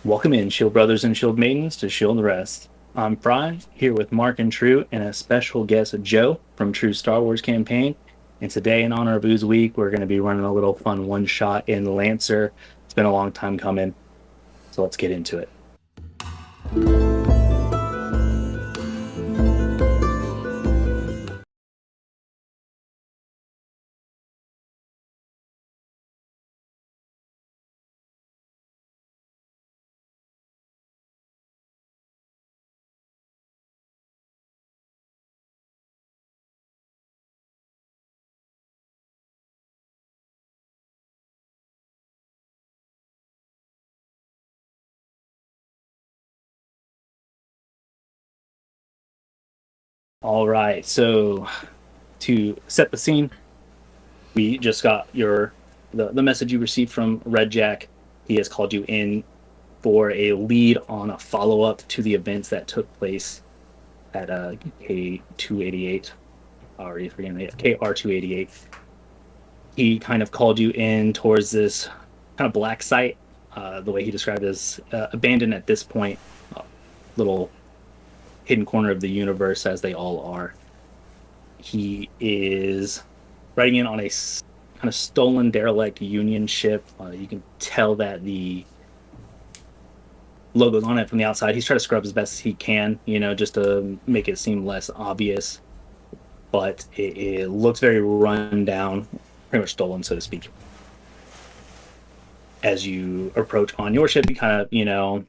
Welcome in, Shield Brothers and Shield Maidens, to Shield the Rest. I'm Fry, here with Mark and True, and a special guest, Joe, from True Star Wars Campaign. And today, in honor of Ooze Week, we're going to be running a little fun one-shot in Lancer. It's been a long time coming, so let's get into it. All right, so to set the scene, we just got the message you received from Red Jack. He has called you in for a lead on a follow-up to the events that took place at K288, or you forget KR288. He kind of called you in towards this kind of black site, the way he described it as abandoned at this point, little hidden corner of the universe, as they all are. He is riding in on a kind of stolen derelict Union ship. You can tell that the logo's on it from the outside. He's trying to scrub as best as he can, just to make it seem less obvious. But it looks very run down, pretty much stolen, so to speak. As you approach on your ship, you kind of,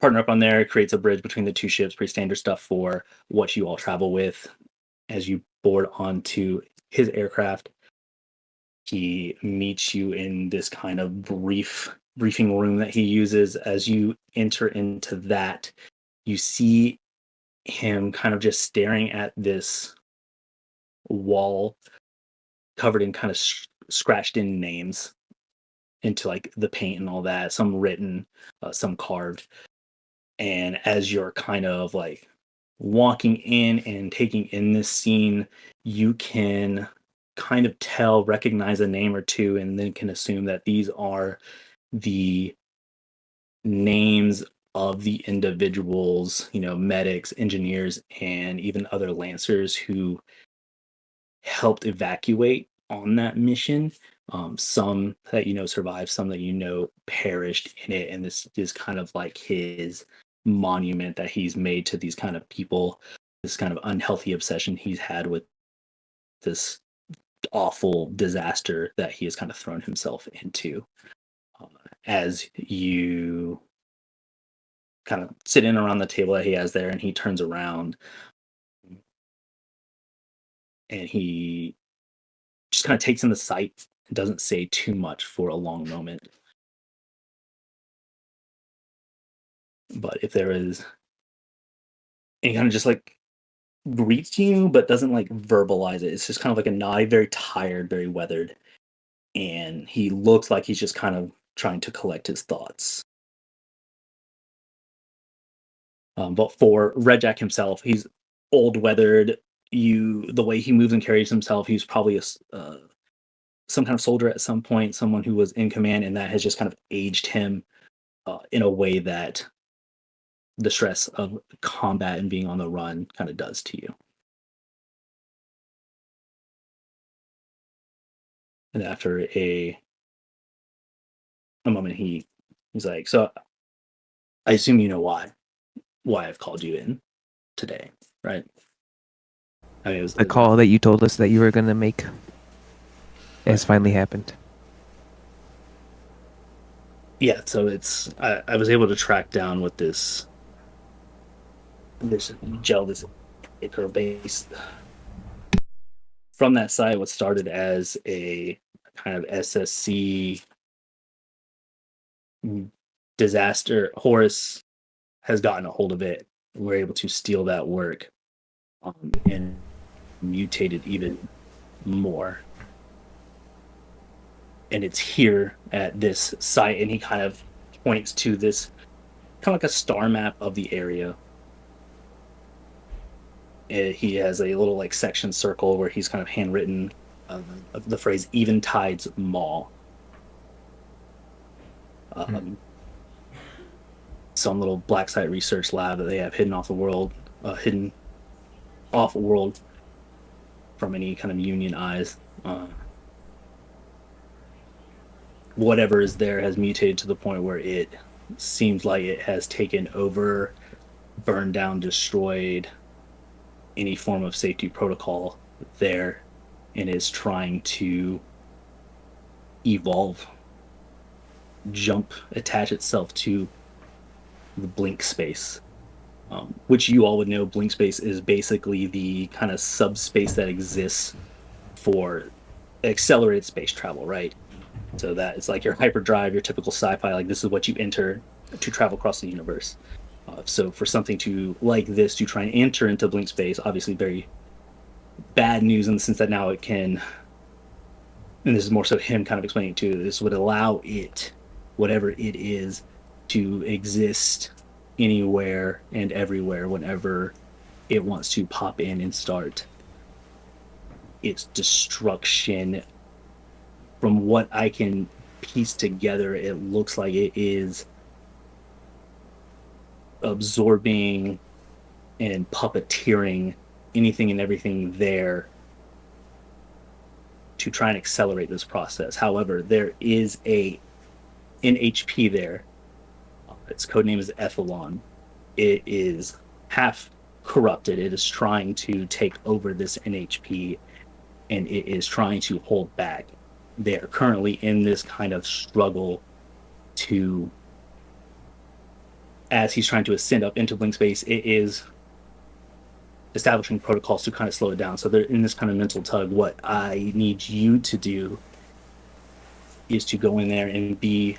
partner up on there, creates a bridge between the two ships, pretty standard stuff for what you all travel with. As you board onto his aircraft, he meets you in this kind of briefing room that he uses. As you enter into that, you see him kind of just staring at this wall covered in kind of scratched in names into like the paint and all that, some written, some carved. And as you're kind of like walking in and taking in this scene, you can kind of recognize a name or two, and then can assume that these are the names of the individuals, medics, engineers, and even other lancers who helped evacuate on that mission. Some that survived, some that perished in it, and this is kind of like his monument that he's made to these kind of people, this kind of unhealthy obsession he's had with this awful disaster that he has kind of thrown himself into. As you kind of sit in around the table that he has there, and he turns around and he just kind of takes in the sight and doesn't say too much for a long moment. But if there is, and he kind of just like greets you, but doesn't like verbalize it. It's just kind of like a nod, very tired, very weathered. And he looks like he's just kind of trying to collect his thoughts. But for Red Jack himself, he's old, weathered. The way he moves and carries himself, he's probably some kind of soldier at some point, someone who was in command, and that has just kind of aged him in a way that the stress of combat and being on the run kind of does to you. And after a moment, he's like, "So I assume you know why I've called you in today, right?" I mean, The call that you told us that you were going to make has finally happened. Yeah, so I was able to track down what this gel, this acre base from that site. What started as a kind of SSC disaster, Horus has gotten a hold of it. We're able to steal that work, and mutate it even more. And it's here at this site, and he kind of points to this kind of like a star map of the area. He has a little like section circle where he's kind of handwritten the phrase "Eventide's Mall." some little black site research lab that they have hidden off world from any kind of Union eyes. Whatever is there has mutated to the point where it seems like it has taken over, burned down, destroyed any form of safety protocol there, and is trying to evolve, attach itself to the blink space, which you all would know. Blink space is basically the kind of subspace that exists for accelerated space travel, right? So that it's like your hyperdrive, your typical sci-fi, like this is what you enter to travel across the universe. So for something to like this to try and enter into blink space, obviously very bad news in the sense that now it can, and this is more so him kind of explaining too, this would allow it, whatever it is, to exist anywhere and everywhere whenever it wants to pop in and start its destruction. From what I can piece together, it looks like it is absorbing and puppeteering anything and everything there to try and accelerate this process. However, there is an HP there. Its codename is Ethelon. It is half corrupted. It is trying to take over this NHP, and it is trying to hold back. They are currently in this kind of struggle to, as he's trying to ascend up into blink space, it is establishing protocols to kind of slow it down. So they're in this kind of mental tug. What I need you to do is to go in there and be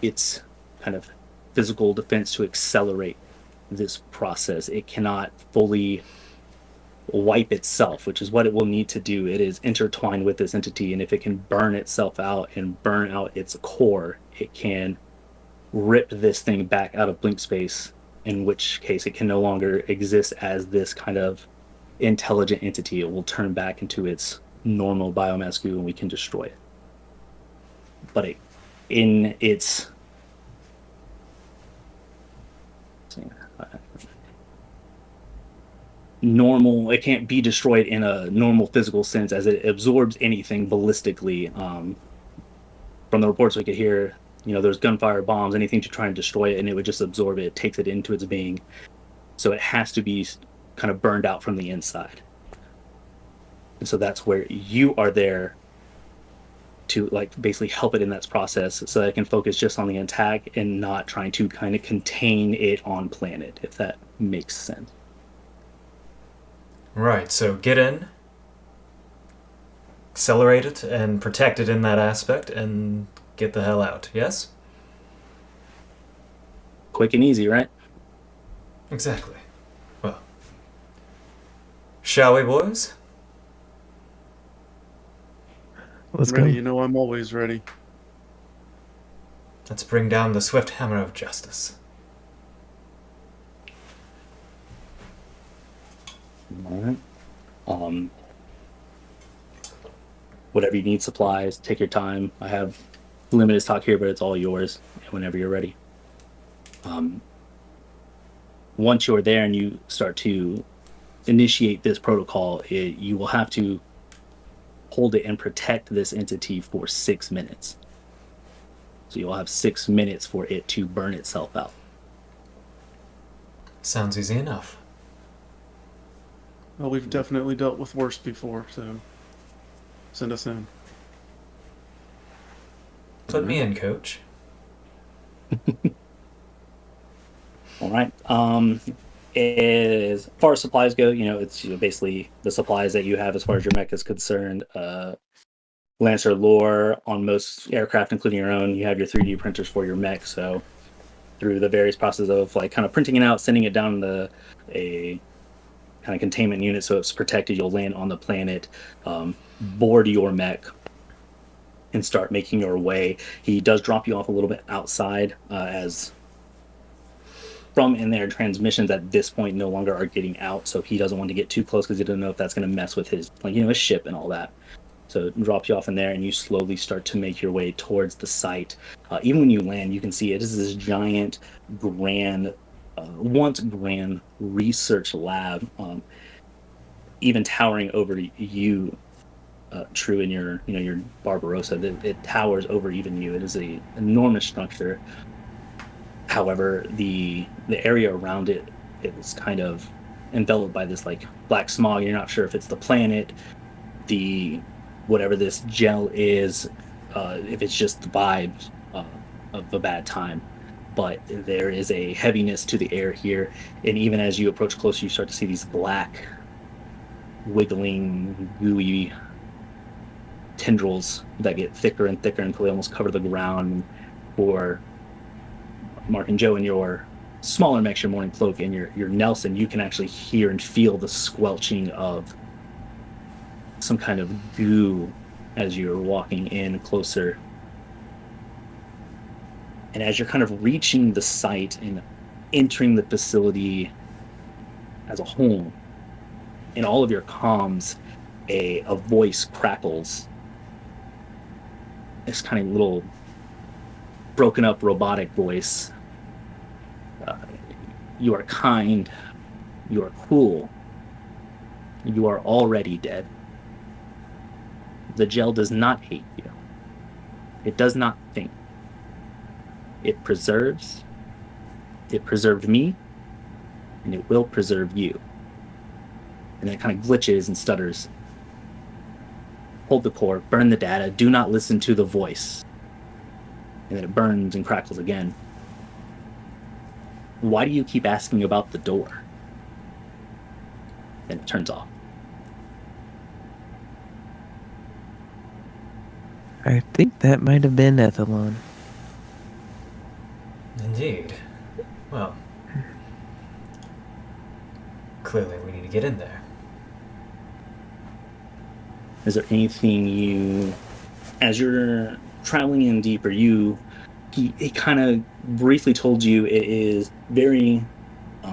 its kind of physical defense to accelerate this process. It cannot fully wipe itself, which is what it will need to do. It is intertwined with this entity, and if it can burn itself out and burn out its core, it can rip this thing back out of blink space, in which case it can no longer exist as this kind of intelligent entity. It will turn back into its normal biomass goo, and we can destroy it. But in its normal, it can't be destroyed in a normal physical sense, as it absorbs anything ballistically. From the reports we could hear, there's gunfire, bombs, anything to try and destroy it, and it would just absorb it. It takes it into its being. So it has to be kind of burned out from the inside. And so that's where you are there to basically help it in that process, so that it can focus just on the attack and not trying to kind of contain it on planet, if that makes sense. Right, so get in, accelerate it, and protect it in that aspect, and get the hell out, yes? Quick and easy, right? Exactly. Well, shall we, boys? Let's Ready, go. I'm always ready. Let's bring down the swift hammer of justice. All right. Whatever you need, supplies, take your time. I have limited stock here, but it's all yours whenever you're ready. Once you're there and you start to initiate this protocol, you will have to hold it and protect this entity for 6 minutes. So you'll have 6 minutes for it to burn itself out. Sounds easy enough. Well, we've definitely dealt with worse before, so send us in. Put me in, coach. All right. As far as supplies go, it's basically the supplies that you have as far as your mech is concerned. Lancer lore on most aircraft, including your own. You have your 3D printers for your mech, so through the various process of kind of printing it out, sending it down a kind of containment unit so it's protected, you'll land on the planet, board your mech, and start making your way. He does drop you off a little bit outside, as from in there, transmissions at this point no longer are getting out, so he doesn't want to get too close because he doesn't know if that's going to mess with his his ship and all that. So it drops you off in there, and you slowly start to make your way towards the site. Even when you land, you can see it is this giant, grand, once grand research lab, even towering over you, True, in your Barbarossa. It towers over even you. It is a enormous structure. However, the area around it is kind of enveloped by this like black smog. You're not sure if it's the planet, the whatever this gel is, if it's just the vibes of a bad time. But there is a heaviness to the air here, and even as you approach closer, you start to see these black, wiggling, gooey tendrils that get thicker and thicker until they almost cover the ground. For Mark and Joe and your smaller mechs, your Mourning Cloak and your Nelson, you can actually hear and feel the squelching of some kind of goo as you're walking in closer. And as you're kind of reaching the site and entering the facility as a whole, in all of your comms, a voice crackles. This kind of little broken up robotic voice. You are kind. You are cool. You are already dead. The gel does not hate you. It does not think. It preserves. It preserved me, and it will preserve you. And then it kind of glitches and stutters. Hold the core, burn the data, do not listen to the voice. And then it burns and crackles again. Why do you keep asking about the door? Then it turns off. I think that might have been Ethelon. Indeed. Well, clearly we need to get in there. Is there anything you, as you're traveling in deeper, he kind of briefly told you it is very, I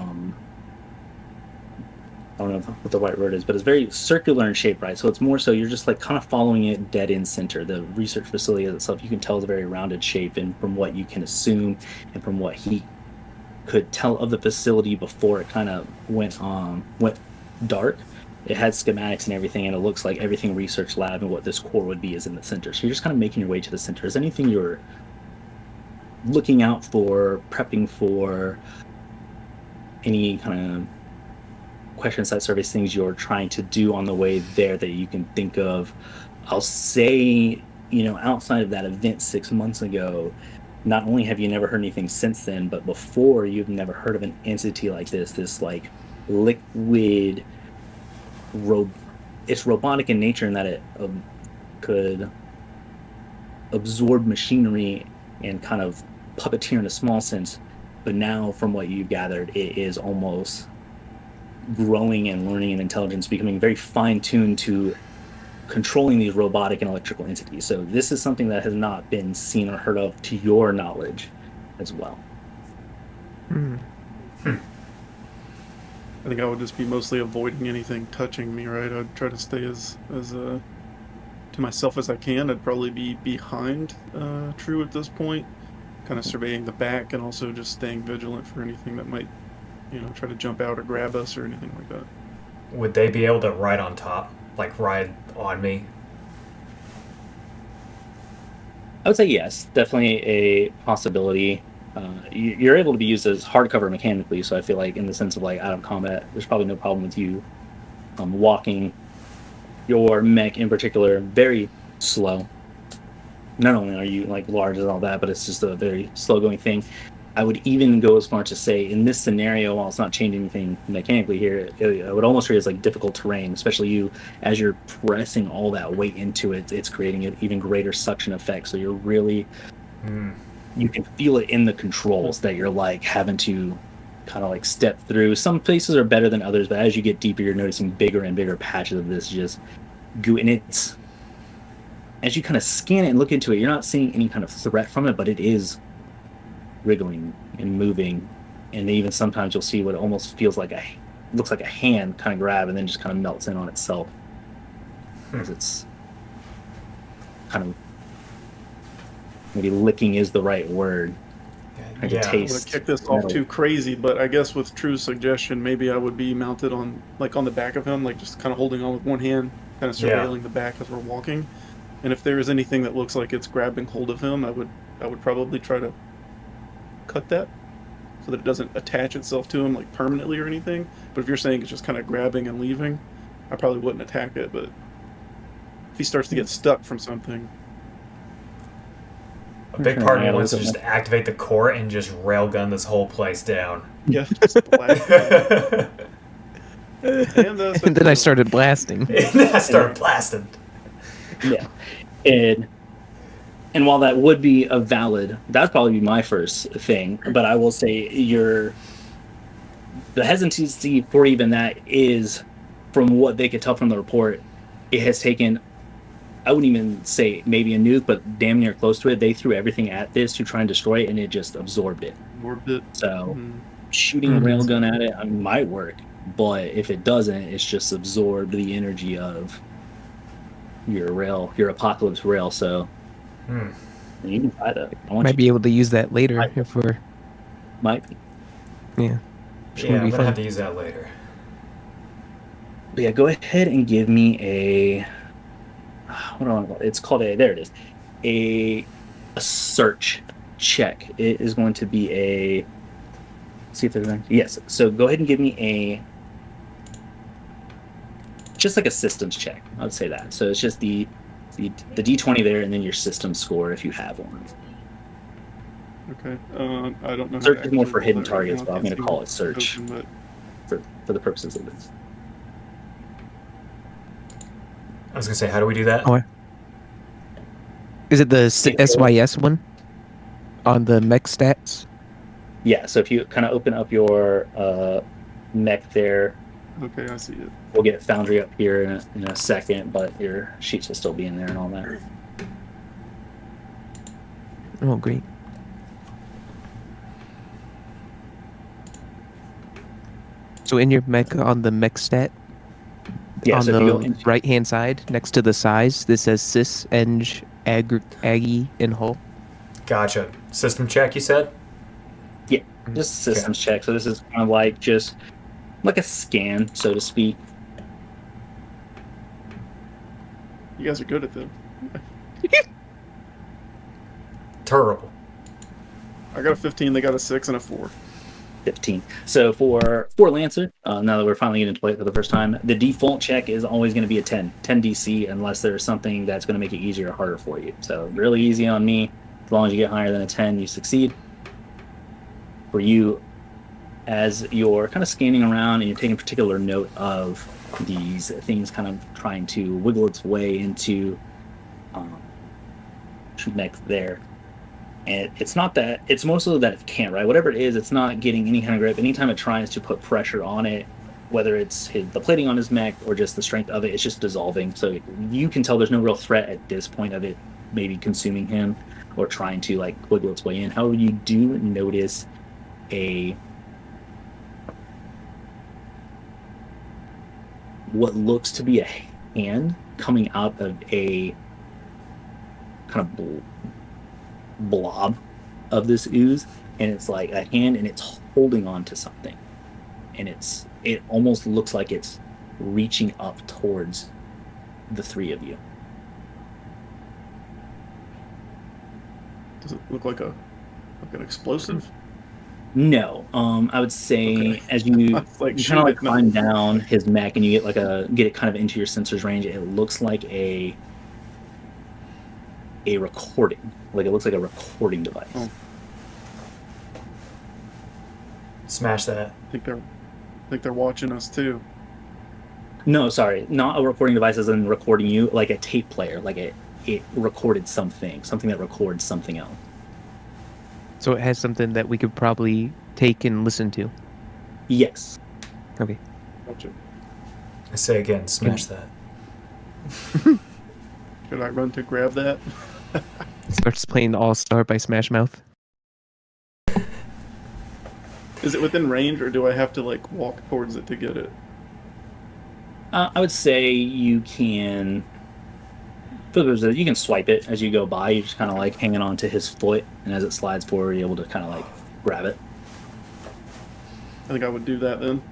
don't know what the right word is, but it's very circular in shape, right? So it's more so you're just like kind of following it dead in center. The research facility itself, you can tell is a very rounded shape, and from what you can assume and from what he could tell of the facility before it kind of went dark, it had schematics and everything, and it looks like everything research lab and what this core would be is in the center. So you're just kind of making your way to the center. Is anything you're looking out for, prepping for, any kind of question site service things you're trying to do on the way there that you can think of? I'll say, outside of that event 6 months ago, not only have you never heard anything since then, but before you've never heard of an entity like this like liquid it's robotic in nature in that it could absorb machinery and kind of puppeteer in a small sense, but now from what you've gathered, it is almost growing and learning in intelligence, becoming very fine-tuned to controlling these robotic and electrical entities. So this is something that has not been seen or heard of to your knowledge as well. I think I would just be mostly avoiding anything touching me, right? I'd try to stay as to myself as I can. I'd probably be behind True at this point, kind of surveying the back and also just staying vigilant for anything that might, try to jump out or grab us or anything like that. Would they be able to ride on top? Like ride on me? I would say yes, definitely a possibility. You're able to be used as hardcover mechanically, so I feel like in the sense of like out of combat, there's probably no problem with you walking your mech in particular very slow. Not only are you like large and all that, but it's just a very slow going thing. I would even go as far as to say in this scenario, while it's not changing anything mechanically here, I would almost read it as like difficult terrain, especially you as you're pressing all that weight into it, it's creating an even greater suction effect. So you're really you can feel it in the controls that you're like having to kind of like step through. Some places are better than others, but as you get deeper, you're noticing bigger and bigger patches of this just goo. And it's, as you kind of scan it and look into it, you're not seeing any kind of threat from it, but it is wriggling and moving. And even sometimes you'll see what almost feels like looks like a hand kind of grab and then just kind of melts in on itself as it's kind of maybe licking is the right word. Trying to Yeah. I'm gonna taste kick this off metal. too crazy, but I guess with True's suggestion, maybe I would be mounted on the back of him, like just kind of holding on with one hand, kind of Yeah. surveilling the back as we're walking. And if there is anything that looks like it's grabbing hold of him, I would probably try to cut that so that it doesn't attach itself to him like permanently or anything. But if you're saying it's just kind of grabbing and leaving, I probably wouldn't attack it. But if he starts to get stuck from something, A big part of me wants to just activate the core and just railgun this whole place down. yeah, just blast. And And then I started blasting. And I started blasting. Yeah, and while that would be a valid, that'd probably be my first thing. But I will say the hesitancy for even that is, from what they could tell from the report, it has taken, I wouldn't even say maybe a nuke, but damn near close to it. They threw everything at this to try and destroy it, and it just absorbed it. So shooting a railgun at it might work, but if it doesn't, it's just absorbed the energy of your apocalypse rail. So you can try that. Might be able to use that later if we're. Might be. Yeah. Yeah, I'm gonna have to use that later. But yeah, go ahead and give me a. What do I want to call it? It's called there it is. A search check. It is going to be a. See if there's any. Yes. So go ahead and give me just like a systems check. I would say that. So it's just the D20 there, and then your system score if you have one. Okay. I don't know. Search is more for hidden targets, but I'm going to call it search for the purposes of this. I was gonna say, how do we do that? Oh, is it the SYS one on the mech stats? Yeah. So if you kind of open up your mech there. Okay, I see it. We'll get Foundry up here in a second, but your sheets will still be in there and all that. Oh, great. So in your mech, on the mech stat, Yeah, on so if you go the into, right-hand side, next to the size, this says Sys, Eng, Aggie, and Hull. Gotcha. System check, you said? yeah, just systems check. So this is kind of like just like a scan, so to speak. You guys are good at them. Terrible. I got a 15. They got a 6 and a 4. 15. So for Lancer, now that we're finally getting to play it for the first time, the default check is always going to be a 10 DC, unless there's something that's going to make it easier or harder for you. So really easy on me. As long as you get higher than a 10, you succeed. For you, as you're kind of scanning around and you're taking particular note of these things kind of trying to wiggle its way into Mech there. And it's not that, it's mostly that it can't, right? Whatever it is, it's not getting any kind of grip. Anytime it tries to put pressure on it, whether it's the plating on his mech or just the strength of it, it's just dissolving. So you can tell there's no real threat at this point of it maybe consuming him or trying to like wiggle its way in. However, you do notice what looks to be a hand coming out of a kind of blob of this ooze, and it's like a hand, and it's holding on to something, and it almost looks like it's reaching up towards the three of you. Does it look like an explosive? No, I would say Okay. as you Like, you shoot kind of like it, no. climb down his mech and you get it kind of into your sensor's range, it looks like a recording. Like it looks like a recording device. Oh. Smash that. I think they're watching us too. No, sorry, not a recording device as in recording you, like a tape player, like it recorded something that records something else. So it has something that we could probably take and listen to. Yes. Okay. Gotcha. I say again, smash that. Should I run to grab that? Starts playing All Star by Smash Mouth. Is it within range, or do I have to like walk towards it to get it? I would say you can You can swipe it as you go by. You're just kind of like hanging on to his foot, and as it slides forward, you're able to kind of like grab it. I think I would do that then.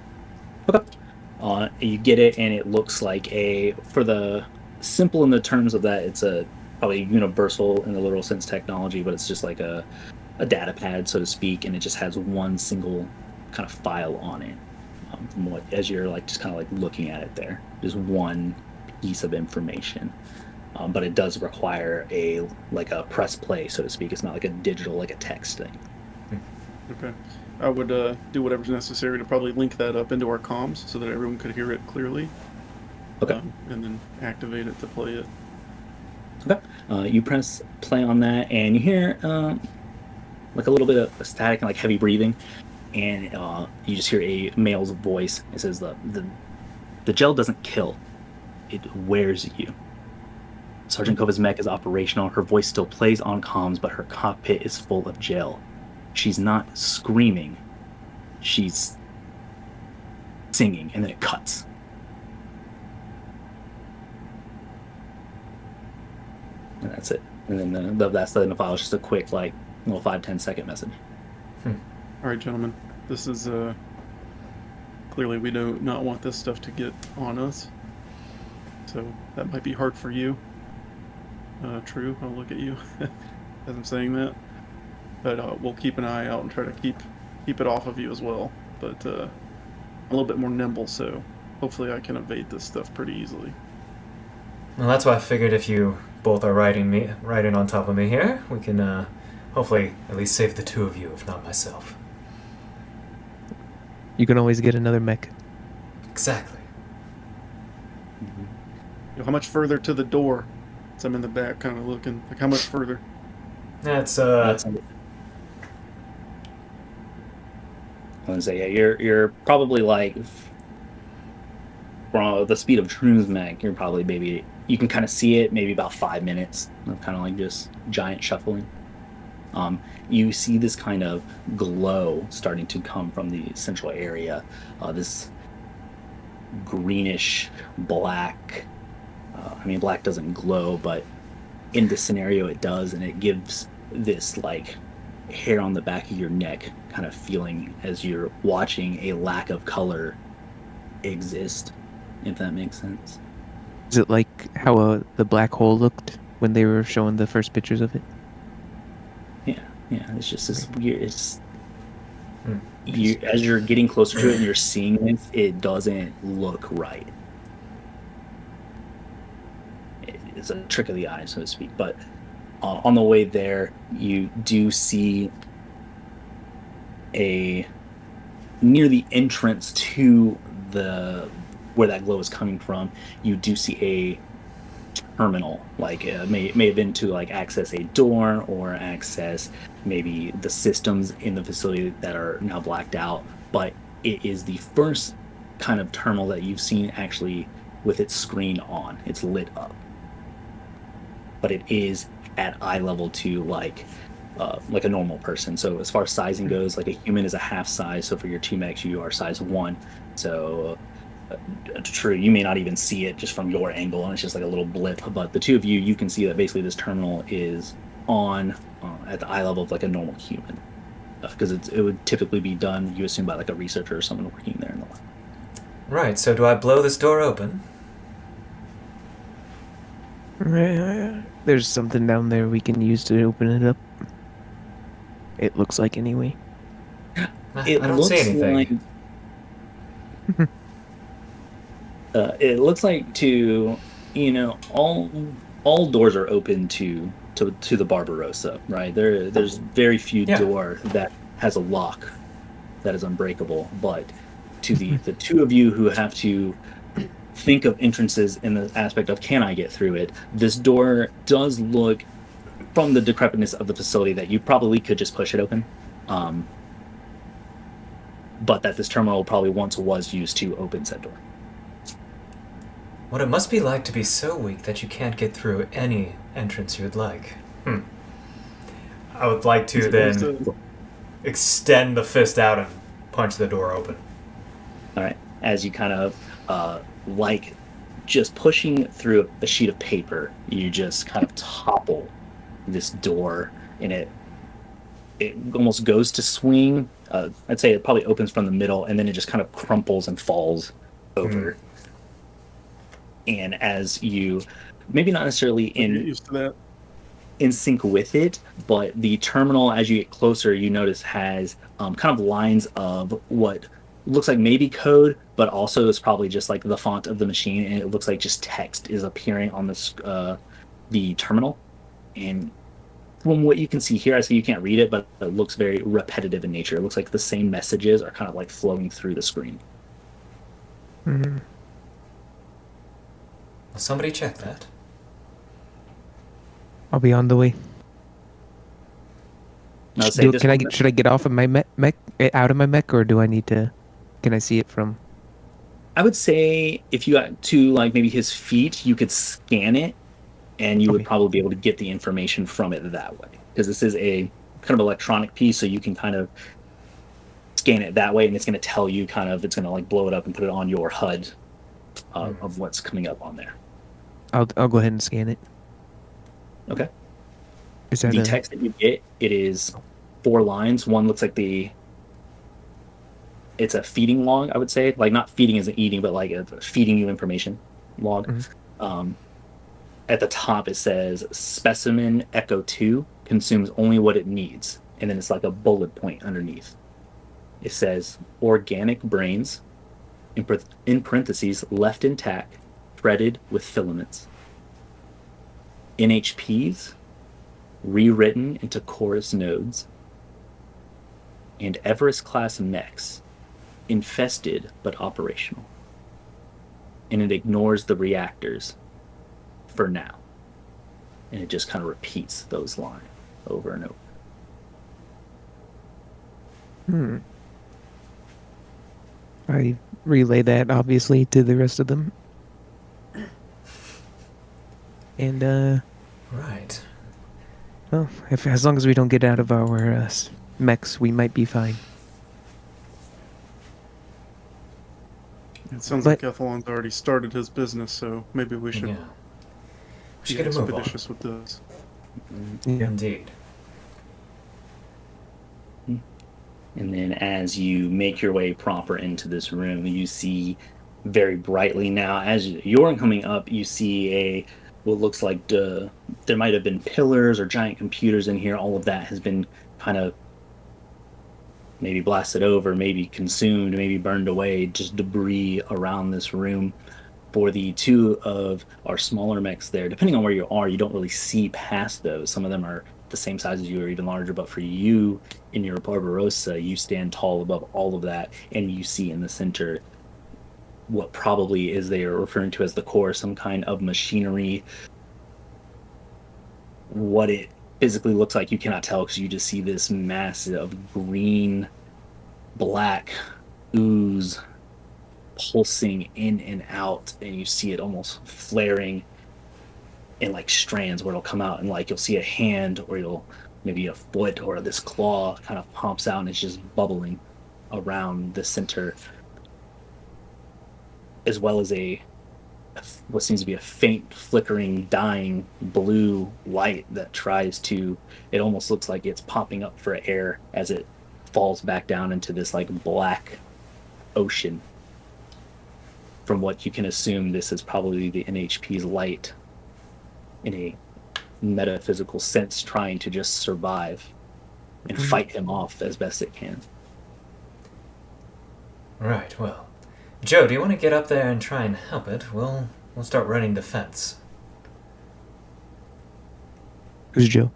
You get it, and it looks like for the simple in the terms of that, it's a probably universal in the literal sense technology, but it's just like a data pad, so to speak, and it just has one single kind of file on it. From what, as you're like just kind of like looking at it there, just one piece of information. But it does require a press play, so to speak. It's not like a digital, like a text thing. Okay. I would do whatever's necessary to probably link that up into our comms so that everyone could hear it clearly. Okay. And then activate it to play it. Okay. You press play on that, and you hear like a little bit of static and like heavy breathing, and you just hear a male's voice. It says the gel doesn't kill; it wears you. Sergeant Kova's mech is operational. Her voice still plays on comms, but her cockpit is full of gel. She's not screaming. She's singing, and then it cuts. And that's it. And then that's in the file. It's just a quick, like, little 5-10 second message. All right, gentlemen. This is clearly we do not want this stuff to get on us. So that might be hard for you. True, I'll look at you as I'm saying that. But we'll keep an eye out and try to keep it off of you as well. But I'm a little bit more nimble, so hopefully I can evade this stuff pretty easily. Well, that's why I figured if you both are riding on top of me here, we can hopefully at least save the two of you, if not myself. You can always get another mech. Exactly. Yo, how much further to the door? So I'm in the back kind of looking. Like, how much further? That's I was gonna say, yeah, you're probably like from the speed of Troon's mech, you're probably maybe you can kind of see it maybe about 5 minutes of kind of like just giant shuffling. You see this kind of glow starting to come from the central area. This greenish black. Black doesn't glow, but in this scenario it does, and it gives this like hair on the back of your neck kind of feeling as you're watching a lack of color exist, if that makes sense. Is it like how the black hole looked when they were showing the first pictures of it? Yeah, it's just this weird. It's as you're getting closer to it and you're seeing it, it doesn't look right. It's a trick of the eye, so to speak. But on the way there, you do see near the entrance to where that glow is coming from. You do see a terminal, like may have been to like access a door or access maybe the systems in the facility that are now blacked out. But it is the first kind of terminal that you've seen actually with its screen on. It's lit up. But it is at eye level to like a normal person. So as far as sizing goes, like a human is a half size. So for your two mechs, you are size 1. So true, you may not even see it just from your angle, and it's just like a little blip. But the two of you can see that basically this terminal is on at the eye level of like a normal human, because it would typically be done, you assume, by like a researcher or someone working there in the lab. Right. So do I blow this door open? There's something down there we can use to open it up. It looks like anyway. I don't see anything. It looks like all doors are open to the Barbarossa, right? There's very few door that has a lock that is unbreakable, but to the two of you who have to think of entrances in the aspect of, can I get through it? This door does look, from the decrepitness of the facility, that you probably could just push it open. But that this terminal probably once was used to open said door. What it must be like to be so weak that you can't get through any entrance you'd like. I would like to then extend the fist out and punch the door open. All right. As you kind of just pushing through a sheet of paper, you just kind of topple this door, and it almost goes to swing. I'd say it probably opens from the middle, and then it just kind of crumples and falls over. And as you, maybe not necessarily Get used to that. in sync with it, but the terminal, as you get closer, you notice has kind of lines of what looks like maybe code, but also is probably just like the font of the machine, and it looks like just text is appearing on this the terminal. And from what you can see here, I see you can't read it, but it looks very repetitive in nature. It looks like the same messages are kind of like flowing through the screen. Mm-hmm. Will somebody check that? I'll be on the way. I'll say this one- Should I get off of my mech, out of my mech, or do I need to? Can I see it from? I would say if you got to like maybe his feet, you could scan it, and you would probably be able to get the information from it that way. Because this is a kind of electronic piece, so you can kind of scan it that way, and it's going to tell you kind of, it's going to like blow it up and put it on your HUD of what's coming up on there. I'll go ahead and scan it. Okay. Is that The text that you get, it is 4 lines. One looks like it's a feeding log, I would say. Like, not feeding as in eating, but like a feeding you information log. Mm-hmm. At the top, it says specimen echo 2 consumes only what it needs. And then it's like a bullet point underneath. It says organic brains, in parentheses, left intact, threaded with filaments. NHPs, rewritten into chorus nodes. And Everest-class mechs, infested but operational. And it ignores the reactors for now. And it just kind of repeats those lines over and over. I relay that obviously to the rest of them. And Right. well, as long as we don't get out of our mechs, we might be fine. It sounds like Ethelon's already started his business, so maybe we should We should be get a move on. expeditious with those. Yeah. Indeed. And then as you make your way proper into this room, you see very brightly now, as you're coming up, you see what looks like there might have been pillars or giant computers in here. All of that has been kind of maybe blasted over, maybe consumed, maybe burned away, just debris around this room. For the 2 of our smaller mechs there, depending on where you are, you don't really see past those. Some of them are the same size as you or even larger, but for you in your Barbarossa, you stand tall above all of that, and you see in the center what probably is they are referring to as the core, some kind of machinery. What it physically looks like, you cannot tell, because you just see this massive green, black ooze pulsing in and out, and you see it almost flaring in like strands where it'll come out, and like you'll see a hand, or you'll maybe a foot, or this claw kind of pops out, and it's just bubbling around the center, as well as what seems to be a faint flickering dying blue light that tries to, it almost looks like it's popping up for air as it falls back down into this like black ocean. From what you can assume, this is probably the NHP's light in a metaphysical sense, trying to just survive and fight him off as best it can. Right, well. Joe, do you want to get up there and try and help it? We'll start running defense. Who's Joe?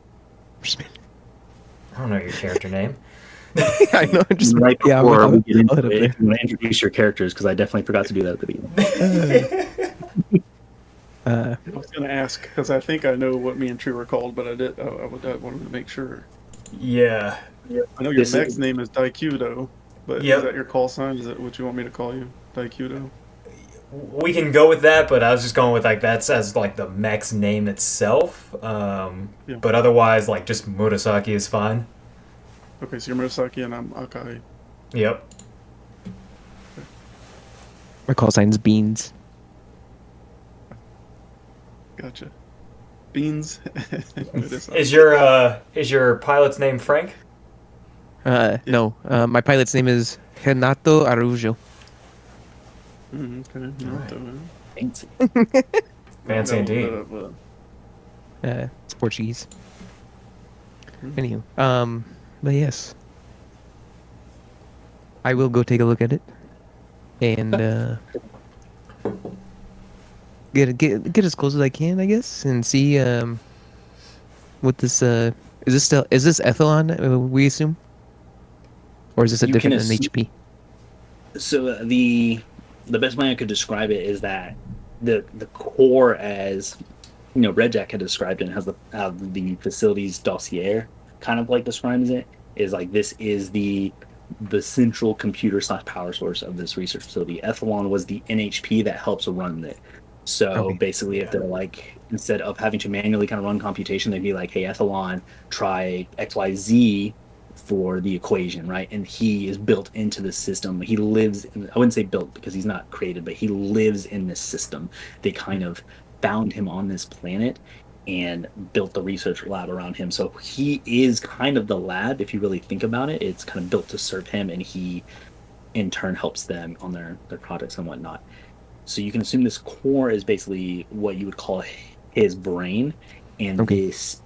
I don't know your character name. I know. Just Right yeah. before we get I'll into head it, up if you want to introduce your characters, because I definitely forgot to do that at the beginning. there. I was going to ask, because I think I know what me and Tree were called, but I wanted to make sure. Yeah. I know your mech's name is Daikudo, but Yep. is that your call sign? Is that what you want me to call you? Daikudo? We can go with that, but I was just going with like that's as like the mech's name itself. But otherwise, like just Murasaki is fine. Okay, so you're Murasaki and I'm Akai. Yep. My call sign's Beans. Gotcha. Beans. Is your pilot's name Frank? No. My pilot's name is Renato Araújo. Okay. No, Alright. Fancy. Fancy indeed. It's Portuguese. Hmm. Anywho, but yes, I will go take a look at it and get as close as I can, I guess, and see what this is this Ethelon, we assume, or is this a You can different assume. NHP? So the best way I could describe it is that the core, as Red Jack had described it, and has the facilities dossier kind of like describes it, is like this is the central computer / power source of this research facility. Ethelon was the NHP that helps run it. So Okay. basically, if they're like, instead of having to manually kind of run computation, they'd be like, hey, Ethelon, try XYZ for the equation, right? And he is built into the system. He lives I wouldn't say built because he's not created, but he lives in this system. They kind of found him on this planet and built the research lab around him. So he is kind of the lab, if you really think about it. It's kind of built to serve him, and he in turn helps them on their projects and whatnot. So you can assume this core is basically what you would call his brain, and Okay. this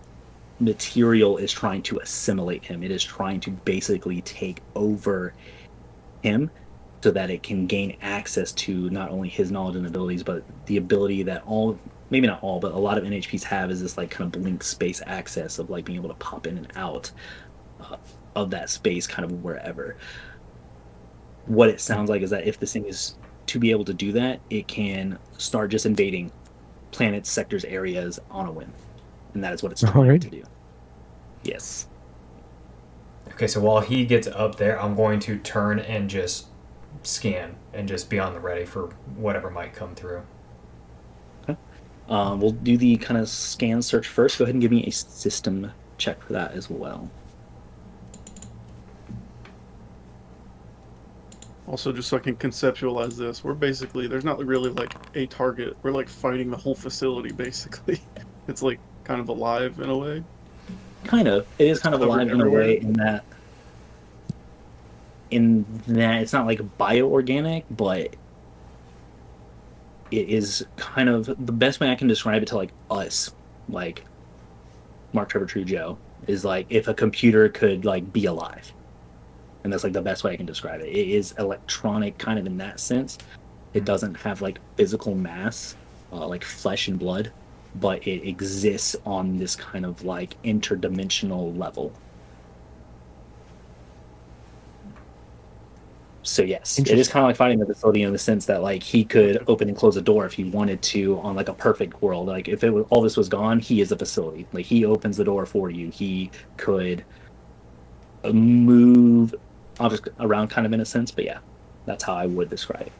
material is trying to assimilate him. It is trying to basically take over him so that it can gain access to not only his knowledge and abilities, but the ability that maybe not all, but a lot of NHPs have, is this like kind of blink space access of like being able to pop in and out of that space kind of wherever. What it sounds like is that if this thing is to be able to do that, it can start just invading planets, sectors, areas on a whim. And that is what it's trying to Alrighty. do. Yes. Okay, so while he gets up there, I'm going to turn and just scan and just be on the ready for whatever might come through. Okay. We'll do the kind of scan search first. Go ahead and give me a system check for that as well. Also, just so I can conceptualize this, we're basically, there's not really like a target. We're like fighting the whole facility, basically. It's like kind of alive in a way. Kind of. It is It's kind of covered alive in a everywhere. way in that it's not like bioorganic, but it is kind of the best way I can describe it to like us, like Mark Trevor True Joe, is like if a computer could like be alive. And that's like the best way I can describe it. It is electronic kind of in that sense. It doesn't have like physical mass, like flesh and blood, but it exists on this kind of like interdimensional level. So yes, it is Interesting. kind of like fighting the facility in the sense that like he could open and close a door if he wanted to on like a perfect world. Like if it was all this was gone, he is a facility. Like he opens the door for you. He could move objects around kind of in a sense, but yeah, that's how I would describe it.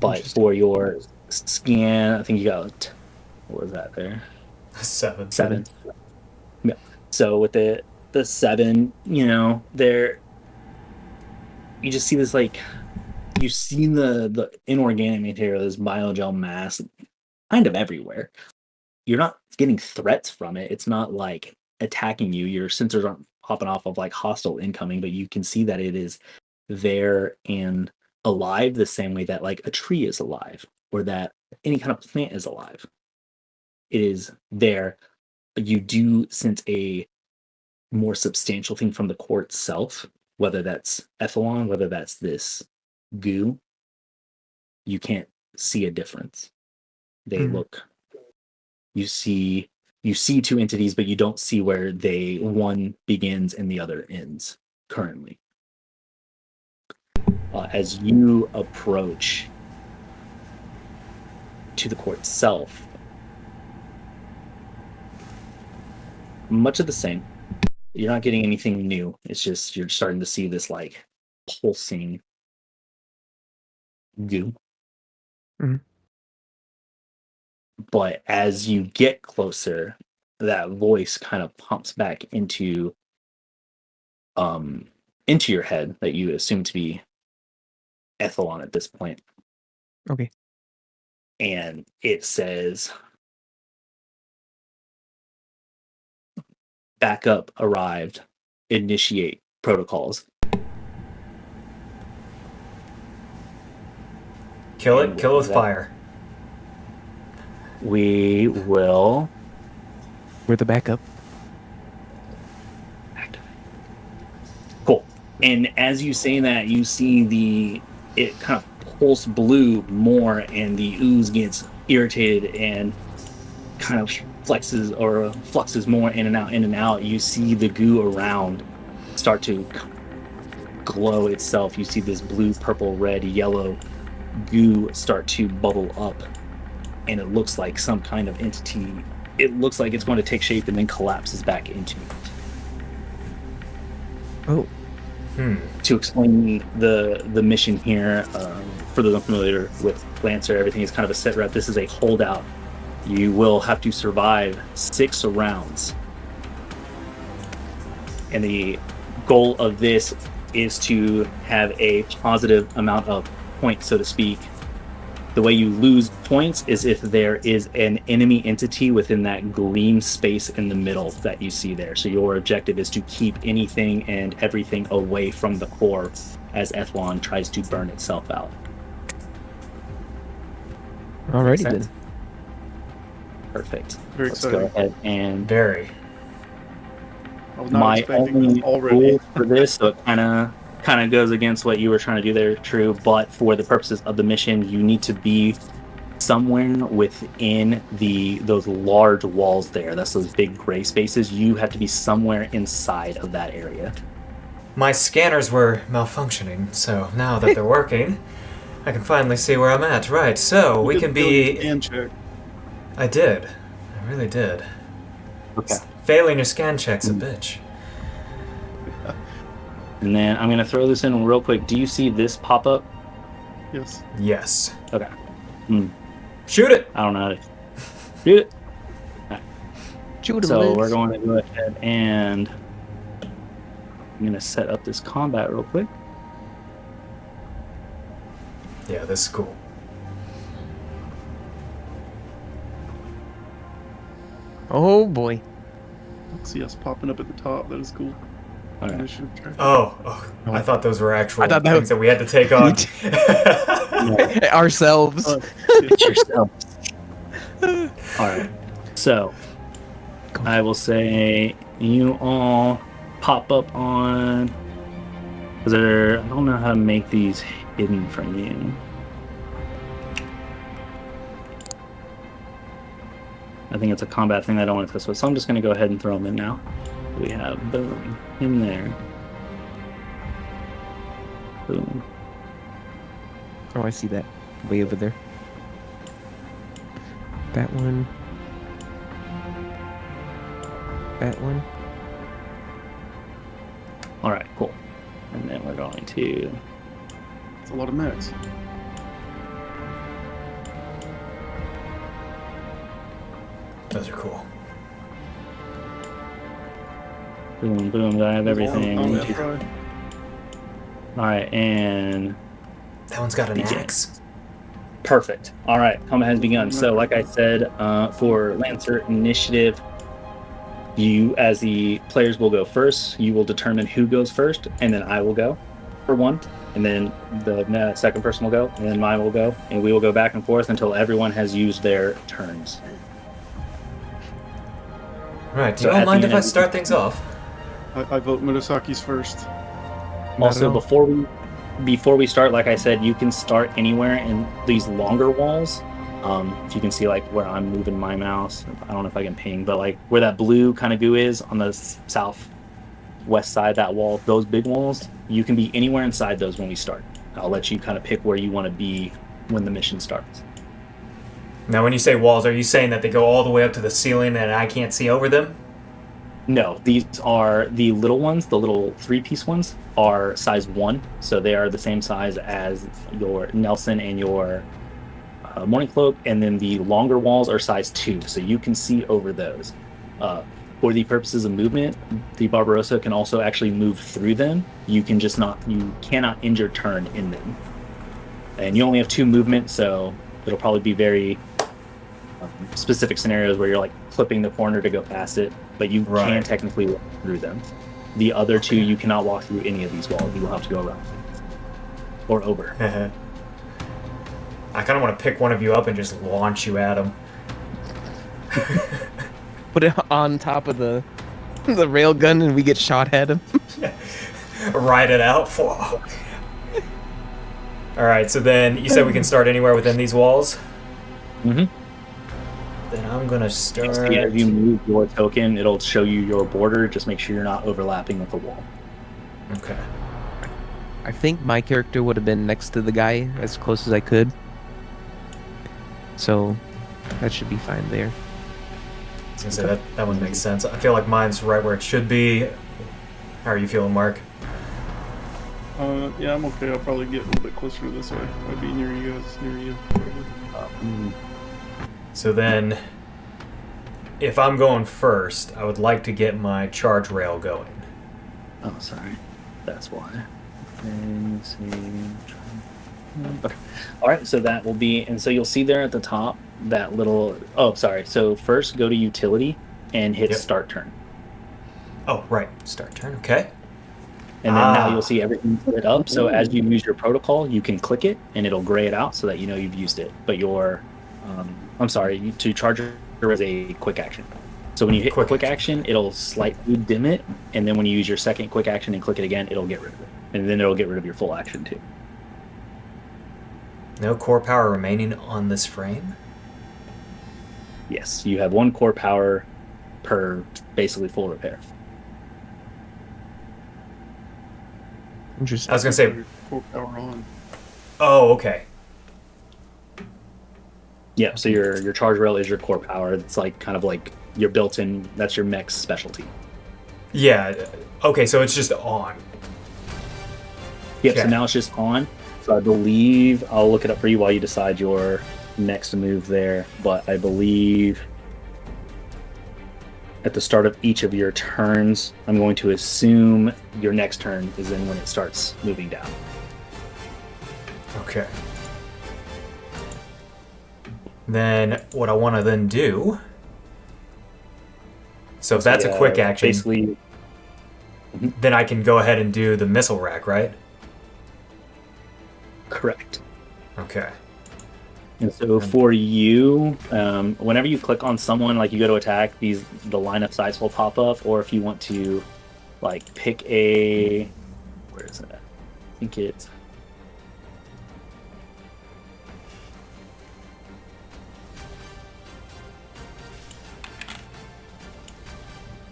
But Interesting. for your scan, I think you got, what was that there? 7. Seven. Yeah. So with the 7, there you just see this like you see the inorganic material, this biogel mass kind of everywhere. You're not getting threats from it. It's not like attacking you. Your sensors aren't popping off of like hostile incoming, but you can see that it is there and alive the same way that like a tree is alive or that any kind of plant is alive. It is there. You do sense a more substantial thing from the core itself, whether that's epsilon, whether that's this goo. You can't see a difference. They Mm. look, you see two entities, but you don't see where one begins and the other ends currently. As you approach to the core itself, much of the same. You're not getting anything new. It's just you're starting to see this like pulsing goo. Mhm. But as you get closer, that voice kind of pumps back into your head that you assume to be Ethelon at this point. Okay. and it says backup arrived, initiate protocols. Kill And it. Kill it with that- fire. We will We're the backup. cool. And as you say that, you see it kind of pulse blue more, and the ooze gets irritated and kind of flexes or fluxes more in and out, in and out. You see the goo around start to glow itself. You see this blue, purple, red, yellow goo start to bubble up, and it looks like some kind of entity. It looks like it's going to take shape and then collapses back into it. Oh, To explain the mission here, for those unfamiliar with Lancer, everything is kind of a set rep. This is a holdout. You will have to survive 6 rounds. And the goal of this is to have a positive amount of points, so to speak. The way you lose points is if there is an enemy entity within that green space in the middle that you see there. So your objective is to keep anything and everything away from the core as Ethlon tries to burn itself out. alrighty Makes then. sense? Perfect. Very Let's exciting. go ahead and Very. I was not my expecting only this already. rule for this, so it kind of goes against what you were trying to do there, True. But for the purposes of the mission, you need to be somewhere within those large walls there. That's those big gray spaces. You have to be somewhere inside of that area. My scanners were malfunctioning, so now that they're working, I can finally see where I'm at. Right, so we You can did failure be... scan check. I did. I really did. Okay. Failing your scan check's a bitch. And then I'm going to throw this in real quick. Do you see this pop up? Yes. Yes. Okay. Shoot it! I don't know how to do it. Shoot 'em, So Liz. we're going to go ahead and I'm going to set up this combat real quick. Yeah, this is cool. Oh boy. See us popping up at the top. That is cool. All right. Initiative track. Oh, I thought those were actual I thought that things was- that we had to take on. Ourselves. Yes. Yourself. All right. So I will say you all pop up on. I don't know how to make these hidden from you. I think it's a combat thing I don't want to test with, so I'm just going to go ahead and throw them in now. We have boom in there. Boom. Oh, I see that. Way over there. That one. That one. All right, cool. And then we're going to. It's a lot of mechs. Those are cool. Boom, boom. I have everything. On that fry. All right, and That one's got an DJ. axe. perfect. All right, combat has begun. So, like I said, for Lancer Initiative, you, as the players, will go first. You will determine who goes first, and then I will go for one, and then the second person will go, and then mine will go, and we will go back and forth until everyone has used their turns. Right, do So you all at mind the if I end- start things off? I vote Murasaki's first. Also, at all. before we start, like I said, you can start anywhere in these longer walls. If you can see, like, where I'm moving my mouse, I don't know if I can ping, but like where that blue kind of goo is on the southwest side of that wall, those big walls, you can be anywhere inside those when we start. I'll let you kind of pick where you want to be when the mission starts. Now, when you say walls, are you saying that they go all the way up to the ceiling and I can't see over them? No, these are the little ones. The little 3-piece ones are size 1, so they are the same size as your Nelson and your Mourning Cloak, and then the longer walls are size 2, so you can see over those. For the purposes of movement, the Barbarossa can also actually move through them. You cannot end your turn in them. And you only have 2 movement, so it'll probably be very specific scenarios where you're like flipping the corner to go past it, but you can technically walk through them. The other two, you cannot walk through any of these walls. You will have to go around or over. I kind of want to pick one of you up and just launch you at him. Put it on top of the rail gun and we get shot at him. Ride it out. Alright, so then you said we can start anywhere within these walls? Mm-hmm. Then I'm going to start... So as you move your token, it'll show you your border. Just make sure you're not overlapping with the wall. Okay. I think my character would have been next to the guy as close as I could. So that should be fine there. I was going to say, that one makes sense. I feel like mine's right where it should be. How are you feeling, Mark? Yeah, I'm okay. I'll probably get a little bit closer this way. I'd be near you guys, near you. So then, if I'm going first, I would like to get my charge rail going. Oh, sorry. That's why. Okay. All right, so that will be, and so you'll see there at the top that little, oh, sorry. So first go to utility and hit start turn. Oh, right. Start turn. Okay. And then now you'll see everything lit up. So as you use your protocol, you can click it and it'll gray it out so that you know you've used it. But your, I'm sorry, to charge it as a quick action. So when you hit quick action, it'll slightly dim it. And then when you use your second quick action and click it again, it'll get rid of it. And then it'll get rid of your full action too. No core power remaining on this frame? Yes, you have one core power per basically full repair. Interesting. I was going to say... Core power on. Oh, okay. Yeah, so your charge rail is your core power. It's like kind of like your built-in, that's your Mech's specialty. Yeah, okay, so it's just on. Yep, so now it's just on. So I believe, I'll look it up for you while you decide your next move there, but I believe at the start of each of your turns, I'm going to assume your next turn is then when it starts moving down. Okay. Then what I want to then do... So if that's a quick action, basically, then I can go ahead and do the missile rack, right? Correct. Okay. And so for you, whenever you click on someone, like you go to attack, the line of sights will pop up, or if you want to like pick a, where is it? I think it's,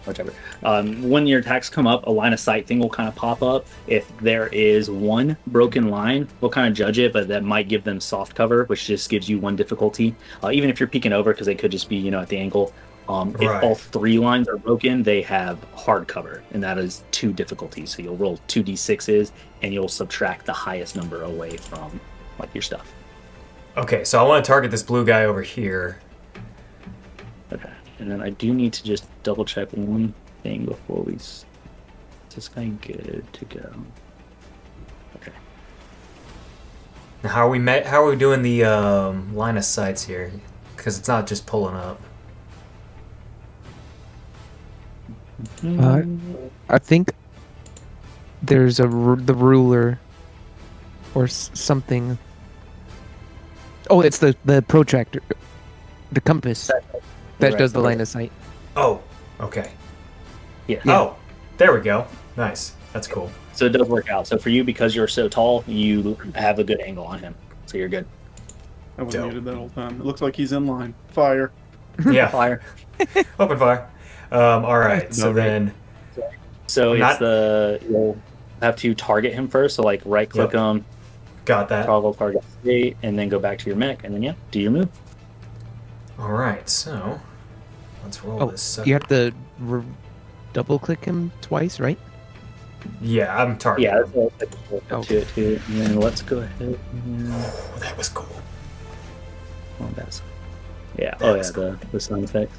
whichever. When your attacks come up, a line of sight thing will kind of pop up. If there is one broken line, we'll kind of judge it, but that might give them soft cover, which just gives you one difficulty. Even if you're peeking over, because they could just be, at the angle. If all three lines are broken, they have hard cover, and that is 2 difficulties. So you'll roll 2d6s, and you'll subtract the highest number away from like your stuff. Okay, so I want to target this blue guy over here. Okay. And then I do need to just double check one thing before we... Is this guy good to go? Okay. Now how are we doing the line of sights here? Because it's not just pulling up. I think there's the ruler or something. Oh, it's the protractor, the compass that does the line of sight. Oh, okay. Yeah. Oh, there we go. Nice. That's cool. So it does work out. So for you, because you're so tall, you have a good angle on him. So you're good. I was muted that whole time. It looks like he's in line. Fire. Yeah. Fire. Open fire. All right. So then... So you'll have to target him first. So like right click him. Got that. Toggle target state, and then go back to your mech, and then do your move. All right. So let's roll this. You have to double click him twice, right? Yeah, I'm targeting. Yeah, that's a shortcut to it too. And then let's go ahead. Oh, that was cool. Oh, that's yeah. That was cool. The sound effect.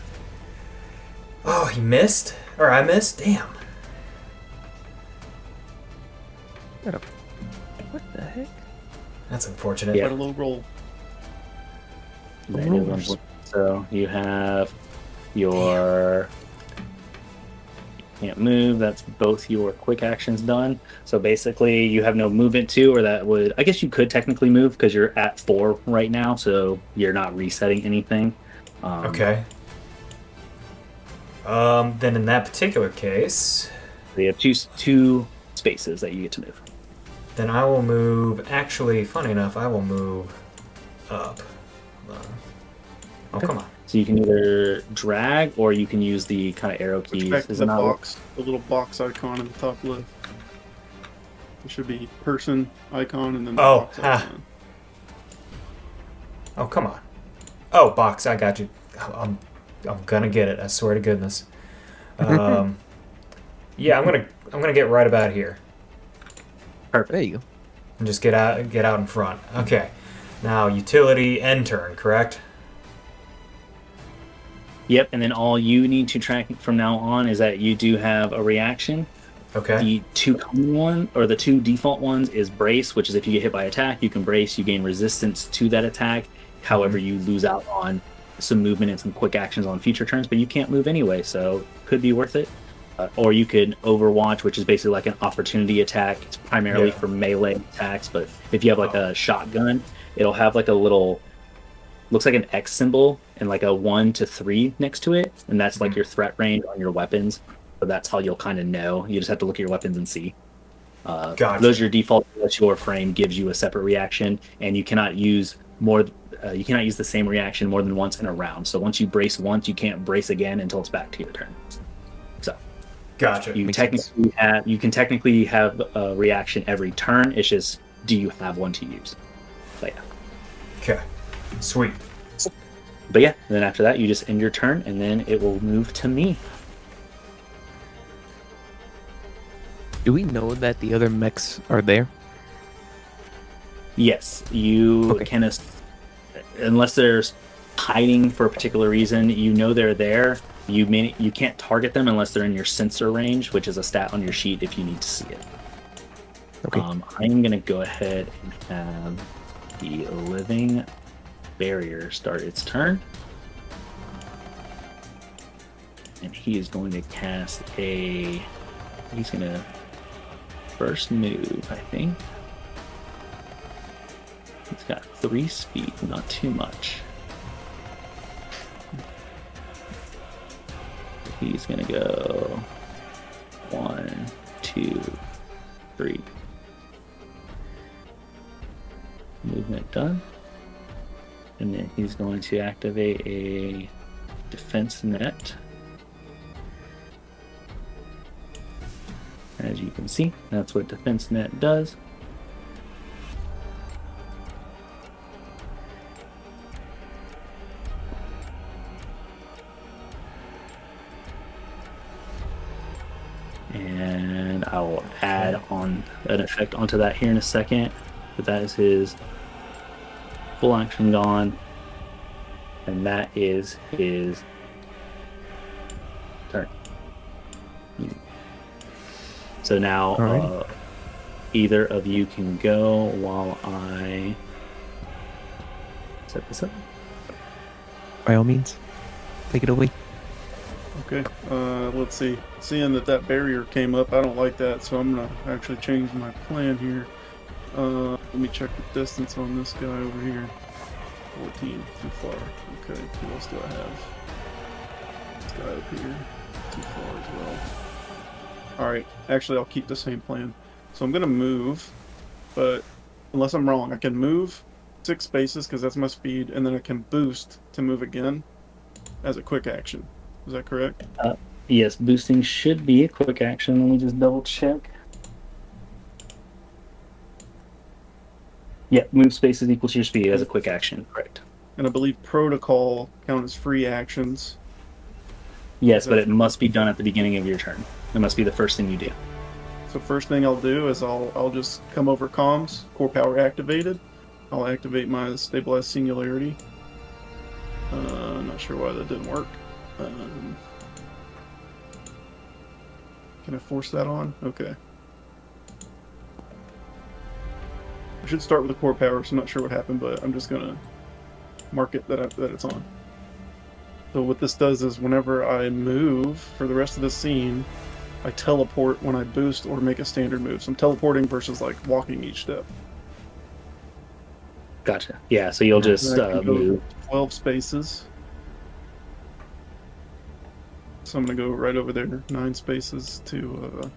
Oh, he missed, or I missed. Damn. What the heck? That's unfortunate. Yeah. Quite a low roll. That is one. So you have your can't move. That's both your quick actions done. So basically, you have no movement too, or that would I guess you could technically move because you're at 4 right now, so you're not resetting anything. Okay. Then in that particular case, You have two spaces that you get to move. then I will move. Actually, funny enough, I will move up. Hold on. Oh, Okay. come on. So you can either drag or you can use the kind of arrow Switch keys. back to Is the it not- box, the little box icon in the top left. There should be person icon and then the Oh, box ha. icon. Oh, come on. Oh, box, I got you. I'm gonna get it. I swear to goodness. Yeah, I'm gonna get right about here There you go. and just get out in front. Okay. Now utility end turn, correct? Yep, and then all you need to track from now on is that you do have a reaction. Okay. The two common one or the two default ones is brace, which is if you get hit by attack, you can brace, you gain resistance to that attack. However, you lose out on some movement and some quick actions on future turns, but you can't move anyway, so it could be worth it. Or you could Overwatch, which is basically like an opportunity attack. It's primarily for melee attacks, but if you have like a shotgun, it'll have like a little, looks like an X symbol and like a 1 to 3 next to it, and that's like your threat range on your weapons. So that's how you'll kind of know. You just have to look at your weapons and see. Gotcha. Those are your default. Unless your frame gives you a separate reaction, and you cannot use more. You cannot use the same reaction more than once in a round. So once you brace once, you can't brace again until it's back to your turn. So Gotcha. you can technically have a reaction every turn. It's just, do you have one to use? But yeah. Okay. Sweet. But yeah, then after that, you just end your turn, and then it will move to me. Do we know that the other mechs are there? Yes, you Okay. can, unless there's hiding for a particular reason, you know they're there. You can't target them unless they're in your sensor range, which is a stat on your sheet if you need to see it. Okay. I'm gonna go ahead and have the living barrier start its turn, and he is going to cast a. He's gonna first move, I think. He's got 3 speed, not too much. He's gonna go 1, 2, 3. Movement done. And then he's going to activate a defense net. As you can see, that's what defense net does. And I will add on an effect onto that here in a second. But that is his full action gone. And that is his turn. So now Alrighty. either of you can go while I set this up. By all means, take it away. Okay, let's see. Seeing that barrier came up, I don't like that, so I'm gonna actually change my plan here. Let me check the distance on this guy over here. 14, too far. Okay, who else do I have? This guy up here, too far as well. Alright, actually I'll keep the same plan. So I'm gonna move, but unless I'm wrong, I can move 6 spaces because that's my speed, and then I can boost to move again as a quick action. Is that correct? Yes, boosting should be a quick action. Let me just double check. Yeah, move space is equal to your speed as a quick action. Correct. And I believe protocol count as free actions. Yes, but it must be done at the beginning of your turn. It must be the first thing you do. So first thing I'll do is I'll just come over comms, core power activated. I'll activate my stabilized singularity. Not sure why that didn't work. Can I force that on? Okay. I should start with the core power, so I'm not sure what happened, but I'm just gonna mark it that it's on. So what this does is whenever I move for the rest of the scene, I teleport when I boost or make a standard move. So I'm teleporting versus like walking each step. Gotcha. Yeah, so you'll just And I can go move. 12 spaces. So I'm gonna go right over there, 9 spaces to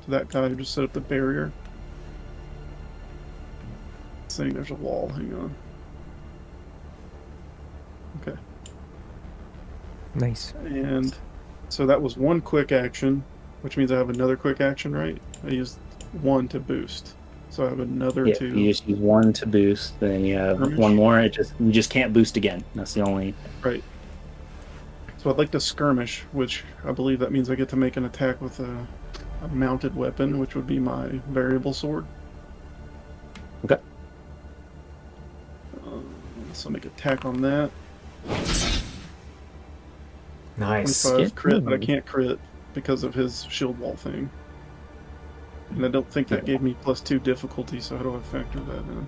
that guy who just set up the barrier. Saying there's a wall. Hang on. Okay. Nice. And so that was one quick action, which means I have another quick action, right? I used 1 to boost. So I have another Yeah, 2. you just use 1 to boost, then you have Skirmish. 1 more. You just can't boost again. That's the only. Right. So I'd like to skirmish, which I believe that means I get to make an attack with a mounted weapon, which would be my variable sword. Okay. So make attack on that. Nice. 25 crit, but I can't crit because of his shield wall thing. And I don't think that gave me +2 difficulty, so how do I factor that in?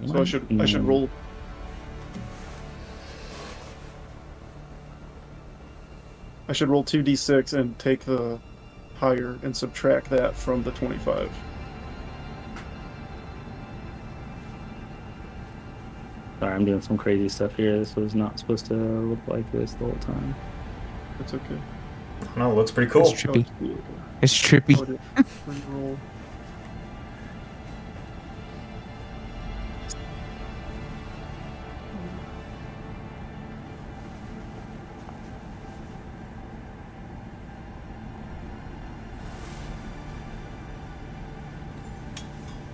So I should roll. I should roll 2d6 and take the higher and subtract that from the 25. Sorry, I'm doing some crazy stuff here. This was not supposed to look like this the whole time. That's okay. No, it looks pretty cool. It's trippy. It's trippy. Roll.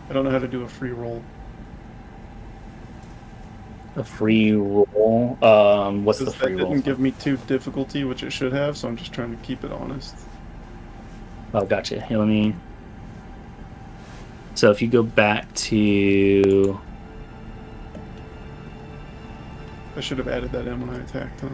I don't know how to do a free roll. A free roll. What's the Because free that roll? didn't give me 2 difficulty, which it should have, so I'm just trying to keep it honest. Oh, gotcha. Here, let me. So if you go back to. I should have added that in when I attacked, huh?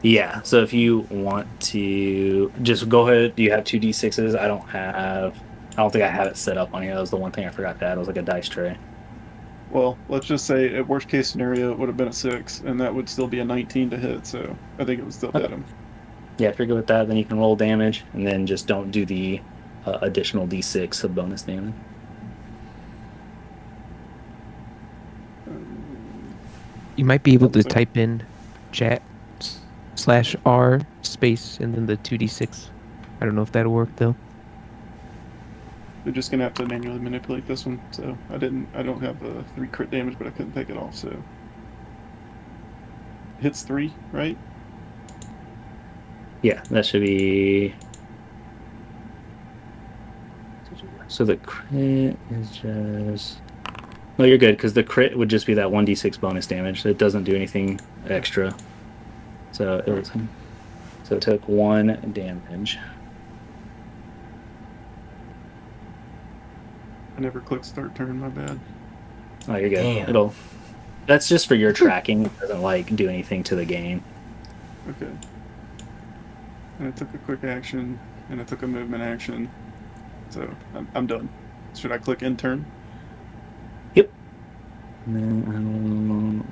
Yeah, so if you want to just go ahead, you have 2d6s. I don't think I have it set up on here. That was the one thing I forgot to add. It was like a dice tray. Well, let's just say at worst case scenario it would have been a 6, and that would still be a 19 to hit, so I think it would still hit him. Yeah, if you're good with that, then you can roll damage, and then just don't do the additional d6 of bonus damage. You might be able to type in chat/r space and then the 2d6. I don't know if that'll work though. We're just gonna have to manually manipulate this one, so I don't have 3 crit damage, but I couldn't take it off, so. Hits 3, right? Yeah, that should be. So the crit is just. No, you're good, because the crit would just be that 1d6 bonus damage. It doesn't do anything extra. So it took 1 damage. I never clicked start turn, my bad. Oh, you're good. Damn. That's just for your tracking. It doesn't like do anything to the game. Okay. And I took a quick action, and I took a movement action. So I'm done. Should I click end turn? Yep. And then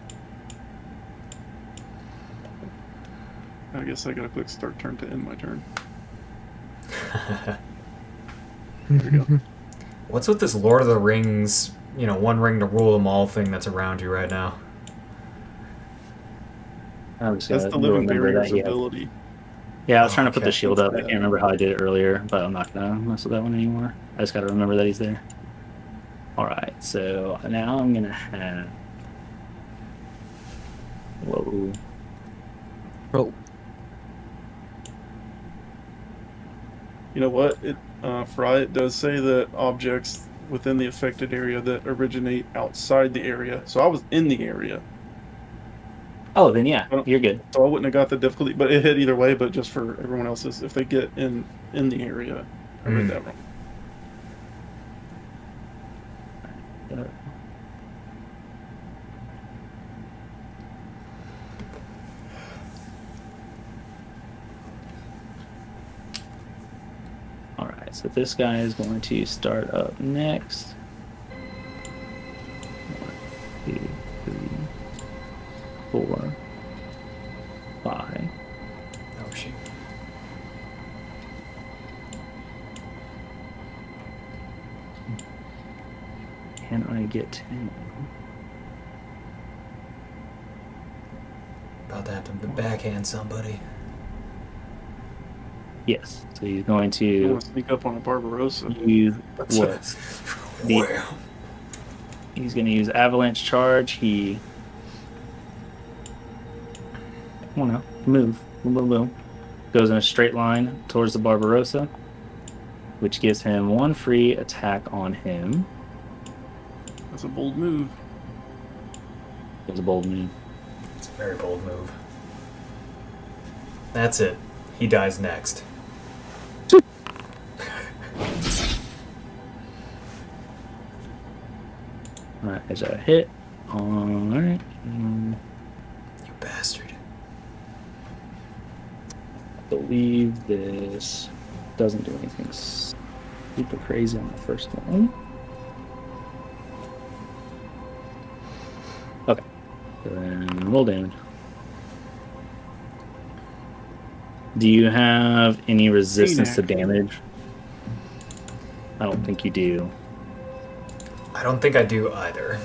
I guess I gotta click start turn to end my turn. There we go. What's with this Lord of the Rings, one ring to rule them all thing that's around you right now? I'm just That's gonna the living remember barrier's that. Yeah. ability. Yeah, I was trying to put the Okay. shield up. I can't remember how I did it earlier, but I'm not gonna mess with that one anymore. I just gotta remember that he's there. Alright, so now I'm gonna have. Whoa. Roll. You know what? Fry, it does say that objects within the affected area that originate outside the area. So I was in the area. Oh, then yeah, you're good. So I wouldn't have got the difficulty, but it hit either way, but just for everyone else's, if they get in the area. I read that wrong. So this guy is going to start up next. 1, 2, 3, 4, 5. Oh, shoot. Can I get to him? About to have to backhand somebody. Yes. So he's going I to want to sneak up on a Barbarossa. use what? Wow. He's going to use avalanche charge. I don't know. Move. Boom, boom, boom. Goes in a straight line towards the Barbarossa, which gives him 1 free attack on him. That's a bold move. It was a bold move. It's a very bold move. That's it. He dies next. Alright, there's a hit. Alright. You bastard. I believe this doesn't do anything super crazy on the first one. Okay. So then roll damage. Do you have any resistance to damage? I don't think you do. I don't think I do either.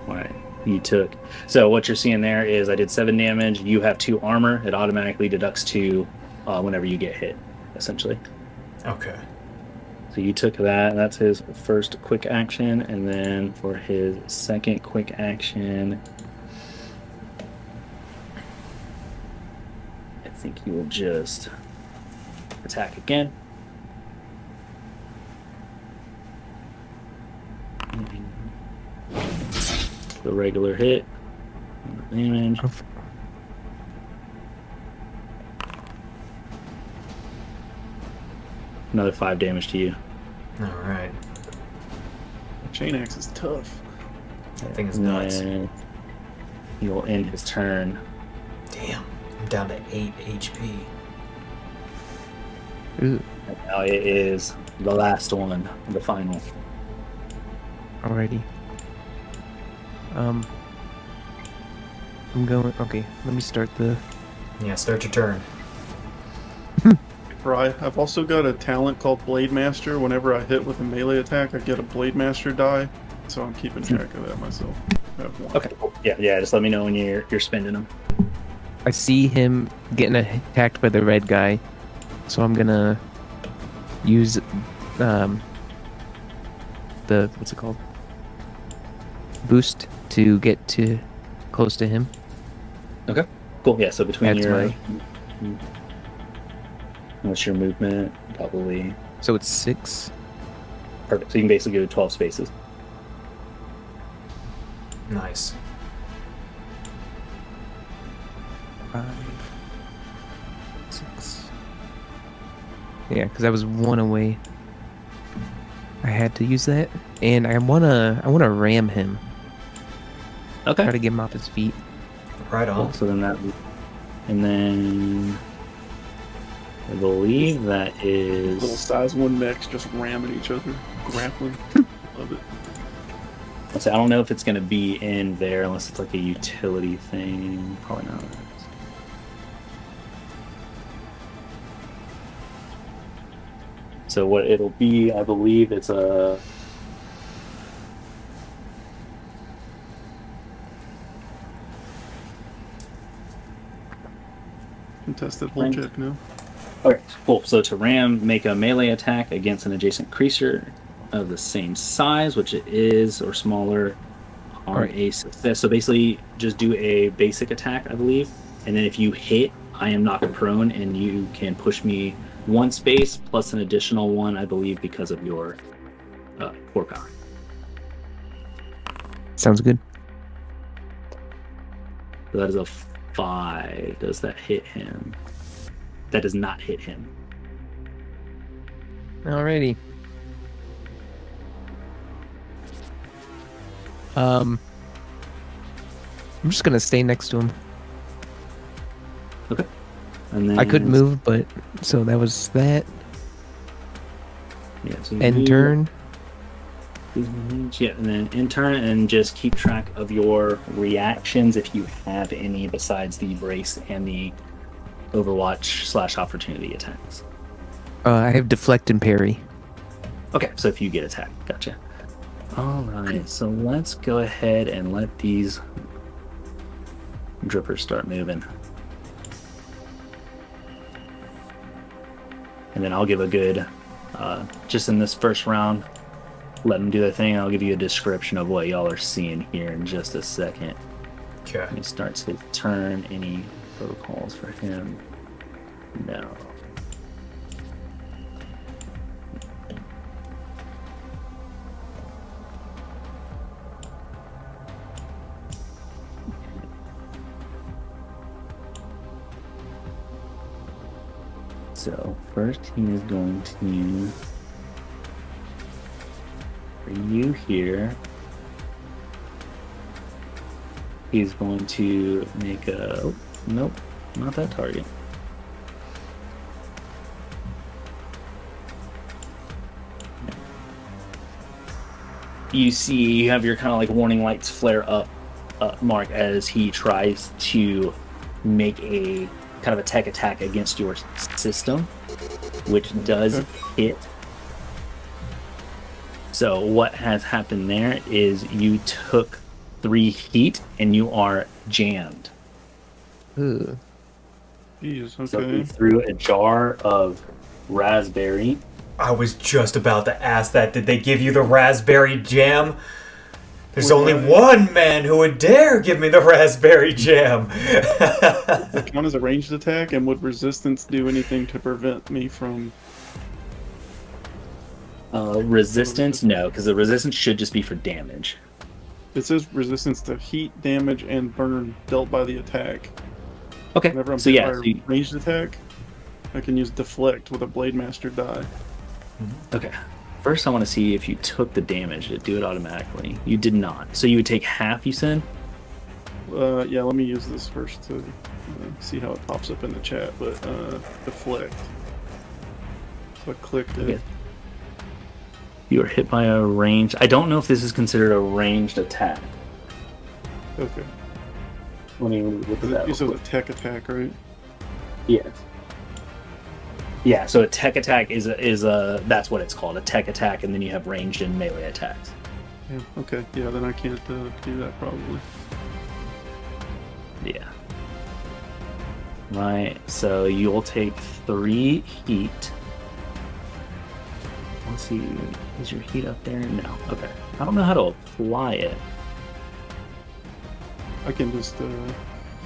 Alright. You took. So what you're seeing there is I did 7 damage. You have 2 armor. It automatically deducts 2 whenever you get hit, essentially. Okay. So you took that. That's his first quick action. And then for his second quick action, I think he will just attack again. The regular hit. Damage. Another 5 damage to you. Alright. Chain axe is tough. That thing is And nuts. then he will end his turn. Damn. I'm down to 8 HP. Ooh, And now it is the last one, the final. alrighty. I'm going. Okay, let me start the. Yeah, start your turn. Right. I've also got a talent called Blade Master. Whenever I hit with a melee attack, I get a Blade Master die. So I'm keeping track of that myself. I have 1. Okay, cool. Yeah, just let me know when you're spending them. I see him getting attacked by the red guy, so I'm gonna use the what's it called? Boost to get to close to him. Okay, cool. Yeah, so between That's your what's your movement? Probably So it's 6. perfect. So you can basically go 12 spaces. Nice. 5, 6. Yeah, because I was 1 away. I had to use that, and I wanna ram him. Okay. Try to get him off his feet. Right on. Cool. So then and then I believe that Little is. size 1 mechs just ramming each other. Grappling. Love it. Let's say, I don't know if it's going to be in there unless it's like a utility thing. Probably not. So what it'll be, I believe it's a. Contested hull Range. check now. Okay, cool. So to ram, make a melee attack against an adjacent creature of the same size, which it is, or smaller, on Alright. a success. So basically, just do a basic attack, I believe, and then if you hit, I am knocked prone, and you can push me 1 space plus an additional 1, I believe, because of your core power. Sounds good. So that is a 5. Does that hit him? That does not hit him. Alrighty. I'm just gonna stay next to him. Okay. And then I could move, but so that was that. Yeah, so End turn. Yeah, and then in turn, and just keep track of your reactions if you have any besides the brace and the Overwatch / opportunity attacks. I have deflect and parry. Okay, so if you get attacked, gotcha. All right, so let's go ahead and let these drippers start moving. And then I'll give a good, just in this first round, let them do their thing. I'll give you a description of what y'all are seeing here in just a second. Okay. When he starts his turn, any protocols for him? No. So first he is going to, for you here, he's going to make a, oh, nope, not that target. You see, you have your kind of like warning lights flare up, Mark, as he tries to make a kind of a tech attack against your system, which does hit. So what has happened there is you took 3 heat and you are jammed. Ugh. Jeez, okay. So he threw a jar of raspberry. I was just about to ask that. Did they give you the raspberry jam? There's only one man who would dare give me the raspberry jam. Does it count as a ranged attack, and would resistance do anything to prevent me from... Resistance? No, because the resistance should just be for damage. It says resistance to heat, damage, and burn dealt by the attack. Okay, Whenever I'm so hit yeah, by a ranged attack, I can use deflect with a Blade Master die. okay. First, I want to see if you took the damage. It'd do it automatically. You did not. So you would take half, you said? Yeah, let me use this first to see how it pops up in the chat, but deflect. So I clicked it. Okay. You are hit by a ranged... I don't know if this is considered a ranged attack. Okay. Let me look at that. This is a tech attack, right? Yes. Yeah, so a tech attack is a that's what it's called, a tech attack, and then you have ranged and melee attacks. Yeah, okay. Yeah, then I can't do that probably. Yeah. Right, so you'll take 3 heat. Let's see, is your heat up there? No. Okay. I don't know how to apply it. I can just...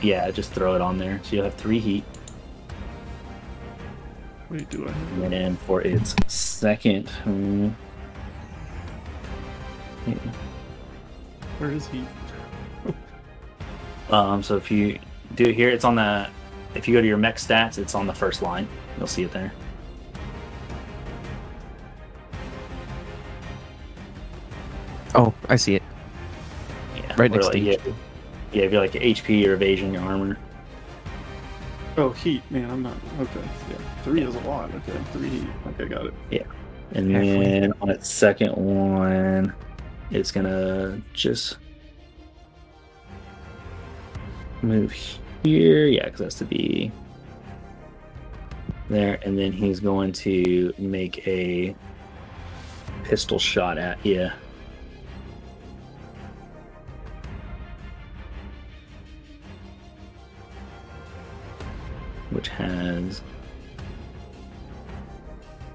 Yeah, just throw it on there. So you'll have 3 heat. Wait, do I have... And then for its second... Where is he? So if you do it here, it's on the... If you go to your mech stats, it's on the first line. You'll see it there. Oh, I see it. Yeah. Right or next to like, yeah, if you're like HP, your evasion, your armor. Oh, heat. Man, I'm not... Okay, yeah. 3 is a lot. Okay, 3 heat. Okay, got it. Yeah. And Halfway. then on its second one, it's gonna just move here. Yeah, because that's to be there. And then he's going to make a pistol shot at you. Which has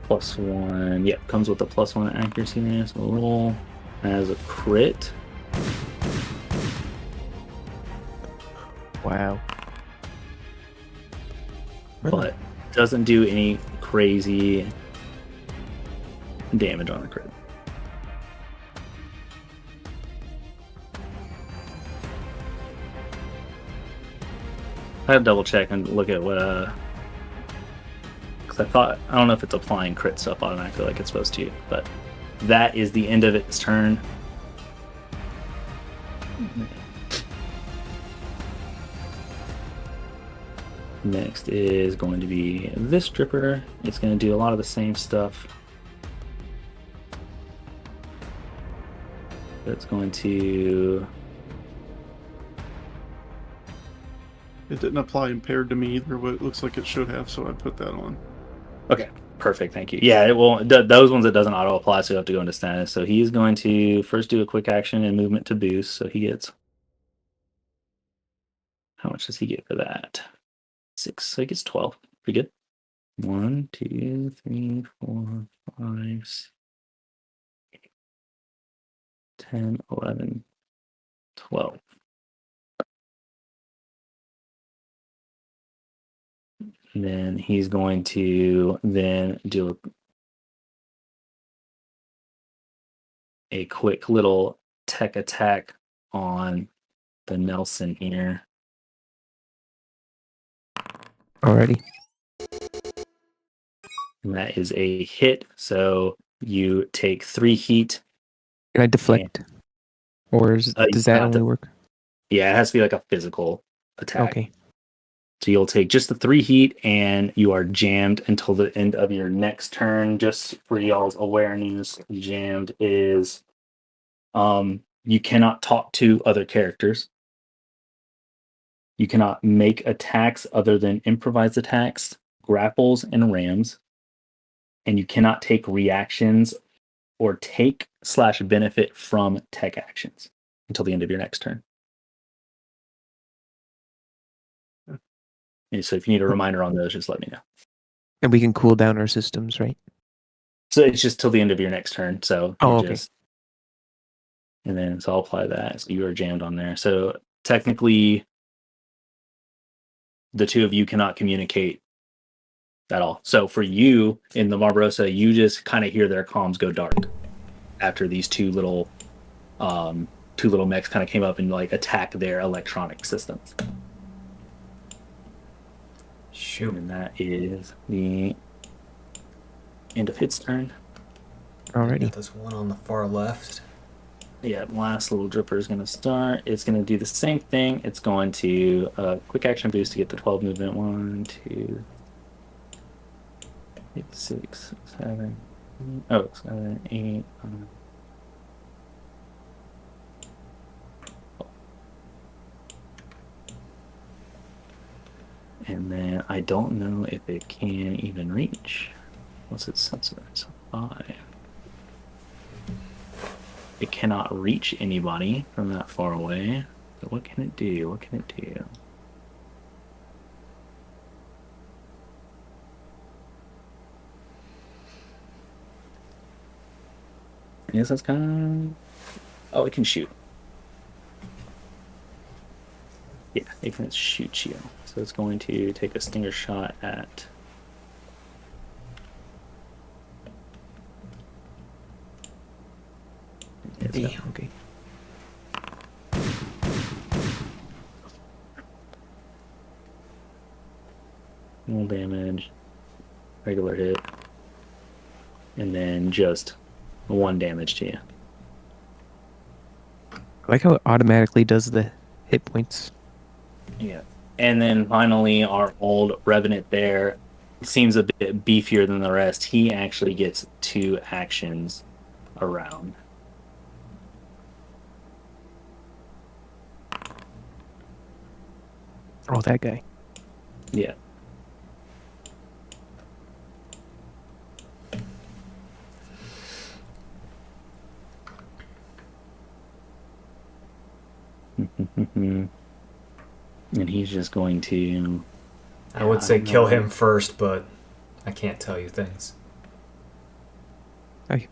+1. Yep, comes with a +1 accuracy there. So roll as a crit. Wow. But doesn't do any crazy damage on the crit. I have to double check and look at what because I don't know if it's applying crit stuff automatically like it's supposed to, but that is the end of its turn. Next is going to be this dripper. It's going to do a lot of the same stuff. It's going to... It didn't apply impaired to me either, but it looks like it should have, so I put that on. Okay, perfect. Thank you. Yeah, it will. Those ones it doesn't auto apply, so you have to go into status. So he's going to first do a quick action and movement to boost. So he gets... How much does he get for that? 6. So he gets 12. Pretty good. 1, 2, 3, 4, 5, 6, 10, 11, 12. And then he's going to then do a quick little tech attack on the Nelson here. Alrighty. And that is a hit. So you take 3 heat. Can I deflect? Or does that only work? Yeah, it has to be like a physical attack. Okay. So you'll take just the 3 heat, and you are jammed until the end of your next turn. Just for y'all's awareness, jammed is you cannot talk to other characters. You cannot make attacks other than improvised attacks, grapples, and rams. And you cannot take reactions or take/benefit from tech actions until the end of your next turn. And so if you need a reminder on those, just let me know. And we can cool down our systems, right? So it's just till the end of your next turn. So okay. And then so I'll apply that. So you are jammed on there. So technically, the two of you cannot communicate at all. So for you in the Barbarossa, you just kind of hear their comms go dark after these two little mechs kind of came up and like attack their electronic systems. Shoot. And that is the end of its turn. Alrighty. Got this one on the far left. Yeah, last little dripper is going to start. It's going to do the same thing. It's going to quick action boost to get the 12 movement. 1, 2, 6, 7, 8. And then I don't know if it can even reach. What's its sensor? It's a 5. It cannot reach anybody from that far away. But what can it do? What can it do? I guess that's kind of... Oh, it can shoot. Yeah, it can shoot you. So it's going to take a stinger shot at... Yeah, okay. Roll damage, regular hit, and then just 1 damage to you. I like how it automatically does the hit points. Yeah. And then finally, our old Revenant there seems a bit beefier than the rest. He actually gets 2 actions around. Oh, that guy. Yeah. And he's just going to... I would say kill him first, but I can't tell you things.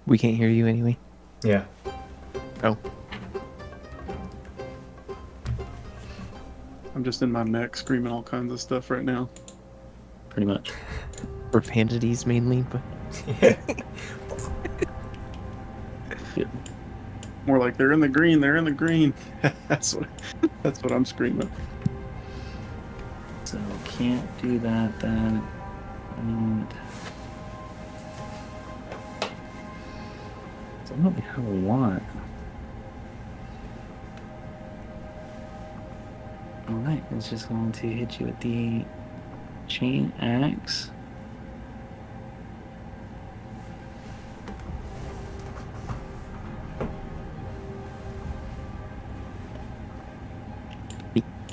We can't hear you anyway. Yeah. Oh. I'm just in my mech screaming all kinds of stuff right now. Pretty much. Profanities mainly, but... Yeah. More like they're in the green, they're in the green. That's what I'm screaming. So can't do that then. And so what do we want? Alright, it's just going to hit you with the chain axe.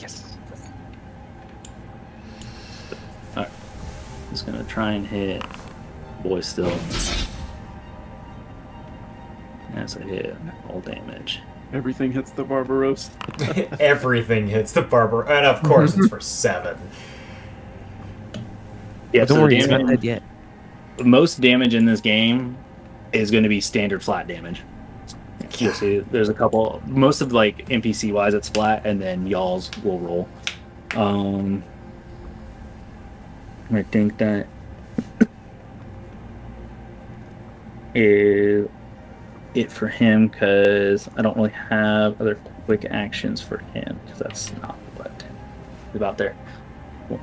Yes. Alright. Just gonna try and hit boy still. That's a hit. All damage. Everything hits the Barbarossa. Everything hits the barber, and of course it's for 7. Yeah, But don't so worry, it's not damage, dead yet. most damage in this game is going to be standard flat damage. You'll see there's a couple, most of like NPC wise it's flat, and then y'all's will roll. I think that is it for him, because I don't really have other quick actions for him, because that's not what about there. Cool.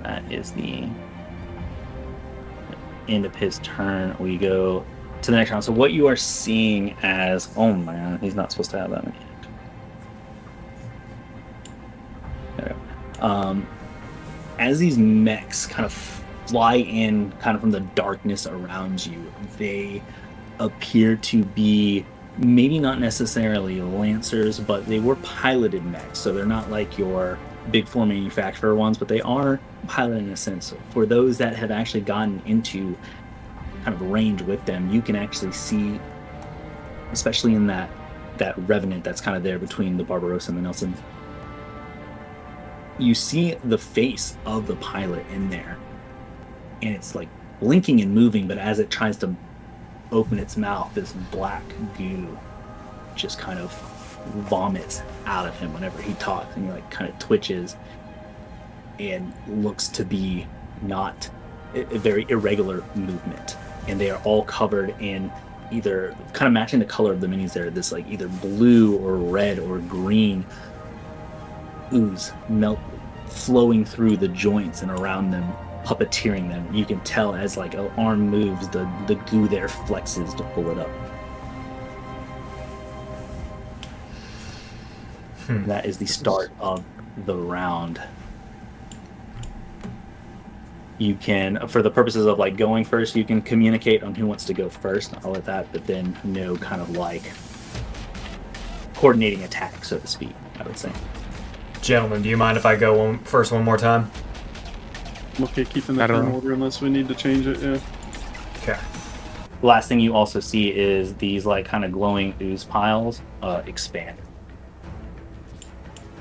That is the end of his turn. We go to the next round. So what you are seeing as, oh man, he's not supposed to have that many. There we go. As these mechs kind of fly in kind of from the darkness around you, they appear to be maybe not necessarily lancers, but they were piloted mechs. So they're not like your big four manufacturer ones, but they are piloted in a sense. For those that have actually gotten into kind of range with them, you can actually see, especially in that revenant that's kind of there between the Barbarossa and the Nelson, you see the face of the pilot in there, and it's like blinking and moving, but as it tries to open its mouth, this black goo just kind of vomits out of him whenever he talks, and he like kind of twitches and looks to be not a very irregular movement. And they are all covered in either kind of matching the color of the minis there, this like either blue or red or green ooze melt flowing through the joints and around them, puppeteering them. You can tell as like an arm moves, the goo there flexes to pull it up. That is the start of the round. You can, for the purposes of like going first, you can communicate on who wants to go first. I'll let that, but then no kind of like coordinating attack, so to speak, I would say. Gentlemen, do you mind if I go first one more time? Okay, keeping I the don't turn know. order unless we need to change it, yeah. Okay. The last thing you also see is these like kind of glowing ooze piles expand.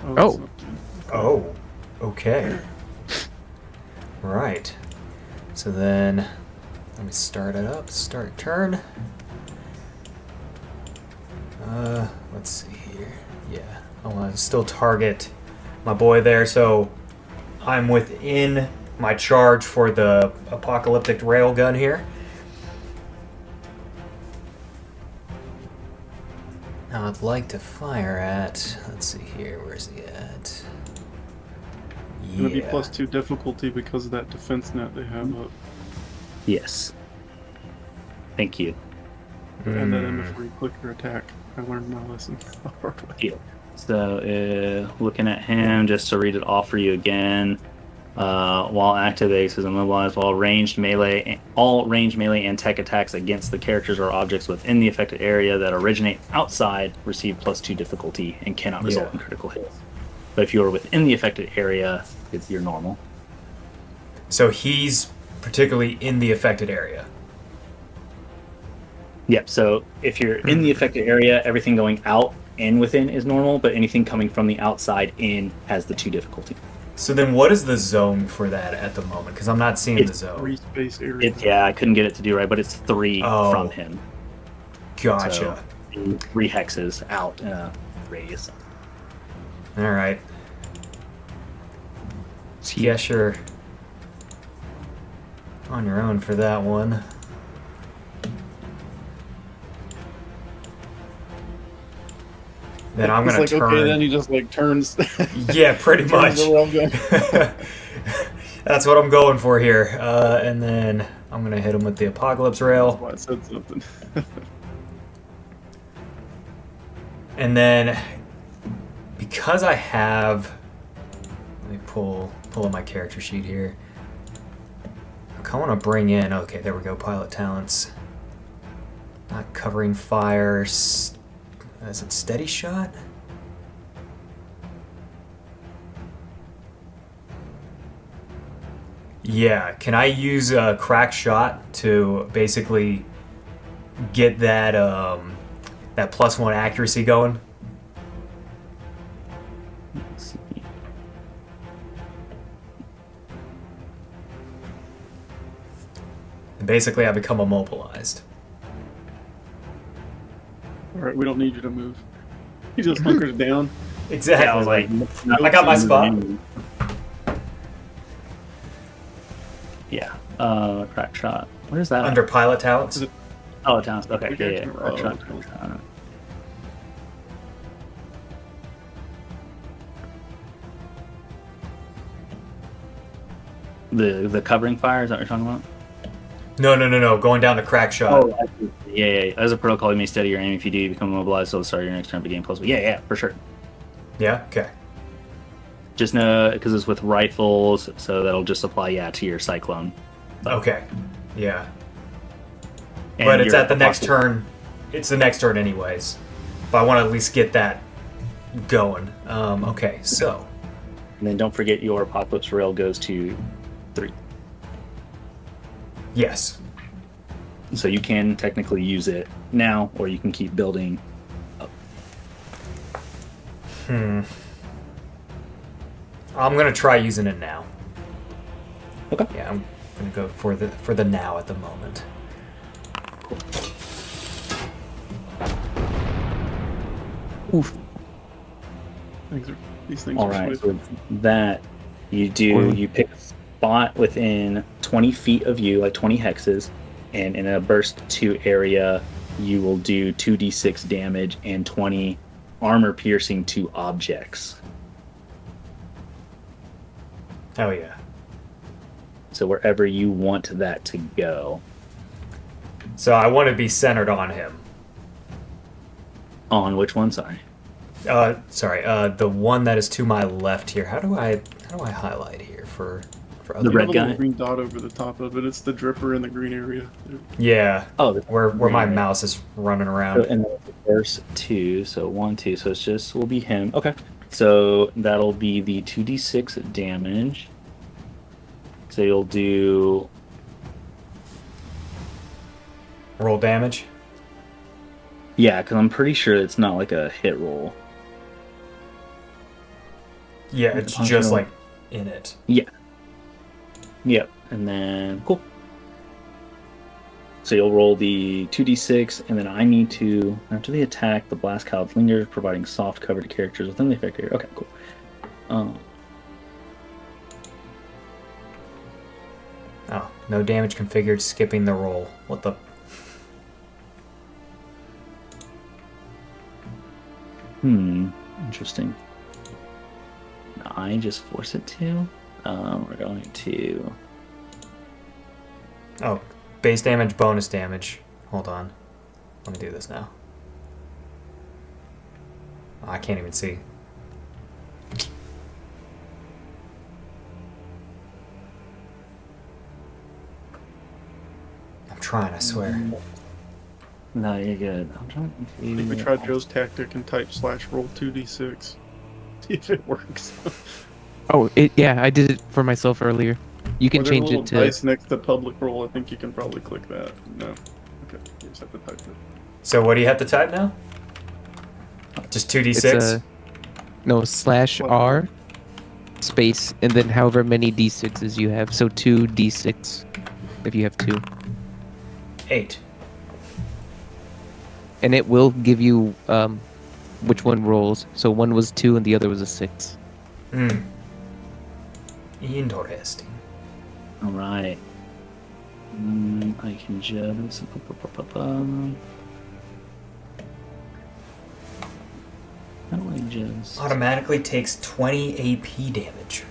Oh. Oh. that's not good. Oh, okay. Right. So then, let me start it up. Start turn. Let's see here. Yeah, I want to still target my boy there. So I'm within my charge for the apocalyptic railgun here. Now I'd like to fire at. Let's see here. Where's he at? It's gonna be +2 difficulty because of that defense net they have up. Yes. Thank you. And then before you click your attack. I learned my lesson the hard way. Yeah. So looking at him, just to read it off for you again. While activates is immobilized, while all ranged melee and tech attacks against the characters or objects within the affected area that originate outside receive +2 difficulty and cannot result in critical hits. But if you are within the affected area, it's your normal. So he's particularly in the affected area. Yep. So if you're in the affected area, everything going out and within is normal, but anything coming from the outside in has the 2 difficulty. So then what is the zone for that at the moment? Because I'm not seeing the zone. 3 space area. Yeah, I couldn't get it to do right, but it's 3 from him. Gotcha. So 3 hexes out in a radius. All right. Guess you're on your own for that one. Then I'm It's gonna like, turn. okay, then he just like turns. Yeah, pretty much. turns the railgun. That's what I'm going for here. And then I'm gonna hit him with the apocalypse rail. That's why I said something. And then, because I have... Let pull up my character sheet here. I want to bring in. Okay, there we go. Pilot talents. Not covering fire. Is it steady shot? Yeah. Can I use a crack shot to basically get that that +1 accuracy going? Let's see. And basically, I become immobilized. All right, we don't need you to move. He just hunkers down. Exactly. Yeah, I was like, I got my spot. Yeah. Crack shot. What is that? Under pilot talents. Is it- Oh, talents. Okay. Okay. Yeah. Crack shot. Oh, Crack shot. The covering fire, is that what you're talking about? No. Going down to crack shot. I see. Yeah. As a protocol, you may steady your aim. If you do, you become immobilized till the start of your next turn of the game. Plus, yeah, for sure. Yeah. Okay. Just know because it's with rifles, so that'll just apply to your cyclone. Okay. Yeah. And But it's your at the next apocalypse. turn. It's the next turn, anyways. But I want to at least get that going. Okay. So. And then don't forget your apocalypse rail goes to 3. Yes. So you can technically use it now, or you can keep building up. I'm gonna try using it now. Okay. Yeah, I'm gonna go for the now at the moment. Oof. These things All are right. swift. So with that, you pick a spot within 20 feet of you, like 20 hexes, and in a burst 2 area, you will do 2d6 damage and 20 armor piercing to objects. Oh yeah. So wherever you want that to go. So I want to be centered on him. On which one? Sorry. The one that is to my left here. How do I highlight here for other? The You red have a little guy? green dot over the top of it. It's the dripper in the green area. Yeah. Oh, Where my green. mouse is running So, around. and then burst 2, so 1, 2. So it's just will be him. Okay. So that'll be the 2d6 damage. So you'll do Roll damage. because I'm pretty sure it's not like a hit roll. Yeah, it's Functional. just like in it. Yep. And then cool. So you'll roll the 2d6, and then I need to after the attack, the blast cloud lingers, providing soft cover to characters within the effect area. Okay, cool. Oh, no damage configured. Skipping the roll. What the? Interesting. I just force it to. We're going to. Oh, base damage, bonus damage. Hold on. Let me do this now. Oh, I can't even see. I'm trying, I swear. No, you're good. I'm trying to. I think we tried Joe's tactic and type /roll 2d6. See if it works. Oh, I did it for myself earlier. You can Or there's change a little it to. dice next to public roll. I think you can probably click that. No. Okay. You just have to type it. So what do you have to type now? Just 2d6? It's no /r space and then however many d6s you have. So 2d6 if you have 2. 8. And it will give you which one rolls. So one was 2 and the other was a 6. Interesting. All right. I can just. How do I just? Automatically takes 20 AP damage.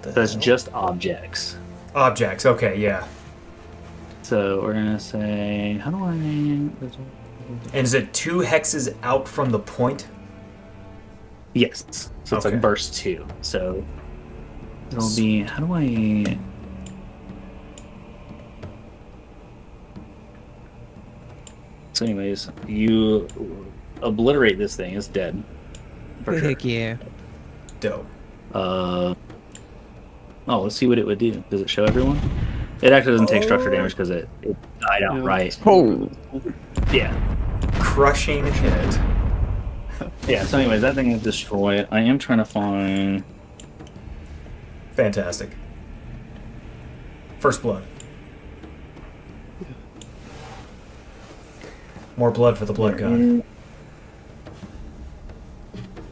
The That's hell? just objects. Objects, okay, yeah. So we're gonna say, how do I? And is it 2 hexes out from the point? Yes. So it's Okay. like burst 2. So it'll be, how do I... So anyways, you obliterate this thing. It's dead. For sure. Heck yeah. Dope. Oh, let's see what it would do. Does it show everyone? It actually doesn't take structure damage because it died Yeah, outright. Oh. Yeah. Crushing hit. Yeah, so anyways, that thing is destroyed. I am trying to find... Fantastic. First blood. More blood for the blood god. More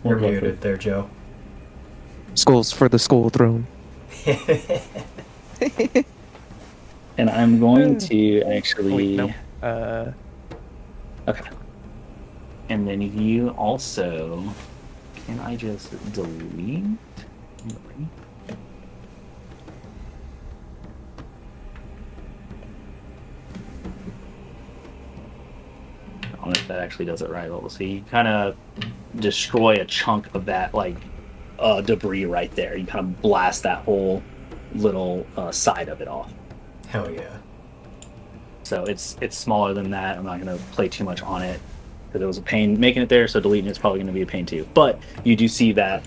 You're blood muted there, Joe. Skulls for the skull throne. And I'm going to actually... Wait, no. Okay. And then you also... Can I just delete? I don't know if that actually does it right. We'll see. You kind of destroy a chunk of that, like, debris right there. You kind of blast that whole little side of it off. Hell yeah. So it's smaller than that. I'm not going to play too much on it because it was a pain making it there, so deleting it's probably going to be a pain too. But you do see that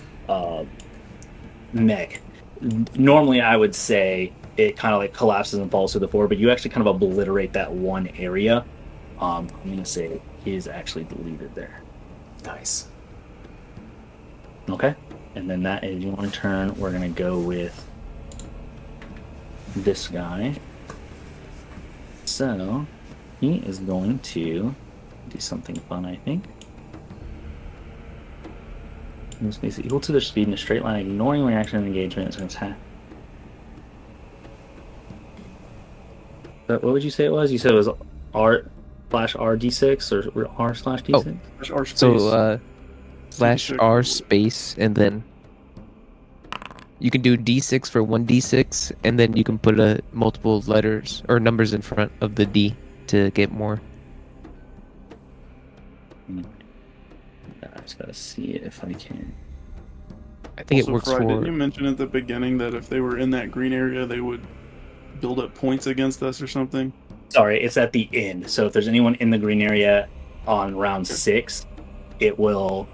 mech. Normally I would say it kind of like collapses and falls to the floor, but you actually kind of obliterate that one area. I'm going to say it is actually deleted there. Nice. Okay. And then that is your turn. We're going to go with this guy. So he is going to do something fun, I think. This makes it equal to their speed in a straight line, ignoring reaction and engagement. So it's half. But what would you say it was? You said it was R/RD6 or R/D6? R space. So, slash R space, and then you can do D6 for 1D6, and then you can put multiple letters or numbers in front of the D to get more. I just gotta see it if I can. I think Also, it works Fry, for. didn't you mention at the beginning that if they were in that green area, they would build up points against us or something? Sorry, it's at the end. So if there's anyone in the green area on round 6, it will.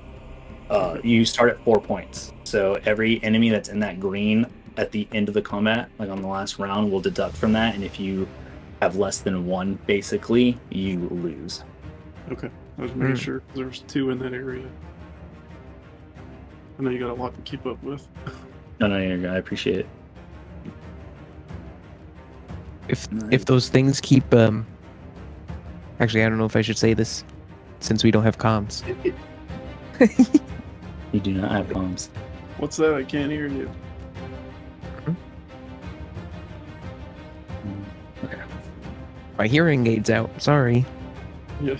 You start at 4 points. So every enemy that's in that green at the end of the combat, like on the last round, will deduct from that. And if you have less than 1, basically, you lose. Okay, I was making sure 'cause there was 2 in that area. I know you got a lot to keep up with. No, you're good. I appreciate it. If those things keep actually, I don't know if I should say this since we don't have comms. You do not have comms. What's that? I can't hear you. Okay. My hearing aid's out. Sorry. Yeah.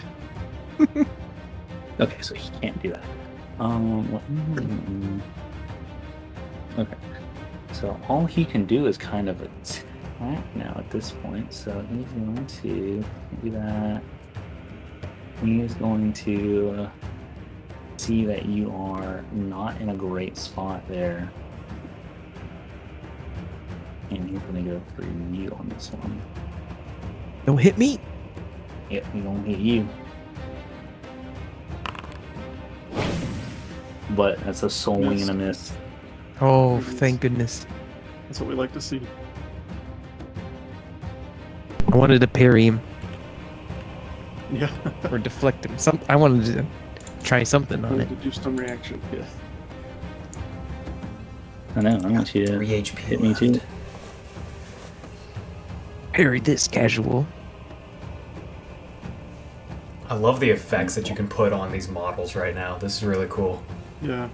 Okay, so he can't do that. Okay. So all he can do is kind of attack now at this point. So he's going to do that. He is going to see that you are not in a great spot there. And he's going to go for you on this one. Don't hit me. Yep, he's going to hit you. But that's a soul wing and a miss. Oh, thank goodness. That's what we like to see. I wanted to parry him Yeah. or deflect him. I wanted to try something on it. To do some reaction. Yeah. I know, I want you to 3 HP hit me left. too. Parry this casual. I love the effects that you can put on these models right now. This is really cool. Yeah.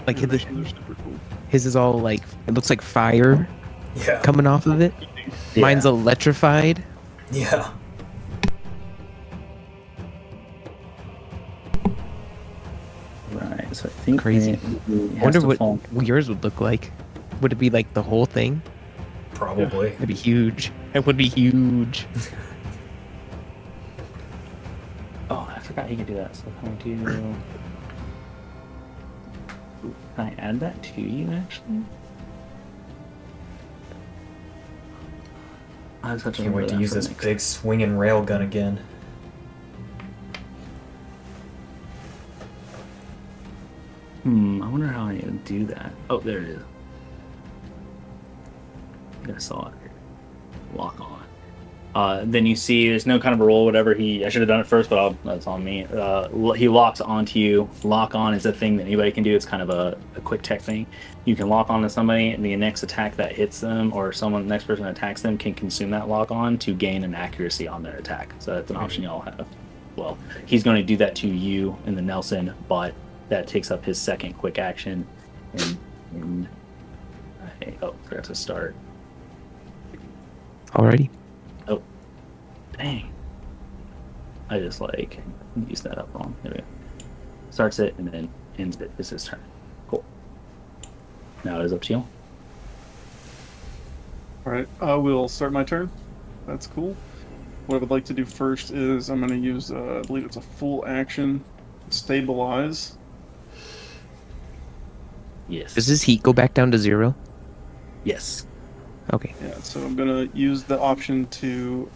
Like They're super cool. his is all like, it looks like fire Yeah. coming off of it. Yeah. Mine's electrified. Yeah. Right, so I think Crazy. it I has wonder to what fall. yours would look like. Would it be like the whole thing? Probably. That'd be huge. It would be huge. Oh, I forgot you could do that. So can I do? Can I add that to you actually? I just have to Can't wait remember to that use for this next. big swinging railgun again. I wonder how I do that. Oh, there it is. I think I saw it. Lock on. Then you see there's no kind of a roll, whatever. I should have done it first, but that's on me. He locks onto you. Lock on is a thing that anybody can do. It's kind of a quick tech thing. You can lock on to somebody, and the next attack that hits them, or the next person that attacks them, can consume that lock on to gain an accuracy on their attack. So that's an option y'all have. Well, he's going to do that to you and the Nelson, but that takes up his second quick action. And forgot to start. Alrighty. Oh, dang. I just used that up wrong. There we go. Starts it and then ends it. It's his turn. Cool. Now it is up to you. Alright, I will start my turn. That's cool. What I would like to do first is I'm going to use, I believe it's a full action, stabilize. Yes. Does his heat go back down to 0? Yes. Okay. Yeah, so I'm going to use the option to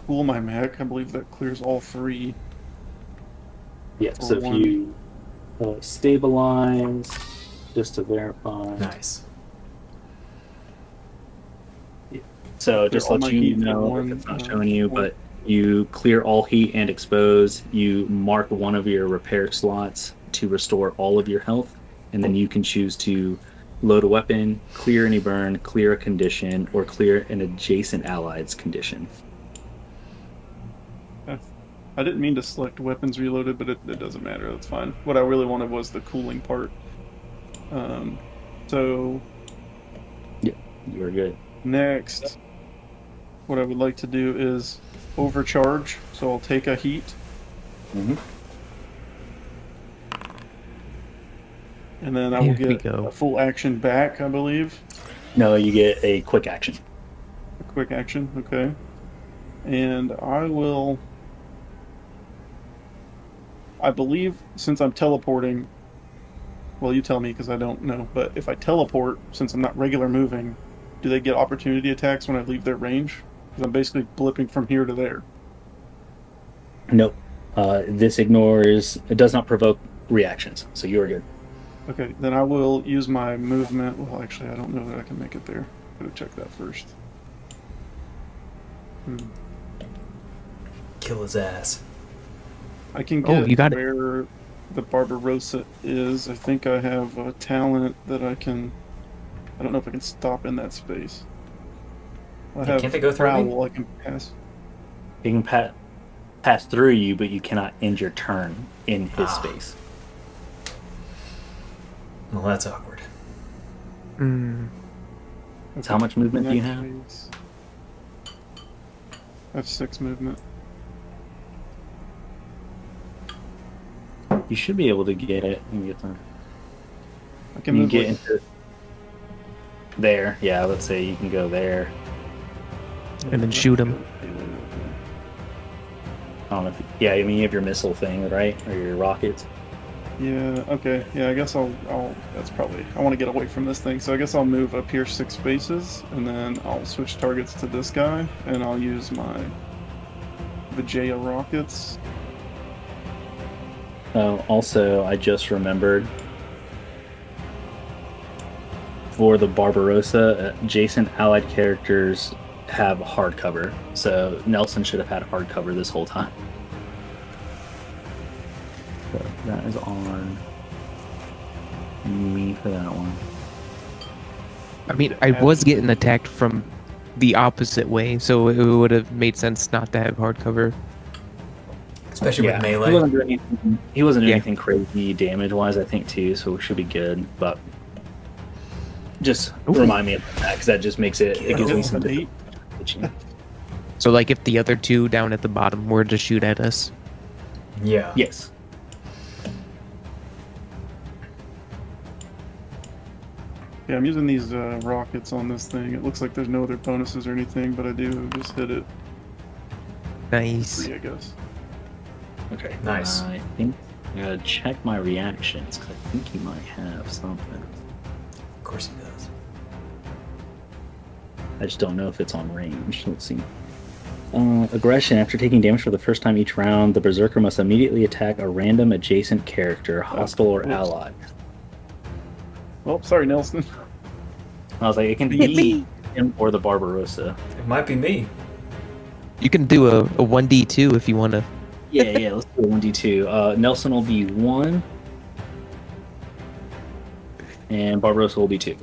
cool my mech. I believe that clears all 3. Yeah. For So if 1. you stabilize, just to verify. Nice. So just all let my you heat for know, 1, if it's not showing you, 1. but you clear all heat and expose. You mark one of your repair slots to restore all of your health, and then you can choose to load a weapon, clear any burn, clear a condition, or clear an adjacent allied's condition. I didn't mean to select weapons reloaded, but it doesn't matter. That's fine. What I really wanted was the cooling part. So Yeah, you are good. next, what I would like to do is overcharge. So I'll take a heat, Mm-hmm. and then I will Here we get go. a full action back, I believe. No, you get a quick action. A quick action, okay. And I believe, since I'm teleporting, well, you tell me because I don't know, but if I teleport, since I'm not regular moving, do they get opportunity attacks when I leave their range? Because I'm basically blipping from here to there. Nope. This ignores. It does not provoke reactions, so you are good. Okay, then I will use my movement. Well, actually, I don't know that I can make it there. Gotta check that first. Kill his ass. I can Oh, get you got it. where the Barbarossa is. I think I have a talent that I can... I don't know if I can stop in that space. I Yeah, have can't they go through me? Prowl I can pass. You can pass through you, but you cannot end your turn in his Ah. space. Well, that's awkward. So how much movement In do you that have? case, I have 6 movement. You should be able to get it. You can get them. I can You move get like, into there. Yeah, let's say you can go there. And then shoot him. I don't know if yeah. I mean, you have your missile thing, right, or your rockets. Yeah, okay. Yeah, I guess I'll that's probably... I want to get away from this thing, so I guess I'll move up here 6 spaces, and then I'll switch targets to this guy, and I'll use my Vijaya rockets. Also, I just remembered for the Barbarossa, adjacent allied characters have hard cover, so Nelson should have had hard cover this whole time. So that is on me for that one. I mean, I was getting attacked from the opposite way, so it would have made sense not to have hard cover. Especially with melee. He wasn't doing Yeah. anything crazy damage-wise, I think, too, so we should be good. But just remind me of that, because that just makes it gives me some An 8. So, like, if the other 2 down at the bottom were to shoot at us. Yeah. Yes. Yeah, I'm using these rockets on this thing. It looks like there's no other bonuses or anything, but I do just hit it. Nice. 3, I guess. Okay. Nice. I think I gotta check my reactions, because I think he might have something. Of course he does. I just don't know if it's on range. Let's see. Aggression. After taking damage for the first time each round, the Berserker must immediately attack a random adjacent character, hostile or Oops. allied. Oh, sorry, Nelson. I was like, it can Hit be me. him or the Barbarossa. It might be me. You can do a 1d2 if you want to. Yeah, let's do a 1d2. Nelson will be 1. And Barbarossa will be 2.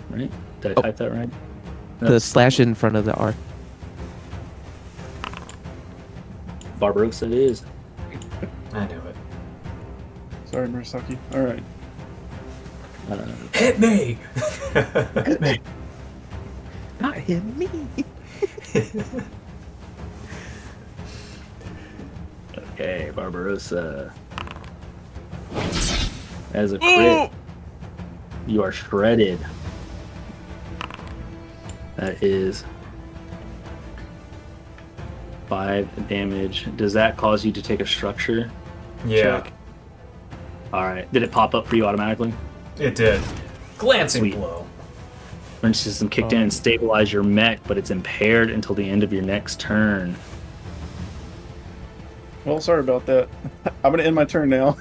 Right? Did I type that right? The slash in front of the R. Barbarossa it is. I knew it. Sorry, Murasaki. All right. Hit me! Hit me. Not hit me. Okay, Barbarossa. As a crit, you are shredded. That is 5 damage. Does that cause you to take a structure Yeah, check? Alright. Did it pop up for you automatically? it did. Glancing Sweet. blow. Emergency system kicked in and stabilized your mech, but it's impaired until the end of your next turn. Well, sorry about that. I'm going to end my turn now.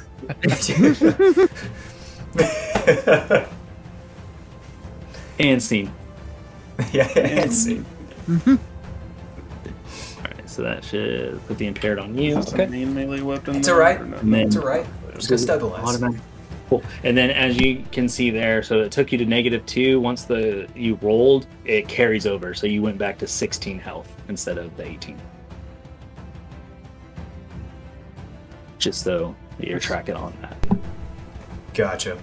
And scene. Yeah, I see. Alright, so that should put the impaired on you. Is this a main melee weapon? It's though, alright. or no? And then- It's alright. I'm just gonna stabilize. Automatic. Cool. And then as you can see there, so it took you to -2. Once you rolled, it carries over. So you went back to 16 health instead of the 18. Just so you're tracking on that. Gotcha.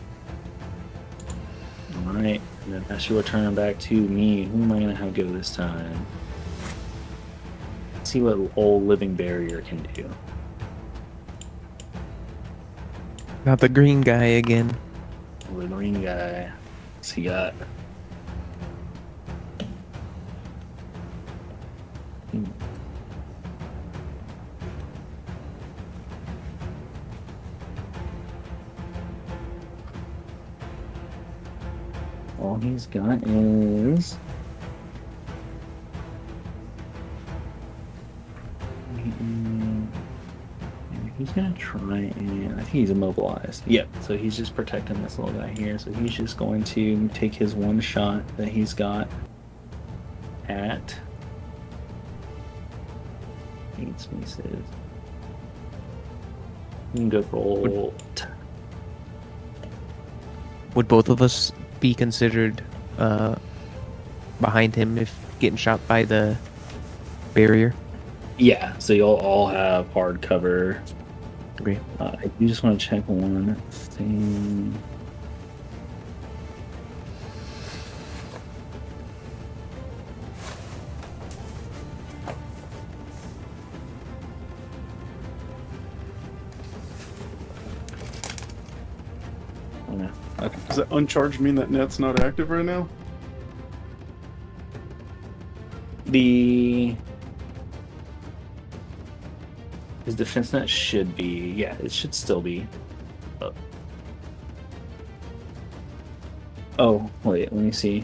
Alright. And then that's your turn back to me. Who am I gonna have go this time? Let's see what old living barrier can do. Not the green guy again. The green guy. What's he got? All he's got is he's gonna try and I think he's immobilized. Yep, so he's just protecting this little guy here. So he's just going to take his one shot that he's got at needs misses. You can go for ult. Would both of us be considered behind him if getting shot by the barrier? Yeah, so you'll all have hard cover. Agree. I do just want to check one thing. Oh, no. Okay. Does that uncharged mean that net's not active right now? His defense net should be, yeah, it should still be up. Oh, wait, let me see.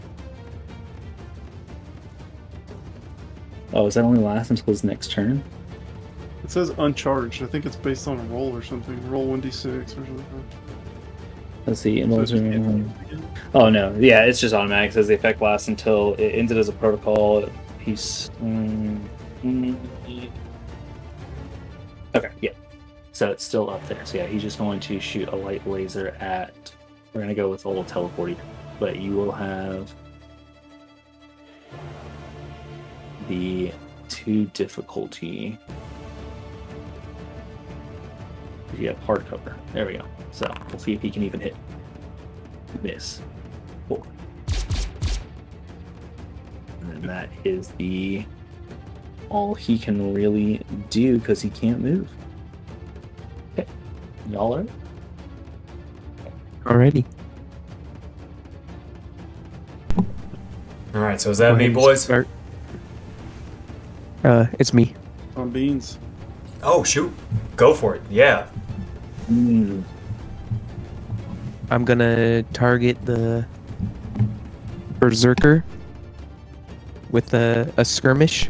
Oh, does that only last until his next turn? It says uncharged. I think it's based on a roll or something. Roll 1d6 or something. Let's see. So it's just can't- Oh, no. Yeah, it's just automatic. It says the effect lasts until it ended as a protocol. He's. Okay, yeah. So it's still up there. So yeah, he's just going to shoot a light laser at. We're going to go with a little teleporting. But you will have the 2 difficulty. You have hard cover. There we go. So we'll see if he can even hit. Miss. 4. And then that is the all he can really do because he can't move. Okay. Y'all are? Alrighty. Alright, so is that me, boys? Start. It's me. On beans. Oh, shoot. Go for it. Yeah. I'm gonna target the Berserker with a skirmish.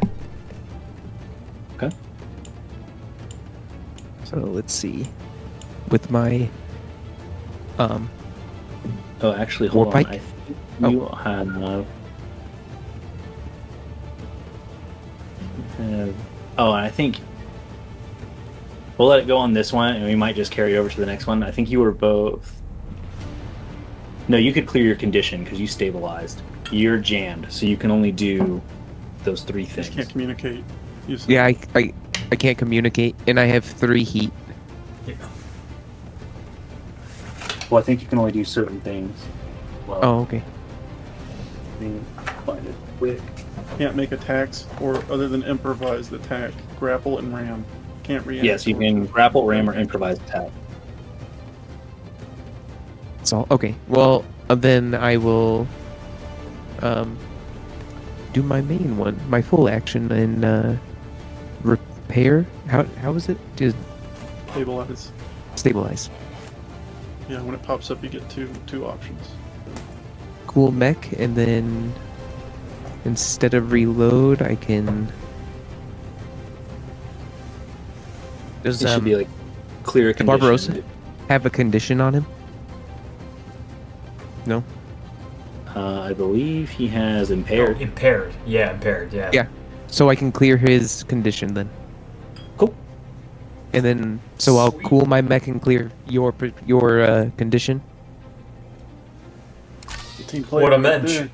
Okay. So let's see. With my Oh, actually, hold on. Warpike? I think you have. Oh, and I think we'll let it go on this one, and we might just carry it over to the next one. I think you were both. No, you could clear your condition because you stabilized. You're jammed, so you can only do those three You things. just can't communicate. You said- yeah, I can't communicate, and I have 3 heat. Yeah. Well, I think you can only do certain things. Well, Oh, okay. let me find it quick. Can't make attacks or other than improvised attack, grapple and ram. Can't react. Yes, you can grapple, ram, or improvise attack. That's all. Okay. Well, then I will do my main one, my full action, and repair. How is it? Just Stabilize. stabilize. Yeah, when it pops up, you get two options. Cool mech, and then instead of reload, I can. Does It should be like clear a condition. Barbarossa have a condition on him? No. I believe he has impaired. Oh, impaired. Yeah, impaired. Yeah. Yeah. So I can clear his condition then. Cool. And then, so I'll Sweet. cool my mech and clear your condition. Team player What a right mensch. there.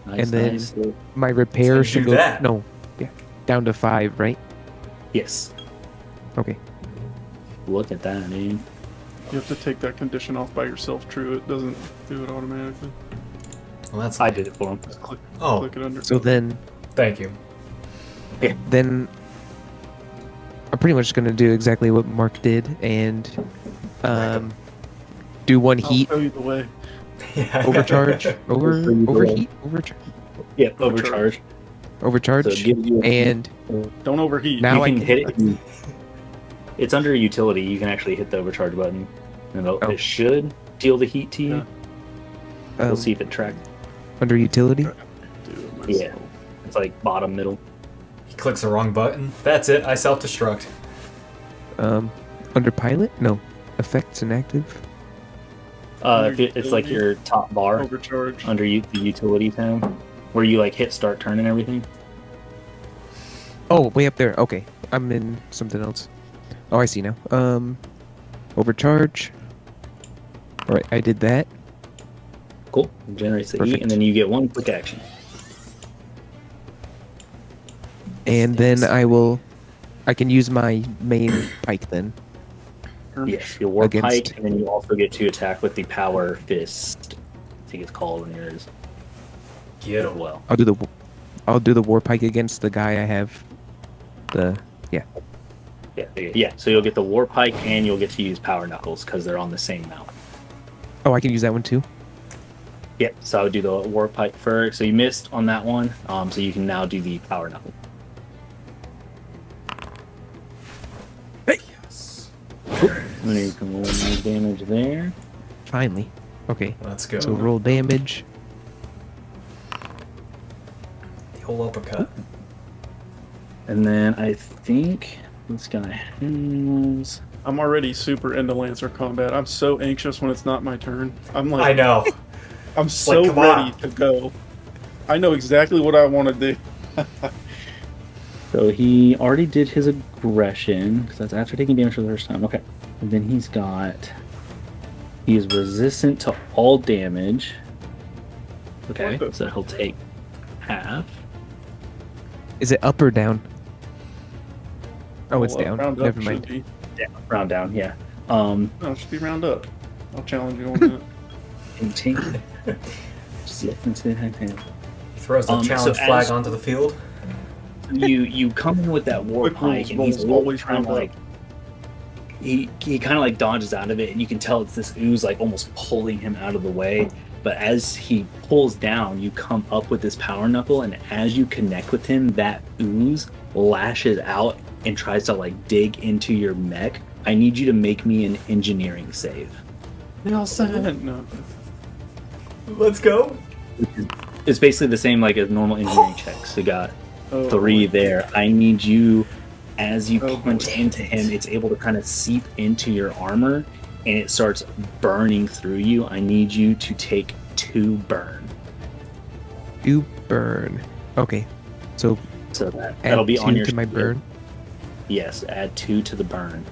Nice, And then- nice. My repair Let's should do go that. down to 5, right? Yes. Okay. Look at that, man. You have to take that condition off by yourself, True. It doesn't do it automatically. Well, that's. I did it for him. Just click Oh, it under. So then thank you. I'm pretty much gonna do exactly what Mark did and do 1 I'll heat, show you the way. Yeah. overcharge, overheat, Yeah, overcharge. overcharge, So it gives you. and Don't overheat. now you I can can hit it. It's under utility. You can actually hit the overcharge button, and it should deal the heat to you. Yeah. We'll see if it tracks. under utility. Do it myself. Yeah, it's like bottom middle. He clicks the wrong button. That's it. I self-destruct. Under pilot, no, effects inactive. It's like your top bar Overcharge. under the utility tab, where you like hit start turn and everything. Oh, way up there. Okay, I'm in something else. Oh, I see now. Overcharge. All right, I did that. Cool. It generates the heat, Perfect. and then you get 1 quick action. And then I can use my main pike then. Yes, your war Against- pike, and then you also get to attack with the power fist. I think it's called in yours Get as him. well. I'll do the war pike against the guy I have. Yeah. So you'll get the war pike, and you'll get to use power knuckles because they're on the same mount. Oh, I can use that one too. Yeah. So I would do the war pike first. So you missed on that one. So you can now do the power knuckle. Yes. And then you can roll more damage there. Finally. Okay. Let's go. So roll damage. The whole uppercut. And then I think this guy has. I'm already super into Lancer combat. I'm so anxious when it's not my turn. I'm like, I know. I'm so come ready on. to go. I know exactly what I want to do. So he already did his aggression, because that's after taking damage for the first time. Okay. And then he is resistant to all damage. Okay, What the- so he'll take half. Is it up or down? Oh, it's Well, down. round up Never should mind. be- Round down, yeah. No, it should be round up. I'll challenge you on that. And take. Just listen to him. He throws the So challenge as- flag onto the field. You come in with that war Quick pike, rules, and he's rolls always trying to round like. He kind of like dodges out of it, and you can tell it's this ooze like almost pulling him out of the way. But as he pulls down, you come up with this power knuckle, and as you connect with him, that ooze lashes out and tries to like dig into your mech. I need you to make me an engineering save. Nelson! No. Let's go. It's basically the same like as normal engineering checks. You got Oh, 3 boy. there. I need you, as you Oh, punch boy. into him, it's able to kind of seep into your armor, and it starts burning through you. I need you to take 2 burn. You burn. Okay. So So that'll add be 2 on your to my shield. burn. Yes, add 2 to the burn.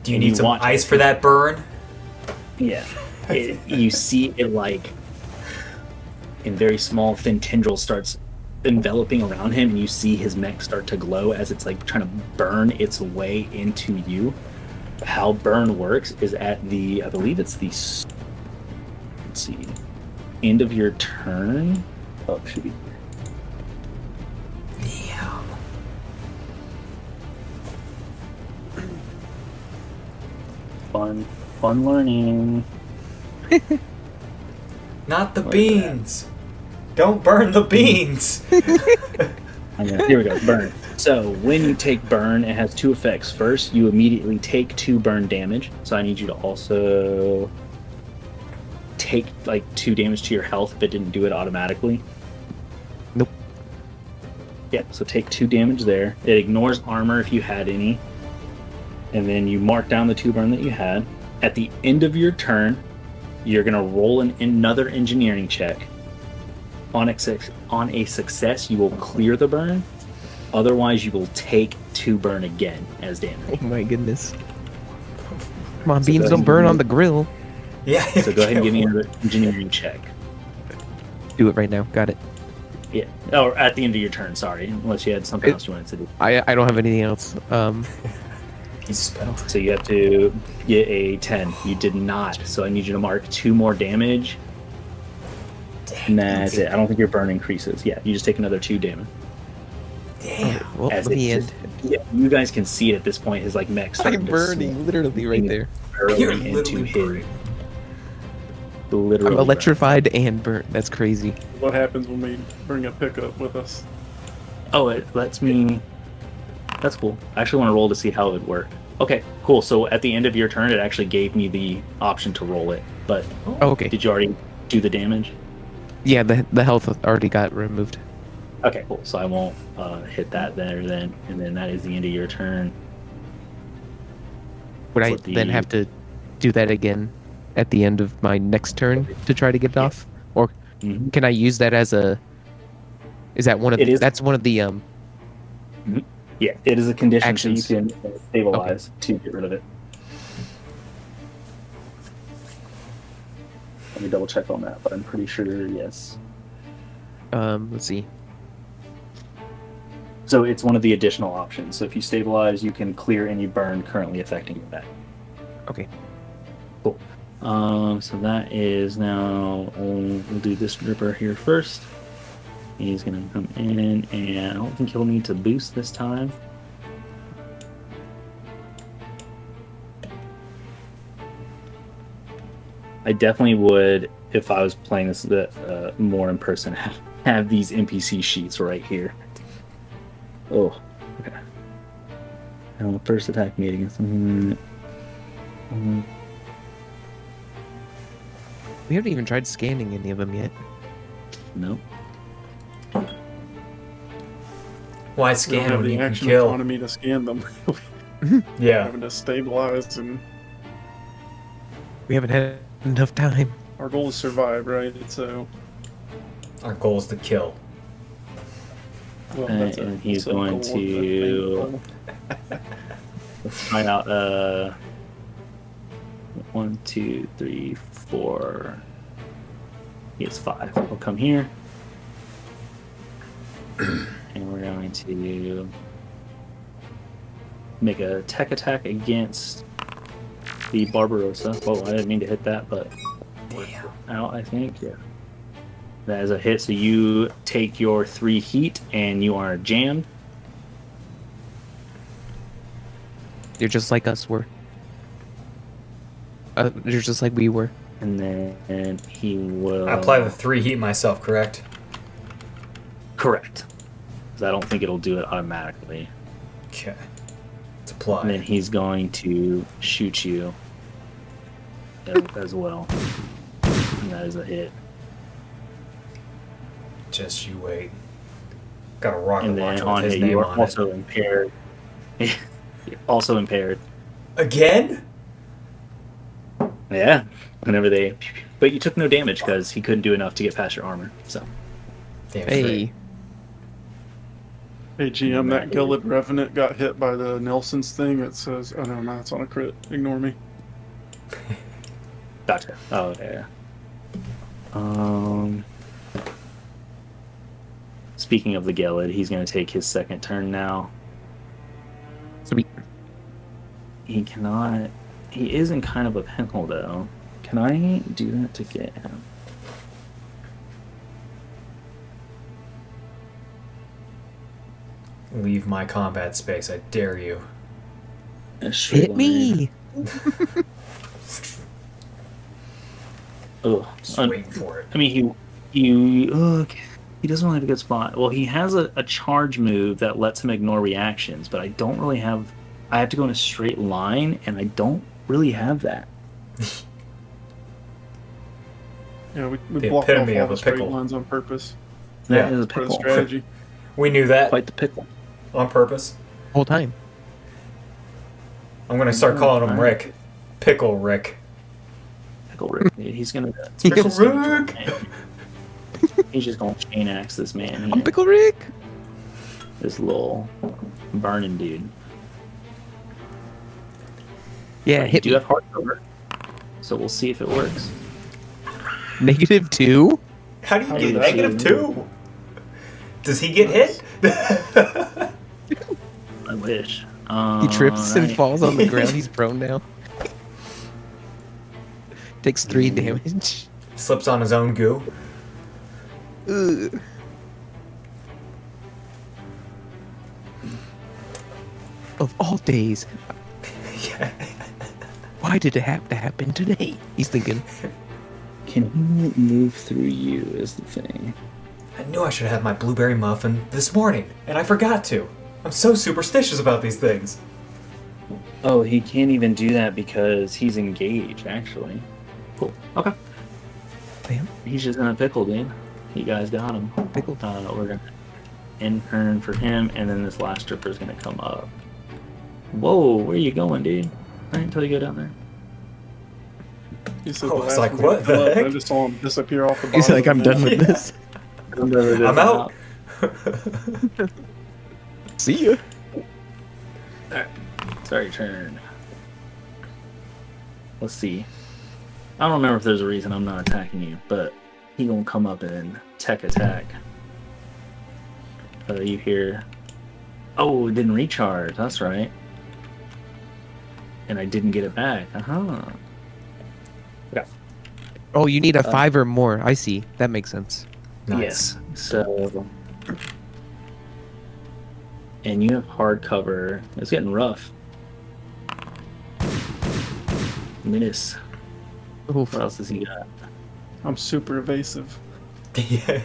Do you And need you some want- ice for that burn? Yeah. You see it like in very small, thin tendrils starts enveloping around him, and you see his mech start to glow as it's like trying to burn its way into you. How burn works is at the, I believe it's the, let's see, end of your turn. Oh, it should be. Damn. Fun learning. Not the beans. Don't burn the beans. Here we go, burn. So when you take burn, it has 2 effects. First, you immediately take 2 burn damage. So I need you to also take like 2 damage to your health if it didn't do it automatically. Nope. Yeah, so take 2 damage there. It ignores armor if you had any. And then you mark down the 2 burn that you had. At the end of your turn, you're going to roll another engineering check. On a success, you will clear the burn. Otherwise, you will take 2 burn again as damage. Oh my goodness. Come on, So beans go don't ahead burn and- on the grill. Yeah. So go ahead and give me another engineering check. Do it right now. Got it. Yeah. Or at the end of your turn, sorry. Unless you had something else you wanted to do. I don't have anything else. He's spent. So you have to get a 10. You did not. So I need you to mark 2 more damage. And that's it. I don't think your burn increases. Yeah, you just take another 2 damage. Damn. Well, As let it me just- end. Yeah, you guys can see it at this point. His like mech starting I'm to burning, literally right there. You're burrowing into literally his burning. literally. I'm electrified and burnt. That's crazy. What happens when we bring a pickup with us? Oh, it lets me. That's cool. I actually want to roll to see how it would work. Okay, cool. So at the end of your turn, it actually gave me the option to roll it. But Oh, okay. did you already do the damage? Yeah, the health already got removed. Okay, cool. So I won't hit that there then, and then that is the end of your turn. Would I For the- then have to do that again at the end of my next turn to try to get it Yeah. off? Or Mhm. can I use that as a? Is that one of? It is- That's one of the Yeah, it is a condition, Actions. so you can stabilize to get rid of it. Let me double check on that, but I'm pretty sure yes. Let's see. So it's one of the additional options. So if you stabilize, you can clear any burn currently affecting your mech. Okay. Cool. So that is now. We'll do this dripper here first. He's gonna come in, and I don't think he'll need to boost this time. I definitely would, if I was playing this more in person, have these NPC sheets right here. Oh, okay. And first attack made against them. We haven't even tried scanning any of them yet. No. Why We don't scan have when the you can action kill? economy to scan them. Yeah. Having to stabilize, and We haven't had enough time. our goal is survive, right? So, Our goal is to kill. well, And he's that's a going goal, to- I think. Let's find out. 1, 2, 3, 4. He has 5. We'll come here. And we're going to make a tech attack against the Barbarossa. Oh, I didn't mean to hit that, but Damn. out, I think. Yeah. That is a hit. So you take your 3 heat and you are jammed. You're just like us were. You're just like we were. And then he will. I apply the 3 heat myself, correct? Correct. Because I don't think it'll do it automatically. Okay. It's And then applied. he's going to shoot you as well. And that is a hit. Just you wait. Got a rocket And then launcher on with his it, name you are on also impaired. You're also impaired. it. Again? Yeah. Whenever they, but you took no damage because he couldn't do enough to get past your armor. So Damn Hey, straight. Hey GM, that Gillid Revenant got hit by the Nelson's thing. It says, oh no, it's on a crit. Ignore me. gotcha. Oh yeah. Speaking of the Gelid, he's going to take his second turn now. sweet. He cannot. He is in kind of a pickle though. Can I do that to get him? Leave my combat space, I dare you. A straight Hit line. me. Ugh. Just waiting for it. I mean, he doesn't really have a good spot. Well, he has a charge move that lets him ignore reactions, but I don't really have. I have to go in a straight line, and I don't really have that. Yeah, we The blocked off epitome all of the a straight pickle. lines on purpose That Yeah, is a for the pickle. strategy. We knew that Quite the pickle. on purpose. Whole time. I'm gonna start calling him Alright. Rick. Pickle Rick. Pickle Rick. Dude, he's gonna. Pickle he's gonna Rick! He's just gonna chain axe this man here. I'm Pickle Rick. This little burning dude. Yeah, You hit do me. have hard cover, so we'll see if it works. -2. How do you How get did that -2? Does he get hit? I wish. He trips and Alright. falls on the ground. He's prone now. Takes 3 damage. Slips on his own goo. Ugh. Of all days, Yeah. why did it have to happen today? He's thinking. Can he move through you? Is the thing. I knew I should have my blueberry muffin this morning, and I forgot to. I'm so superstitious about these things. Oh, he can't even do that because he's engaged. Actually. Cool. Okay. Damn, He's just in a pickle, dude. You guys got him. pickle. We're gonna end turn for him, and then this last stripper is gonna come up. Whoa, where you going, dude? Right until you go down there. He said Oh, the it's last like, one what didn't fill the up, and I heck? just saw him disappear off the bottom. He's like, of I'm the done map. with this. I'm out. See ya. It's our turn. Let's see. I don't remember if there's a reason I'm not attacking you, but he gonna come up and tech attack. You hear? Oh, it didn't recharge. That's right. And I didn't get it back. Yeah. Oh, you need a 5 or more. I see. That makes sense. Nice. Yes. So, and you have hard cover. It's getting rough. Miss. Oof. What else does he got? I'm super evasive. Yeah.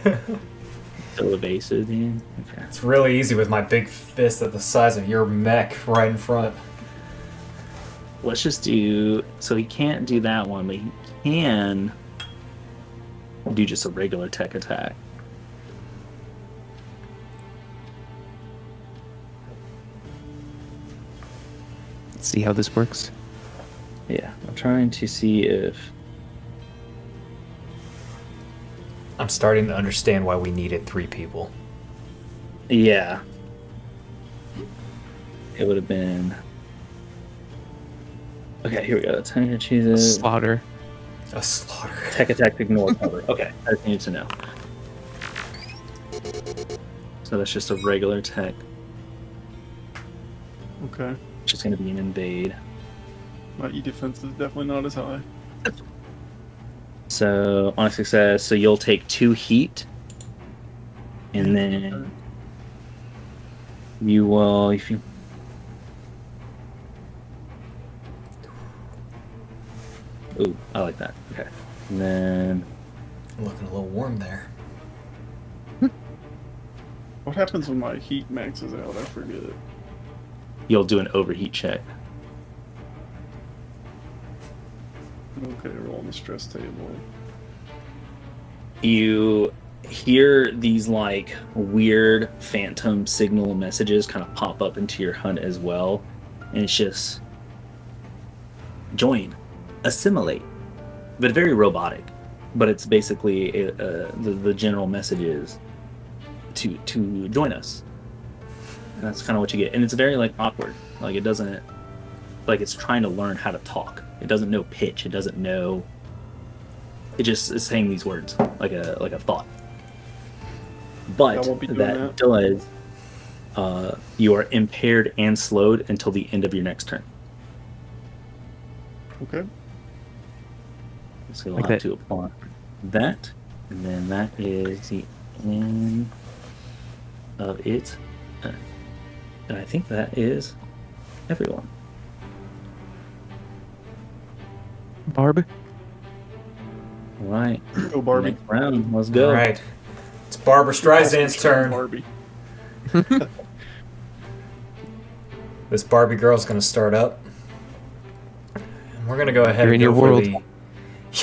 Still evasive, dude. Okay. It's really easy with my big fist at the size of your mech right in front. Let's just do. So he can't do that one, but he can do just a regular tech attack. Let's see how this works. Yeah, I'm trying to see if. I'm starting to understand why we needed 3 people. Yeah. It would have been. Okay, here we go. Tiny A cheeses. slaughter. A slaughter. Tech attack, ignore cover. Okay, I just need to know. So that's just a regular tech. Okay. Which is going to be an invade. My E defense is definitely not as high. So on a success, so you'll take 2 heat, and then you will, if you. Ooh, I like that. Okay, and then I'm looking a little warm there. What happens when my heat maxes out? I forget. you'll do an overheat check. Okay, roll on the stress table. You hear these like weird phantom signal messages kind of pop up into your HUD as well, and it's just join, assimilate, but very robotic. But it's basically the general message is to join us. And that's kind of what you get, and it's very like awkward. Like it doesn't, like it's trying to learn how to talk. It doesn't know pitch. It doesn't know. It just is saying these words like a thought. But I won't be doing that does, you are impaired and slowed until the end of your next turn. Okay. So you'll Like have that. to apply that, and then that is the end of it. And I think that is everyone. Barb. All right. Go Barbie. Next round. Let's go. All right. It's Barbara Streisand's turn. Barbie. This Barbie girl's going to start up. And we're going to go ahead You're and in go your for world. the...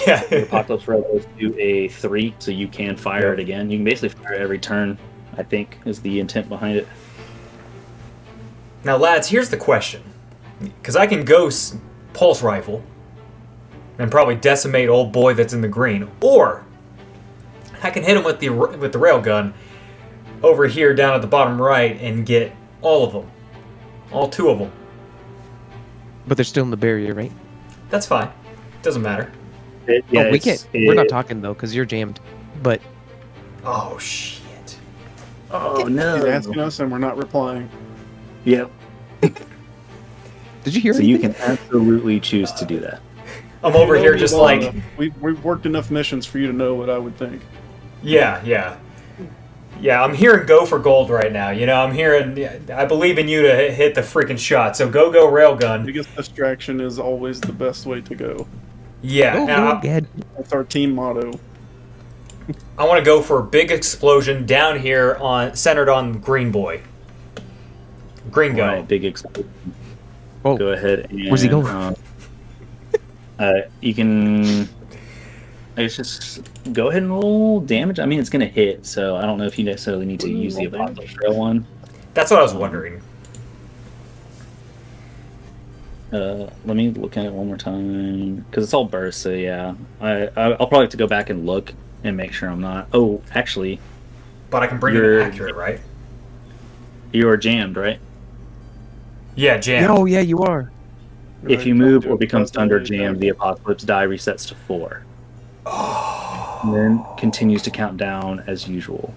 Yeah. Apocalypse Row goes to a 3, so you can fire Yep. it again. You can basically fire it every turn, I think, is the intent behind it. Now, lads, here's the question. Because I can go pulse rifle and probably decimate old boy that's in the green. Or I can hit him with the railgun over here down at the bottom right and get all of them. All 2 of them. But they're still in the barrier, right? That's fine. Doesn't matter. Oh, we can't. We're not talking though, because you're jammed. But Oh, shit. Oh, He's no. asking us and we're not replying. Yep. did you hear? So you anything? can absolutely choose to do that. I'm over You know here me just well like... enough. We've worked enough missions for you to know what I would think. Yeah. Yeah, I'm hearing go for gold right now. You know, I'm hearing... I believe in you to hit the freaking shot. So go railgun. Biggest distraction is always the best way to go. Yeah. Oh, and go ahead. That's our team motto. I want to go for a big explosion down here centered on Green Boy. Green All Guy. right, big explosion. Oh, Go ahead and... Where's he going? You can... I guess just go ahead and roll damage. I mean, it's going to hit, so I don't know if you necessarily need to use the Roll Apocalypse Trail one. That's what I was wondering. Let me look at it one more time, because it's all burst, so yeah. I'll probably have to go back and look and make sure I'm not... Oh, actually, But I can bring it You're- accurate, right? you're jammed, right? Yeah, jam. Oh, yeah, you are. If you Right, move don't or do become it. stunned or jammed, the Apocalypse die resets to 4. And then continues to count down as usual.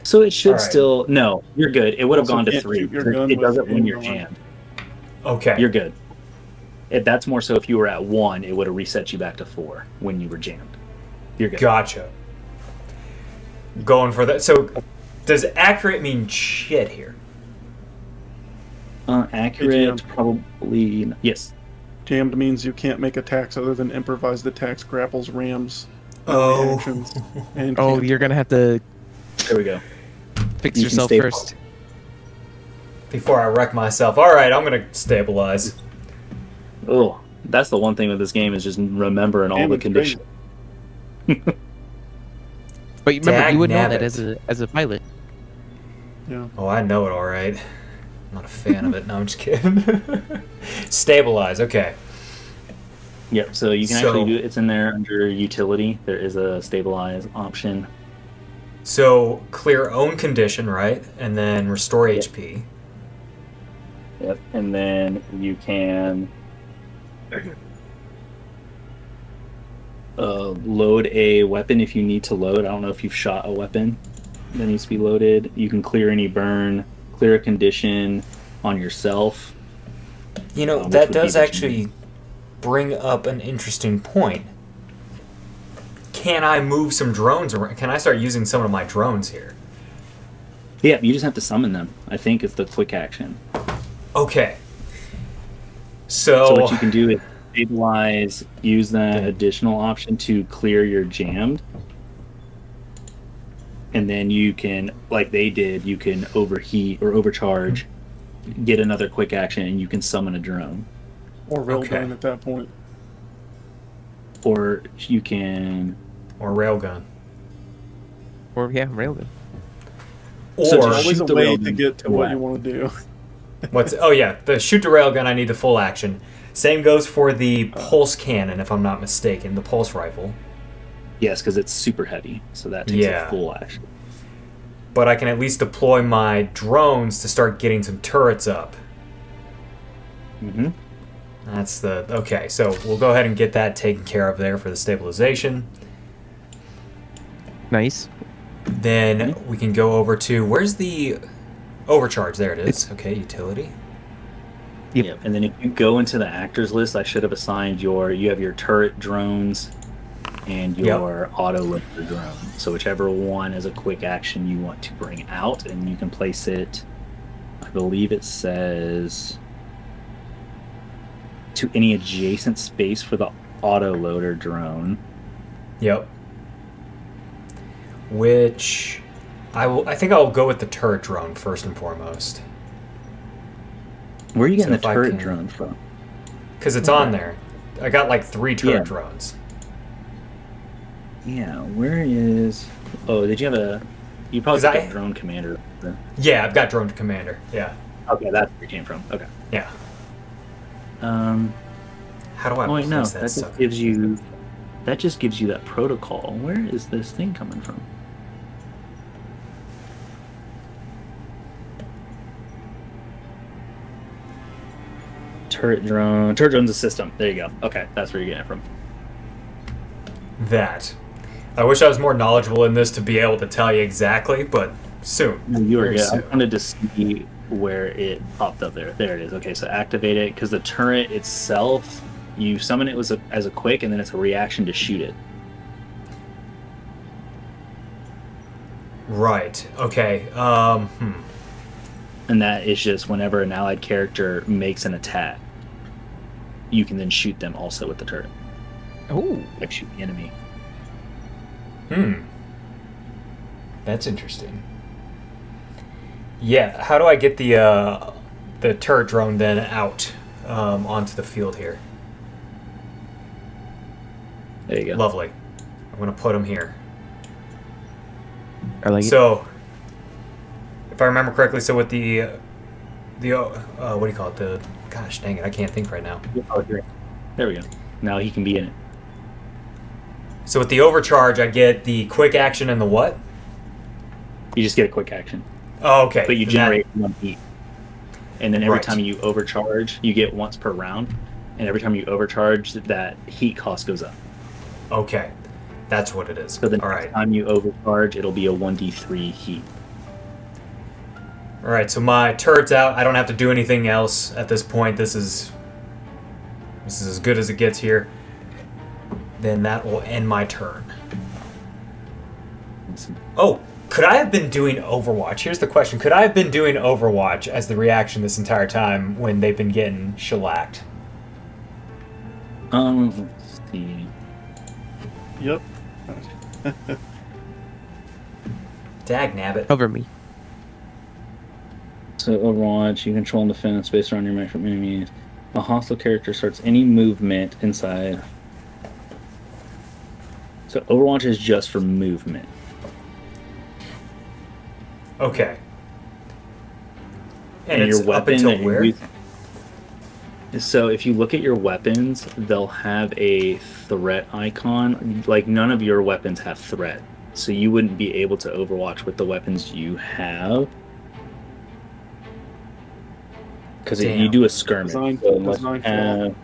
So it should All right. still... No, you're good. It would have Also gone to can't 3. shoot your because gun It does with it when you're aim gun. jammed. Okay. You're good. That's more so if you were at 1, it would have reset you back to 4 when you were jammed. You're good. Gotcha. Going for that. So, does accurate mean shit here? Accurate, AGM. probably... Yes. Jammed means you can't make attacks other than improvised attacks, grapples, rams, Oh. reactions, and Oh, can't- you're gonna have to There we go. fix You can yourself stay- first. Before I wreck myself. All right, I'm gonna stabilize. Oh, that's the one thing with this game is just remembering all the Damage conditions. But you remember, you would know that Dagnabbit. as a pilot. Yeah. Oh, I know it all right. I'm not a fan of it. No, I'm just kidding. Stabilize. Okay. Yep, so you can So- actually do it. It's in there under utility. There is a stabilize option. So clear own condition, right? And then restore HP. Yep, and then you can load a weapon if you need to load. I don't know if you've shot a weapon that needs to be loaded. You can clear any burn, clear a condition on yourself. You know, Which that would be does the actually bring up an interesting point. Can I move some drones around? Can I start using some of my drones here? Yeah, you just have to summon them. I think it's the quick action. Okay. So So, what you can do is stabilize, use that additional option to clear your jammed. And then you can, like they did, you can overheat or overcharge, get another quick action, and you can summon a drone. Or railgun Okay. at that point. Or you can, or railgun. Or yeah, railgun. So Or just Always shoot a the way railgun to get to what right. you want to do. the shoot the railgun, I need the full action. Same goes for the pulse cannon, if I'm not mistaken, the pulse rifle. Yes, because it's super heavy, so that takes Yeah. a full action. But I can at least deploy my drones to start getting some turrets up. Mm-hmm. That's the... Okay, so we'll go ahead and get that taken care of there for the stabilization. Nice. Then we can go over to... Where's the overcharge? There it is. Okay, utility. Yep. And then if you go into the actors list, I should have assigned you have your turret drones and your auto loader drone. So whichever one as a quick action you want to bring out, and you can place it, I believe it says, to any adjacent space for the auto loader drone. Yep. Which I think I'll go with the turret drone first and foremost. Where are you getting So the if I turret can- drone from? Because it's on there. I got like 3 turret drones. Yeah, where is... Oh, did you have a... You probably 'Cause picked I- up drone commander. Yeah, I've got drone commander. Yeah. Okay, that's where it came from. Okay. Yeah. How do I Oh wait, no, place that that just sucker? gives you... That just gives you that protocol. Where is this thing coming from? Turret drone. Turret drone's a system. There you go. Okay, that's where you're getting it from. That. I wish I was more knowledgeable in this to be able to tell you exactly, but soon. No, you are Very good. I soon. wanted to see where it popped up there. There it is. Okay, so activate it, because the turret itself, you summon it as a quick, and then it's a reaction to shoot it. Right. Okay. And that is just whenever an allied character makes an attack, you can then shoot them also with the turret. Oh. Like shoot the enemy. That's interesting. Yeah. How do I get the turret drone then out onto the field here? There you go. Lovely. I'm gonna put them here. I like it. So, if I remember correctly, so with the what do you call it? Gosh dang it, I can't think right now. Oh, here. There we go. Now he can be in it. So with the overcharge, I get the quick action and the what? You just get a quick action, Oh, okay. but you Then generate one heat. And then every Right. time you overcharge, you get once per round. And every time you overcharge, that heat cost goes up. Okay, that's what it is. So the All next right. time you overcharge, it'll be a 1d3 heat. All right. So my turret's out. I don't have to do anything else at this point. This is as good as it gets here. Then that will end my turn. Oh, could I have been doing Overwatch? Here's the question. Could I have been doing Overwatch as the reaction this entire time when they've been getting shellacked? Let's see. Yep. Dag nabbit. Cover me. So Overwatch, you control and defend space around your mech from enemies. A hostile character starts any movement inside. So Overwatch is just for movement. Okay. And And it's your weapon up until that where? you use- So if you look at your weapons, they'll have a threat icon. Like none of your weapons have threat. So you wouldn't be able to Overwatch with the weapons you have. Because if you Damn. do a skirmish, Design- so let's design have-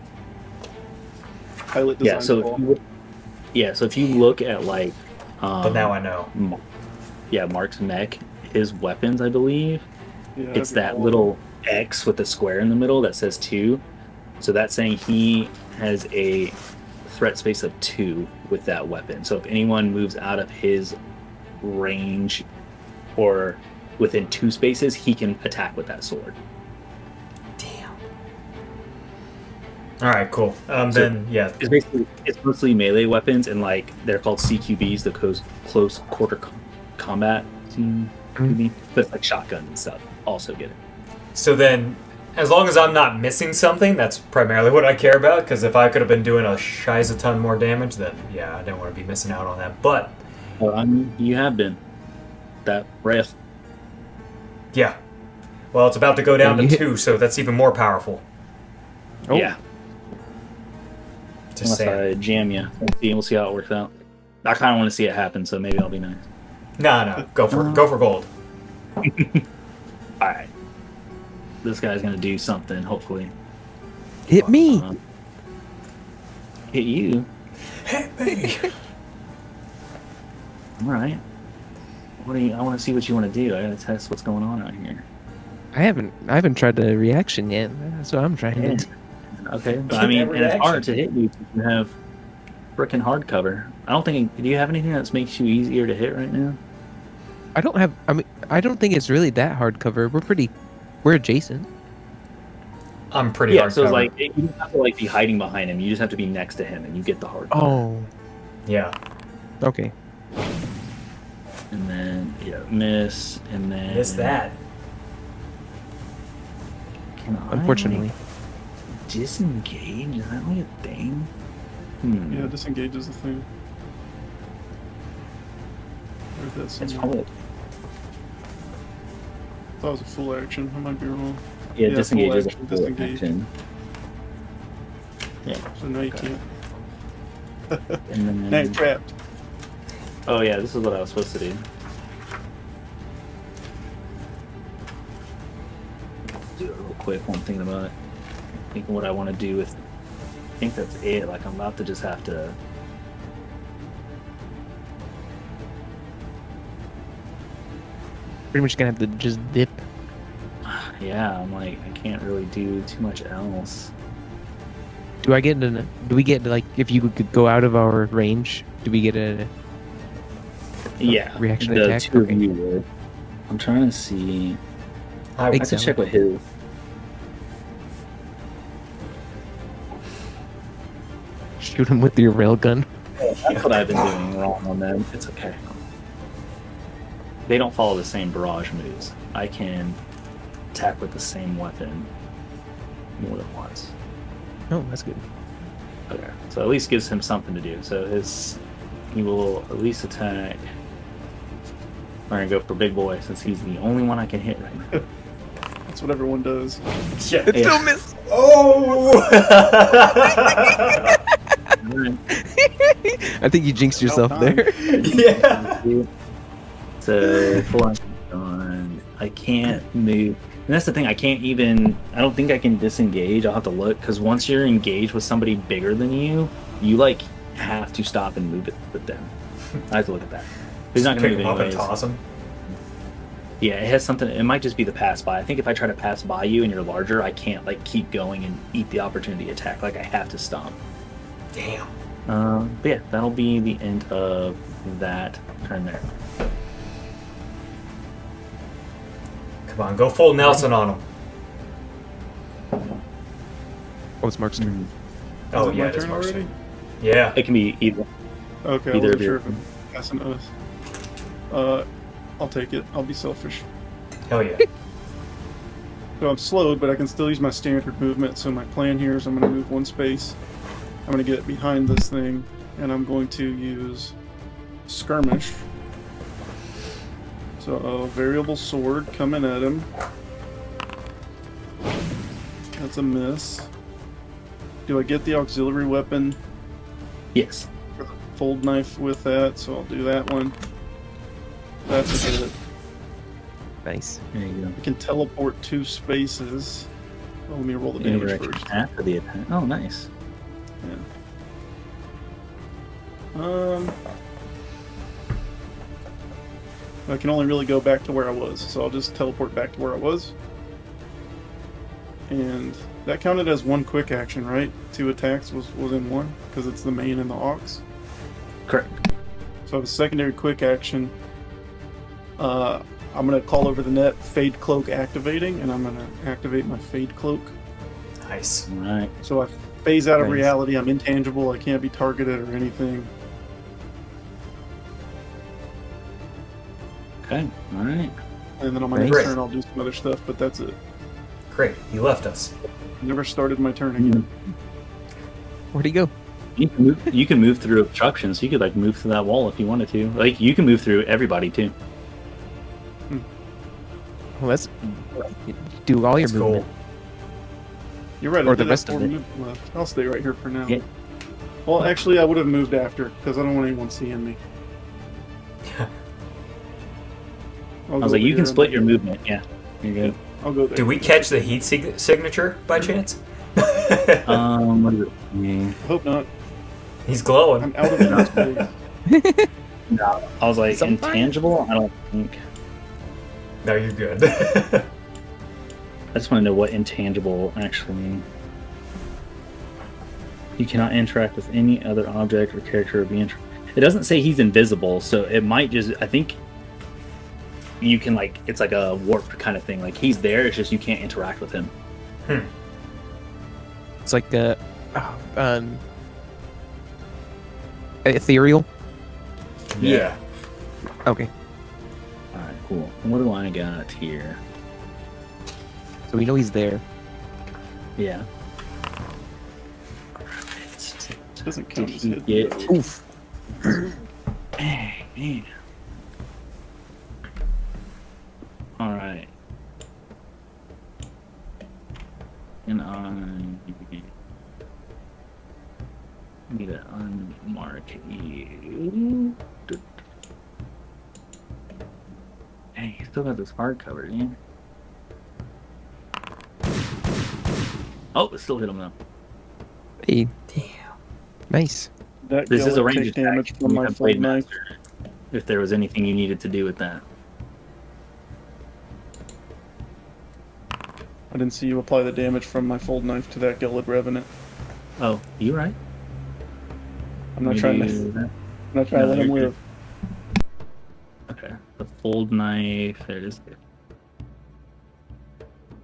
Pilot design. yeah. So if you look at like, But now I know. Mark's mech, his weapons, I believe, Yeah, it's that'd be that cool. little X with the square in the middle that says 2. So that's saying he has a threat space of 2 with that weapon. So if anyone moves out of his range or within 2 spaces, he can attack with that sword. Damn. All right, cool. Then yeah. It's mostly melee weapons, and like they're called CQBs, the close quarter combat CQB, but it's like shotguns and stuff. Also get it. So then, as long as I'm not missing something, that's primarily what I care about. Because if I could have been doing a shiz a ton more damage, then yeah, I don't want to be missing out on that. But Well, you have been. that rift. Yeah. Well, it's about to go down to And you 2, so that's even more powerful. Oh. Yeah, Just unless saying. I jam you. We'll see how it works out. I kind of want to see it happen, so maybe I'll be nice. No, go for gold. All right, this guy's gonna do something. Hopefully, Hit me. hit you. Hit me. All right. What do you? I want to see what you want to do. I gotta test what's going on out here. I haven't tried the reaction yet. That's what I'm trying Yeah. to do. Okay, but I mean, Every and it's hard action. to hit you if you have frickin' hardcover. I don't think. Do you have anything that makes you easier to hit right now? I don't have. I mean, I don't think it's really that hard cover. We're adjacent. I'm pretty Yeah, hard so it's covered. like you don't have to like be hiding behind him. You just have to be next to him, and you get the hardcover. Oh. Yeah. Okay. And then miss, and then Miss that. Can I Unfortunately. like, disengage? Is that like a thing? Yeah, disengage is the thing. Or if that's It's something. probably I thought it was a full action. I might be wrong. yeah. Yeah, Disengage full is a action, full disengage. action. Yeah, So now you Okay. can't. and then Now you're trapped. oh yeah, this is what I was supposed to do. Do it real quick. One thing about it. Thinking what I want to do with. I think that's it. Like I'm about to just have to. Pretty much gonna have to just dip. Yeah, I'm like I can't really do too much else. Do we get like if you could go out of our range? Do we get a? Yeah, Reaction the attack? two Okay. of you would. I'm trying to see. I I Big can sound. check what his. Shoot him with your railgun. That's what I've been doing wrong on them. It's okay. They don't follow the same barrage moves. I can attack with the same weapon more than once. Oh, that's good. Okay, so at least gives him something to do. So he will at least attack. We're gonna go for big boy since he's the only one I can hit right now. That's what everyone does. Yeah. It Yeah. still missed. Oh! Alright. I think you jinxed yourself time. there. Yeah. So full action on. I can't move. And that's the thing. I don't think I can disengage. I'll have to look because once you're engaged with somebody bigger than you, you like have to stop and move it with them. I have to look at that. He's not gonna Pick move him up and anyways. toss him. Yeah, it has something. It might just be the pass by. I think if I try to pass by you and you're larger, I can't like keep going and eat the opportunity attack. Like I have to stomp. Damn. But yeah, that'll be the end of that turn there. Come on, go full Nelson on him. Oh, it's Mark's turn. Oh, Is it yeah, my it is turn Mark's already? turn. Yeah. It can be either. Okay, I Either wasn't of sure you. if I'm passing us. I'll take it. I'll be selfish. Hell yeah. So I'm slowed, but I can still use my standard movement. So my plan here is I'm going to move one space. I'm going to get behind this thing, and I'm going to use skirmish. So a variable sword coming at him. That's a miss. Do I get the auxiliary weapon Yes. for the fold knife with that? So I'll do that one. That's a hit. Nice. There you go. I can teleport 2 spaces. Oh, let me roll the damage Interaction first. after the attack. Oh, nice. I can only really go back to where I was, so I'll just teleport back to where I was. And that counted as one quick action, right? 2 attacks was in one, because it's the main and the aux. Correct. So I have a secondary quick action. I'm going to call over the net, Fade Cloak activating, and I'm going to activate my Fade Cloak. Nice. All right. So I phase out of Nice. reality, I'm intangible, I can't be targeted or anything. Okay. All right. And then on my Nice. next turn I'll do some other stuff, but that's it. Great. You left us. Never started my turn again. Where'd he go? You can move through obstructions. You could like move through that wall if you wanted to. Like you can move through everybody too. Well, that's do all your That's movement. cool. You're right. Or I the did rest have of 4 it. minutes left. I'll stay right here for now. Yeah. Well, actually, I would have moved after because I don't want anyone seeing me. I was like, you can split your movement. Yeah, you're good. I'll go there. Do we catch the heat signature by chance? What is it? Yeah. I hope not. He's glowing. I'm out of this place. No, I was like, It's on fire. intangible? I don't think. No, you're good. I just want to know what intangible actually means. You cannot interact with any other object or character or be It doesn't say he's invisible, so it might just. I think you can like it's like a warp kind of thing. Like he's there, it's just you can't interact with him. It's like ethereal. Yeah. Okay, All right, cool. What do I got here? so we know he's there. Yeah. Doesn't count Did as he hit. get? Oof. Man. All right. And I need to unmark you. Hey, he still got this hardcover, yeah. Oh, it still hit him though. Hey, Damn. nice. That This is a Ghelfi range take attack. damage You from my have full Blade knife. Master. If there was anything you needed to do with that. I didn't see you apply the damage from my fold knife to that Gilded Revenant. Oh, you right? I'm not Maybe trying to. that- I'm not trying to No, let him you're live. Okay. The fold knife. There it is.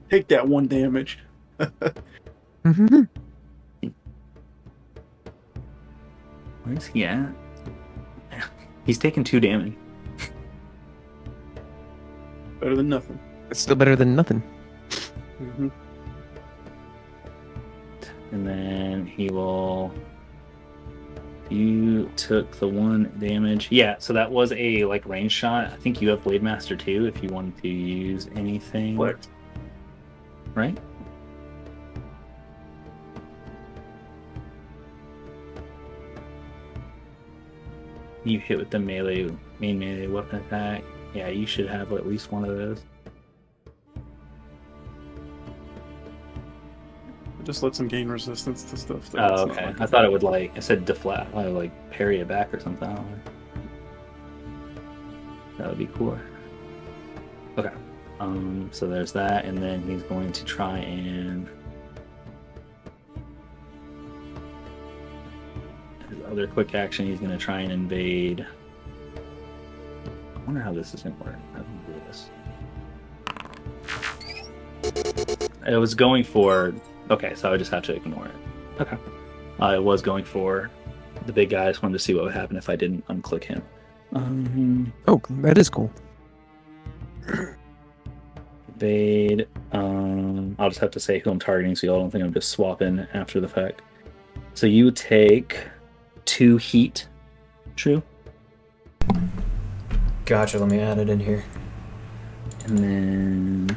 Take that 1 damage. Where's he at? He's taking 2 damage. Better than nothing. It's still better than nothing. Mm-hmm. And then he will. You took the 1 damage. Yeah, so that was a like range shot. I think you have Blade Master too if you wanted to use anything. Flicked. Right? You hit with the main melee weapon attack. Yeah, you should have at least one of those. It just lets him gain resistance to stuff. Though. Oh, It's not okay. like I thought it would like I said deflect, like parry it back or something. I don't know. That would be cool. Okay. So there's that, and then he's going to try and his other quick action. He's going to try and invade. I wonder how this is going to work. How do we do this? It was going for. Okay, so I just have to ignore it. Okay. I was going for the big guy. I just wanted to see what would happen if I didn't unclick him. Oh, that is cool. Evade. I'll just have to say who I'm targeting so y'all don't think I'm just swapping after the fact. So you take 2 heat. True. Gotcha, let me add it in here. And then.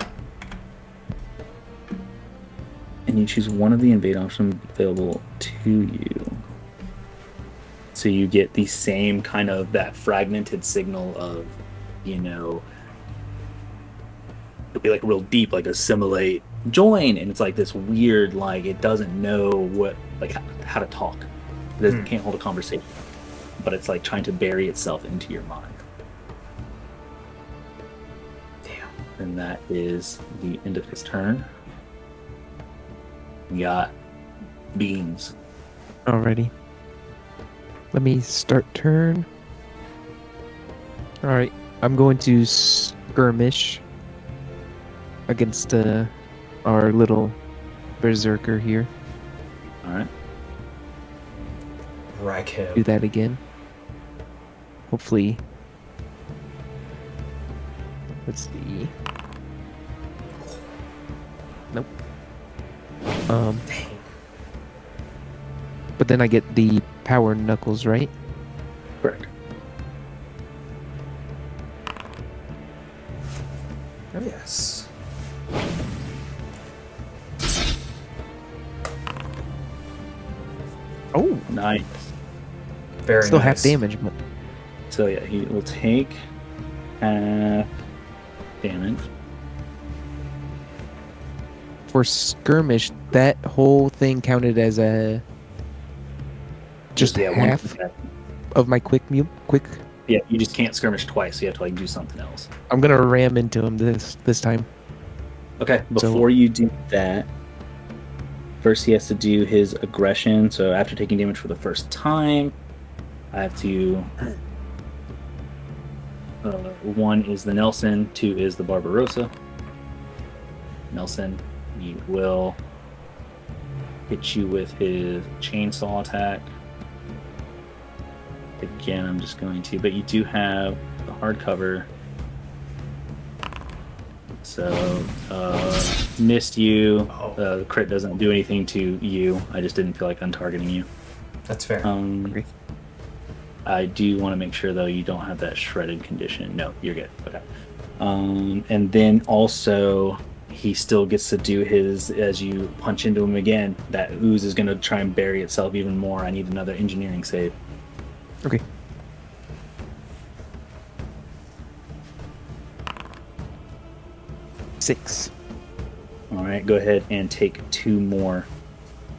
And you choose one of the invade options available to you. So you get the same kind of that fragmented signal of, it'll be like real deep, like assimilate, join, and it's like this weird, like it doesn't know what, like how to talk. It can't hold a conversation, but it's like trying to bury itself into your mind. Damn. And that is the end of his turn. We got beans. Alrighty. Let me start turn. Alright, I'm going to skirmish against our little berserker here. All right. Rack him. Do that again. Hopefully. Let's see. Nope. Dang. But then I get the power knuckles, right? Correct. Yes. Oh, Nice. Very still nice. half damage, but So yeah, he will take half damage. for skirmish, that whole thing counted as a just Yeah, one half attack. of my quick. Yeah, you just can't skirmish twice. So you have to like do something else. I'm gonna ram into him this time. Okay, before you do that, first he has to do his aggression. So after taking damage for the first time, I have to. 1 is the Nelson, 2 is the Barbarossa. Nelson, he will hit you with his chainsaw attack. Again, I'm just going to, but you do have the hardcover. So, missed you. Oh. The crit doesn't do anything to you. I just didn't feel like untargeting you. That's fair. Okay. I do want to make sure, though, you don't have that shredded condition. No, you're good. Okay. And then also, he still gets to do his, as you punch into him again, that ooze is going to try and bury itself even more. I need another engineering save. Okay. Six. All right, go ahead and take 2 more.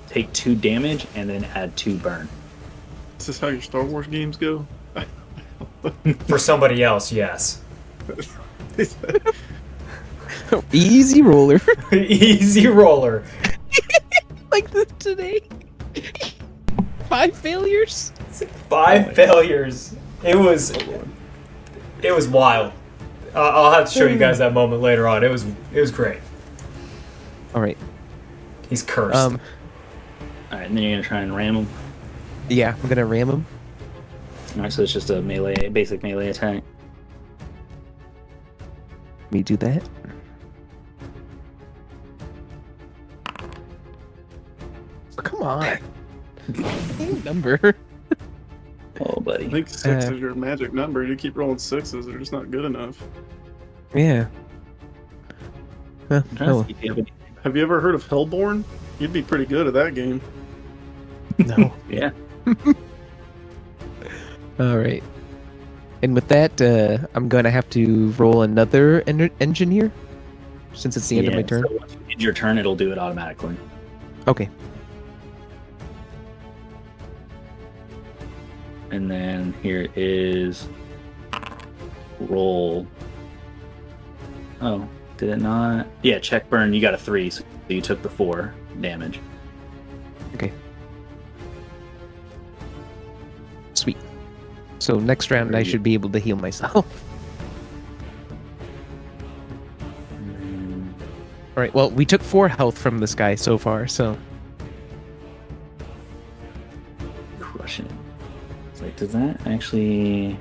Take 2 damage and then add 2 burn. Is this how your Star Wars games go? For somebody else, yes. Easy roller. Easy roller. Like this today. 5 failures. 5 failures. It was wild. I'll have to show you guys that moment later on. It was great. All right. He's cursed. All right, and then you're going to try and ram him. Yeah, I'm gonna ram him. All right, so it's just a basic melee attack. Let me do that. Come on. Same number. Oh, buddy. I think 6 is your magic number. You keep rolling 6s, they're just not good enough. Yeah. I'm trying to Oh, see if you have any- Have you ever heard of Hellborn? You'd be pretty good at that game. no. Yeah. All right. And with that, I'm gonna have to roll another engineer, since it's the end of my turn. So once you end your turn, it'll do it automatically. Okay. And then here is roll. Oh, did it not? Yeah, check burn. You got a 3, so you took the 4 damage. Okay. Sweet. So next round, I should be able to heal myself. All right. Well, we took 4 health from this guy so far, so Crushing it. It's like, does that actually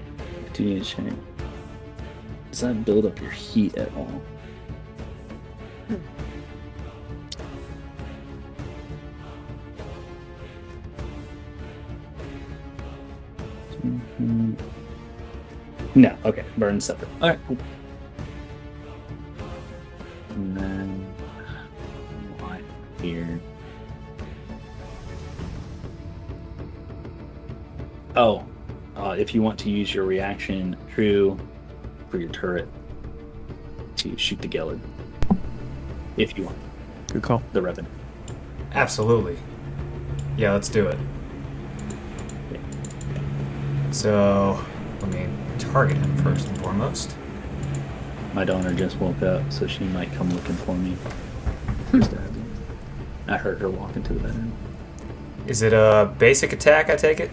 do you need to check? Does that build up your heat at all? Mhm. No, okay, burn separate. Alright, cool. And then right here. Oh, if you want to use your reaction true for your turret to shoot the Ghelfi. If you want, good call. the Revan. Absolutely. Yeah, let's do it. So, let me target him first and foremost. My daughter just woke up, so she might come looking for me. Just to have you. I heard her walk into the bedroom. Is it a basic attack, I take it?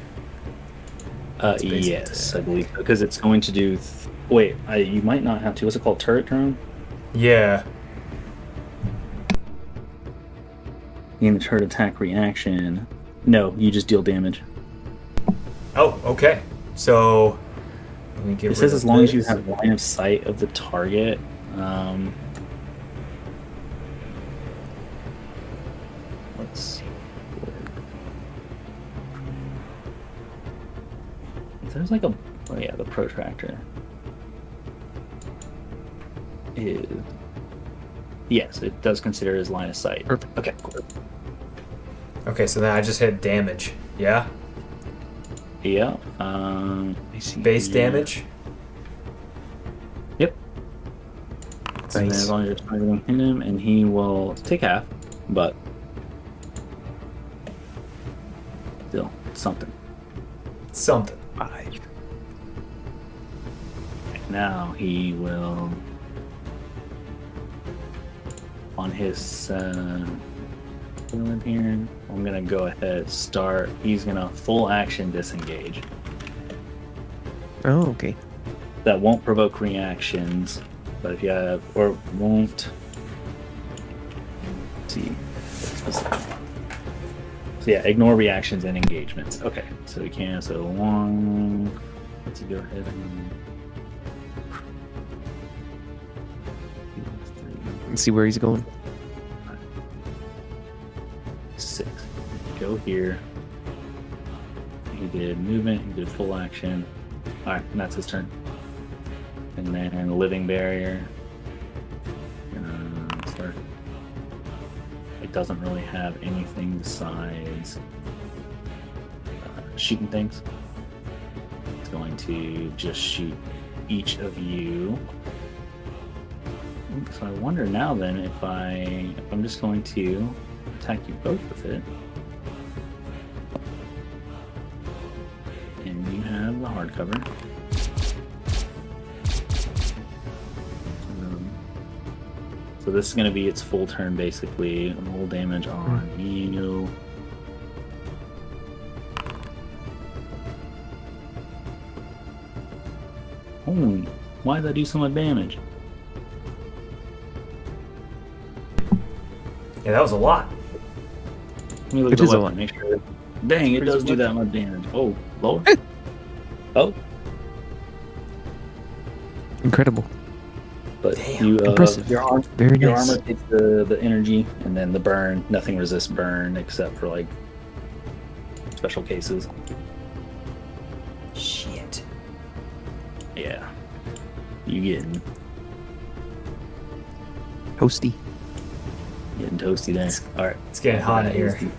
It's a basic Yes, attack. I believe, because it's going to do. Wait, you might not have to. What's it called? Turret drone? Yeah. In the turret attack reaction. No, you just deal damage. Oh, okay. So, let me get It says rid as of long as you this. have line of sight of the target. Let's see. There's like a. Oh, yeah, the protractor is Yes, it does consider his line of sight. Perfect. Okay, cool. Okay, so then I just hit damage. Yeah? Yeah. Let me see Base here. damage? Yep. And then Nice. as long as you're targeting him, and he will take half, but still something. Something. 5. Now he will, on his in here, I'm gonna go ahead start. He's gonna full action disengage. Oh, okay. That won't provoke reactions, but if you have, or won't. Let's see. So yeah, ignore reactions and engagements. Okay, so we can. So one. Let's go ahead and. Let's see where he's going. 6. Go here. He did movement, he did full action. Alright, and that's his turn. And then living barrier. Start. It doesn't really have anything besides shooting things. It's going to just shoot each of you. So I wonder now then if I'm just going to attack you both with it. And you have the hardcover. So this is going to be its full turn basically. Roll damage on you. Holy, why did I do so much damage? Yeah, that was a lot. Let me look It at is the a weapon, lot. make sure. Dang, it does do that much damage. Oh, lower. Oh, Incredible. but Damn. you Impressive. your Very Your nice. armor takes the energy, and then the burn. Nothing resists burn except for like special cases. Shit. Yeah, you getting Toasty. toasty there. All right, It's getting hot in that is here.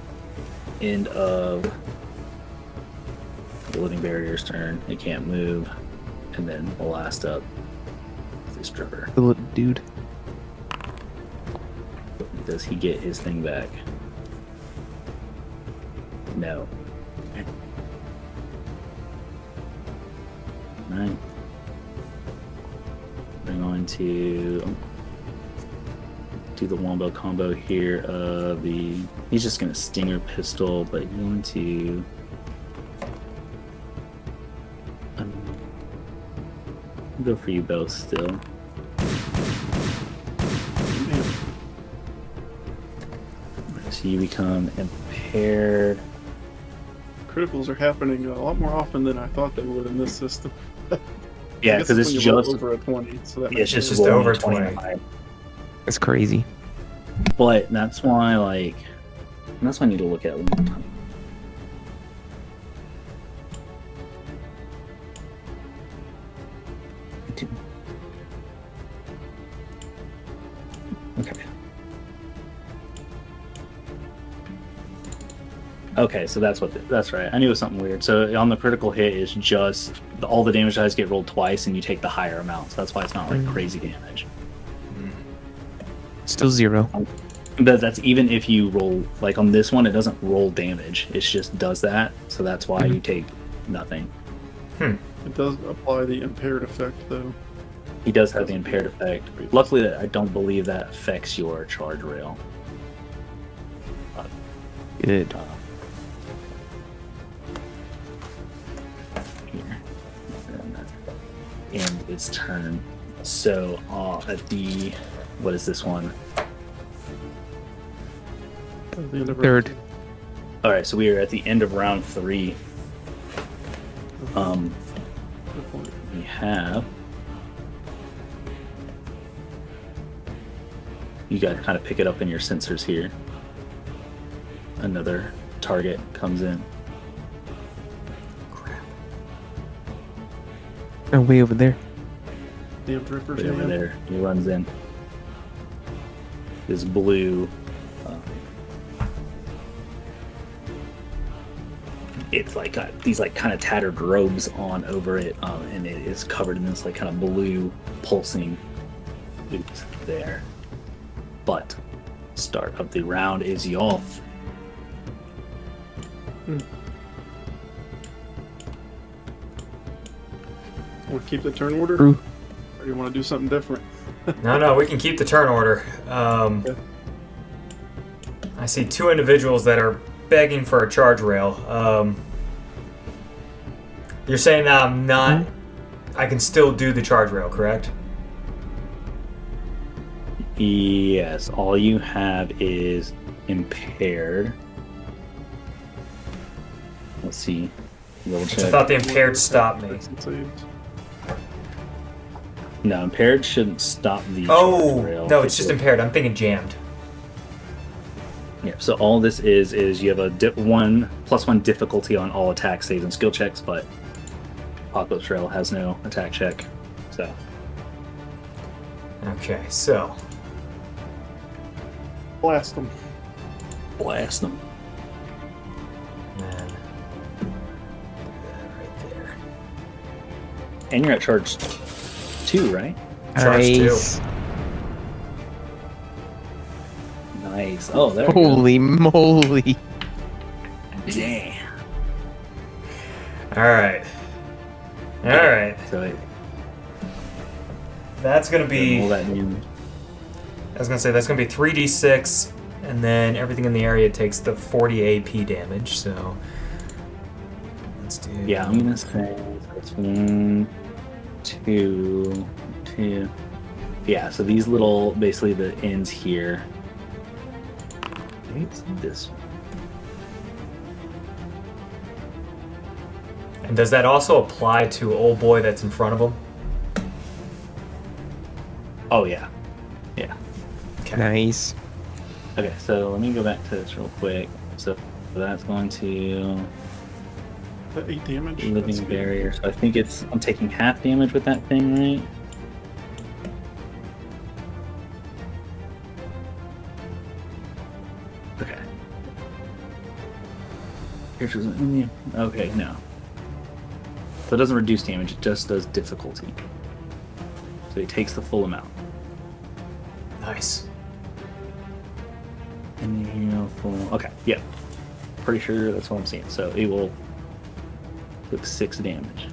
the end of the living barrier's turn. It can't move, and then the last up is this dripper. The little dude. Does he get his thing back? No. Right. We're going to do the wombo combo here of the. He's just going to stinger pistol, but you're going to. Go for you both still. So you become impaired. Criticals are happening a lot more often than I thought they would in this system. Yeah, I guess because it's when you roll just over a 20, so that it's makes just sense. just rolling over a 20 20. high. That's crazy. But that's why, like, that's why I need to look at it one more time. Okay. Okay, so that's right. I knew it was something weird. So on the critical hit is just all the damage dice get rolled twice, and you take the higher amount. So that's why it's not like crazy damage. Still 0. But that's even if you roll, like on this one, it doesn't roll damage. It just does that. So that's why you take nothing. It does apply the impaired effect, though. He does have the impaired effect. Luckily, I don't believe that affects your charge rail. Good. Here. And its turn. So at the, what is this one? At the end of our- 3rd. All right, so we are at the end of round 3. Good point. We have. You got to kind of pick it up in your sensors here. Another target comes in. Oh, way over there. Damn drippers, Right over man. there. He runs in. this blue. It's like got these like kind of tattered robes on over it, and it is covered in this like kind of blue pulsing ooze there. But start of the round is Yolf. Want to keep the turn order? True. Or do you want to do something different? No, we can keep the turn order. I see two individuals that are begging for a charge rail. You're saying that I'm not... I can still do the charge rail, correct? Yes, all you have is impaired. Let's see. Roll I check. thought the impaired stopped me. That's saved. No, impaired shouldn't stop the Oh, charge rail. no, it's just impaired. I'm thinking jammed. Yeah, so all this is you have a +1 difficulty on all attack saves and skill checks, but Apocalypse Rail has no attack check. So Okay, so... Blast them. blast them. And then... right there. And you're at charge 2, right? Charge Nice. Nice. Oh, there we go. Holy moly. Damn. Alright. Alright. So it, That's gonna all be... that damage. I was gonna say, that's gonna be 3d6, and then everything in the area takes the 40 AP damage, so... Let's do... Yeah, I'm gonna say so it's 1, 2, 2. Yeah, so these little, basically the ends here. I think it's this one. And does that also apply to old boy that's in front of him? Oh yeah, yeah. Okay. Nice. Okay, so let me go back to this real quick. So that's going to That 8 damage. That's living good. barrier. So I think I'm taking half damage with that thing, right? Okay. Characters in the okay, no. So it doesn't reduce damage; it just does difficulty. So he takes the full amount. Nice. And then heal full. Okay, yeah. Pretty sure that's what I'm seeing. So he will took 6 damage.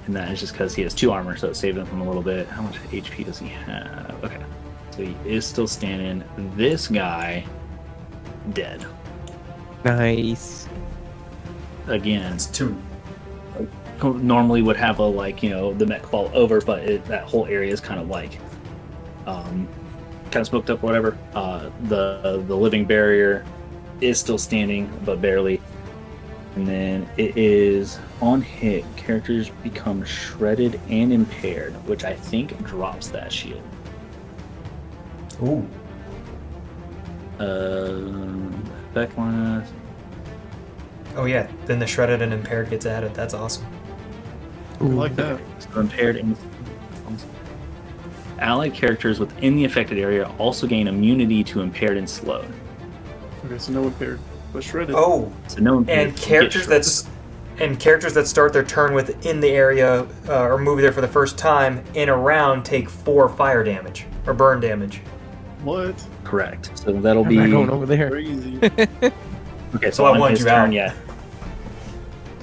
And that is just because he has 2 armor, so it's saving him a little bit. How much HP does he have? Okay. So he is still standing. This guy, dead. Nice. Again, It's 2. normally would have the mech fall over, but that whole area is kind of kind of smoked up or whatever. The living barrier is still standing, but barely. And then it is on hit, characters become shredded and impaired, which I think drops that shield. Ooh. Backlash. Oh yeah, then the shredded and impaired gets added. That's awesome. I like that. So impaired and allied characters within the affected area also gain immunity to impaired and slowed. Okay, so no impaired, but shredded. Oh, So no impaired and get characters shredded. characters that start their turn within the area or move there for the first time in a round take 4 fire damage or burn damage. What? Correct. So that'll I'm be not going over there. Crazy. okay. So I on want his you out. turn, yeah.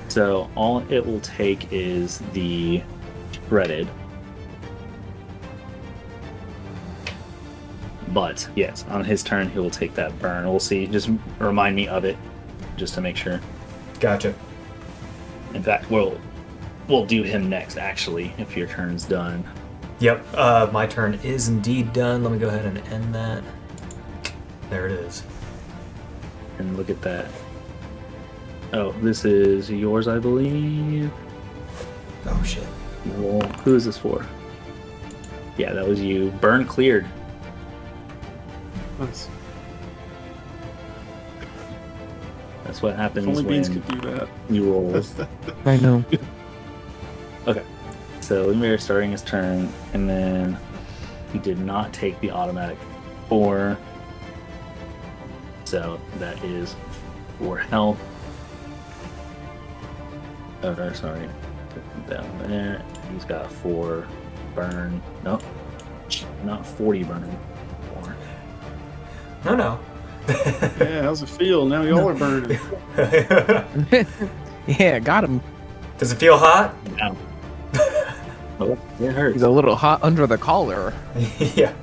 So all it will take is the shredded. But yes, on his turn he will take that burn. We'll see. Just remind me of it, just to make sure. Gotcha. In fact, we'll do him next. Actually, if your turn's done. Yep, my turn is indeed done. Let me go ahead and end that. There it is. And look at that. Oh, this is yours, I believe. Oh shit. Well, who is this for? Yeah, that was you. Burn cleared. Nice. That's what If happens only Beans when could do that. you roll. I know. Okay. So Lumiere starting his turn, and then he did not take the automatic 4. So that is 4 health. Oh, sorry. Put him down there. He's got 4 burn. No, not 40 burn. 4. No. Yeah, how's it feel? Now y'all are burning. Yeah, got him. Does it feel hot? Yeah. Oh, it hurts. He's a little hot under the collar. Yeah.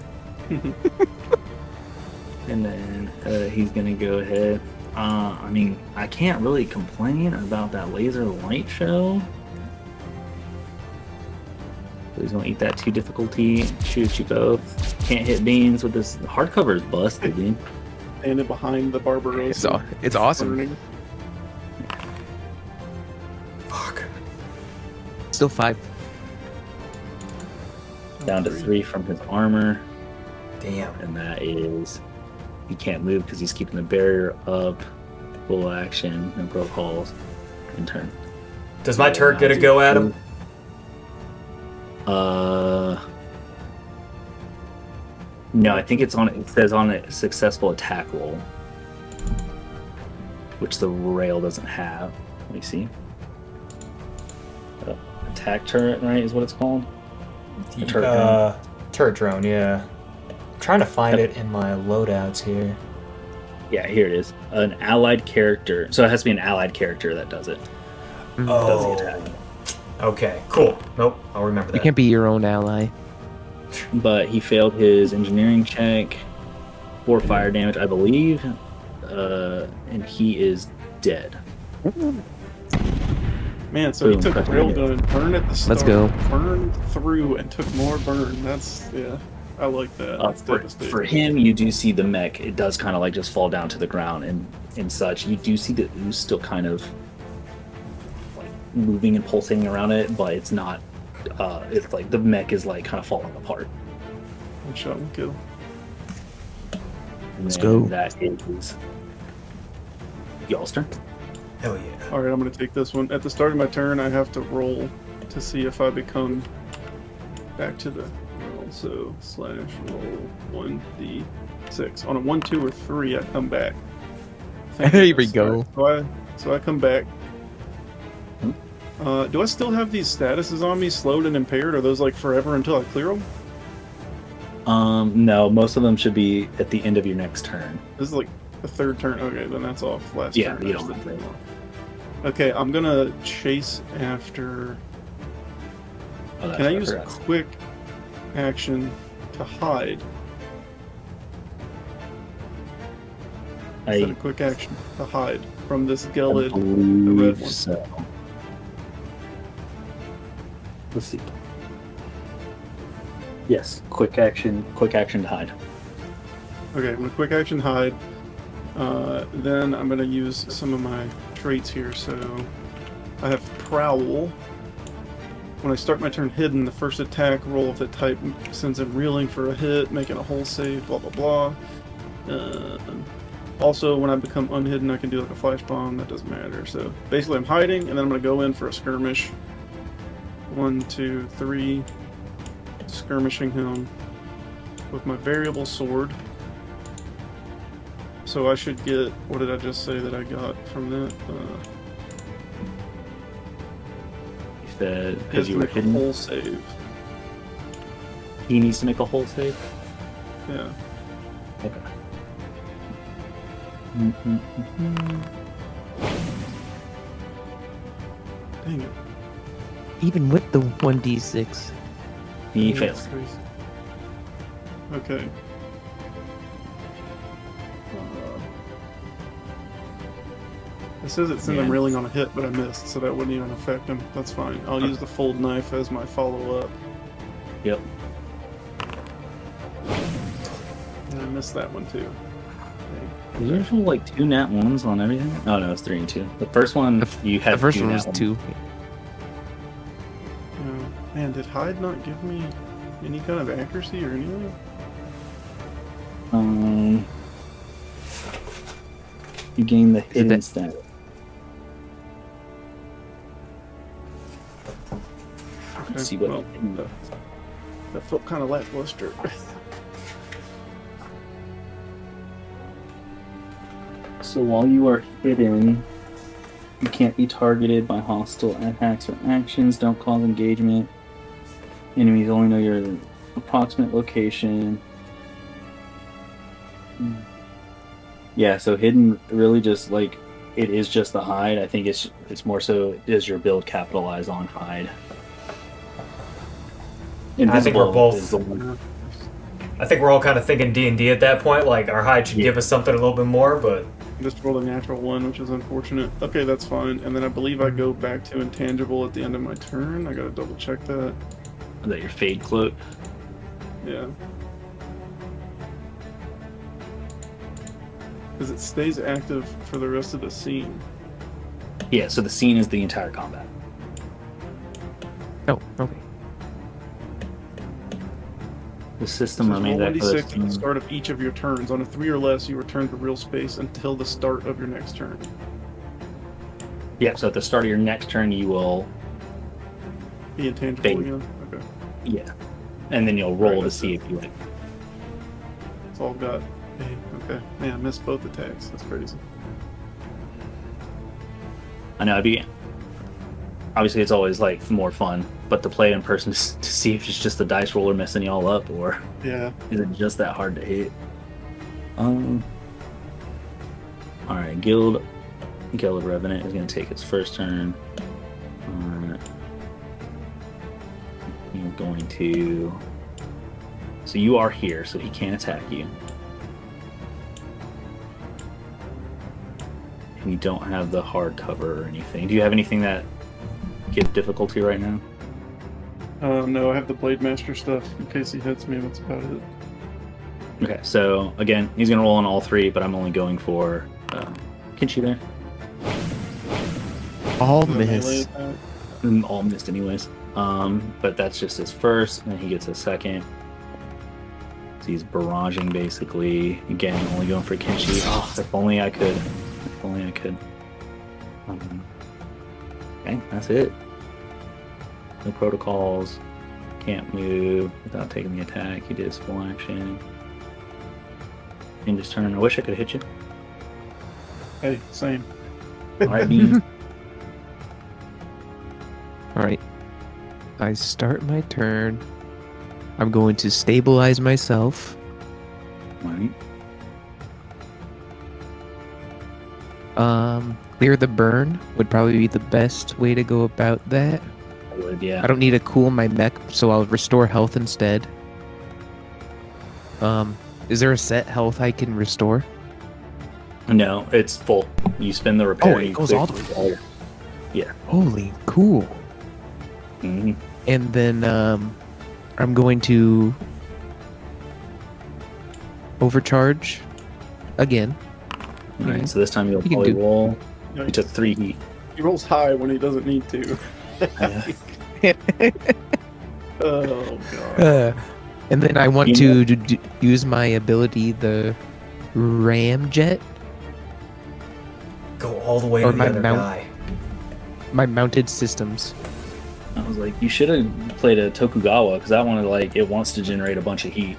And then he's gonna go ahead. I mean, I can't really complain about that laser light show. So he's gonna eat that 2 difficulty, shoot you both. Can't hit beans with this hardcover is busted, dude. Standing behind the Barbarossa. It's awesome. Burning. Fuck. Still 5. Down to 3 from his armor, Damn. and that is he can't move because he's keeping the barrier up. Full action and protocols in turn. Does my turret get a go at him? No, I think it's on. It says on a successful attack roll, which the rail doesn't have. Let me see. Attack turret, right? Is what it's called. The turret drone. Turret drone, yeah. I'm trying to find it in my loadouts here. Yeah, here it is. An allied character. So it has to be an allied character that does it. Does the attack. Okay, cool. Nope, I'll remember You that. can't be your own ally. But he failed his engineering check. 4 fire damage, I believe. And he is dead. Man, so he took a Boom. railgun, burned at the start, Let's go. burned through, and took more burn. That's, yeah, I like that. That's devastating. For him, you do see the mech. It does kind of like just fall down to the ground and such. You do see the ooze still kind of like moving and pulsating around it, but it's not. It's like the mech is like kind of falling apart. One shot, one kill. And Let's then go. That is y'all's turn. Hell yeah. Alright, I'm going to take this one. At the start of my turn, I have to roll to see if I become back to the roll. So, slash roll 1d6. On a 1, 2, or 3, I come back. There we go. So I come back. Do I still have these statuses on me, slowed and impaired? Are those like forever until I clear them? No, most of them should be at the end of your next turn. This is like the 3rd turn. Okay, then that's off last Yeah, turn. you don't have to. Okay, I'm gonna chase after. Oh, that's Can I what use a forgot. quick action to hide? Is that a quick action to hide from this I Gelid, the believe red one? so. Let's see. Yes, quick action to hide. Okay, I'm gonna quick action hide. Then I'm gonna use some of my traits here. So I have Prowl. When I start my turn hidden, the first attack roll of the type sends him reeling for a hit, making a hull save, blah blah blah. Also, when I become unhidden, I can do like a flash bomb. That doesn't matter. So basically, I'm hiding, and then I'm gonna go in for a skirmish. 1, 2, 3. Skirmishing him with my variable sword. So I should get, what did I just say that I got from that? You said He has because to you were make a hidden. hull save. He needs to make a hull save. Yeah. Okay. Dang it. Even with the 1d6. He Yeah, fails. that's crazy. Okay. It says it sent him Yeah. reeling on a hit, but I missed, so that wouldn't even affect him. That's fine. I'll use the fold knife as my follow-up. Yep. And I missed that one too. Is there actually like 2 nat 1s on everything? Oh no, it's 3 and 2. The first one you had. The first 2 one nat was ones. 2. Man, did Hyde not give me any kind of accuracy or anything? You gain the hidden that- stat. Let's see what. Well, that felt kind of lackluster. So while you are hidden, you can't be targeted by hostile attacks or actions. Don't cause engagement. Enemies only know your approximate location. Yeah, so hidden really just like it is just the hide. I think it's more so does your build capitalize on hide. I think we're both. Is the one. I think we're all kind of thinking D&D at that point. Like our hide should give us something a little bit more, but Just rolled a natural 1, which is unfortunate. Okay, that's fine. And then I believe I go back to intangible at the end of my turn. I gotta double check that. Is that your fade cloak? Yeah. Because it stays active for the rest of the scene. Yeah, so the scene is the entire combat. Oh, okay. The system So remains roll active. 1d6 at the start of each of your turns. On a 3 or less, you return to real space until the start of your next turn. Yeah, so at the start of your next turn, you will. Be intangible Fade. again? Okay. Yeah. And then you'll roll Right, to that's see it. if you like. It's all got. Hey, okay. Man, I missed both attacks. That's crazy. I know, obviously it's always like more fun, but to play in person to see if it's just the dice roller messing y'all up or Yeah. is it just that hard to hit. Alright, Guild of Revenant is going to take its first turn. You're going to. So you are here, so he can't attack you. And you don't have the hard cover or anything. Do you have anything that gives difficulty right now? No, I have the Blade Master stuff in case he hits me. That's about it. Okay, so again, he's going to roll on all three, but I'm only going for Kinchi there. All The melee miss. attack. All missed anyways. But that's just his first, and he gets a second. So he's barraging basically. Again, only going for Kinchi. Oh, if only I could. If only I could. Okay, that's it. No protocols. Can't move without taking the attack. He did his full action. In his turn. I wish I could hit you. Hey, same. Alright, Bean. Alright. I start my turn. I'm going to stabilize myself. Alright. Clear the burn would probably be the best way to go about that. I would, yeah. I don't need to cool my mech, so I'll restore health instead. Is there a set health I can restore? No, it's full. You spend the repair. Oh, it you goes clear- all the way. Yeah. Holy cool. Mhm. And then I'm going to overcharge again. Alright, so this time you'll You can probably do- roll. Nice. You took 3 heat. He rolls high when he doesn't need to. Oh, God. And then I want You to use my ability, the ram jet, go all the way Or to the my other mount. guy. my mounted systems. I was like, you should have played a Tokugawa because that one, like, it wants to generate a bunch of heat.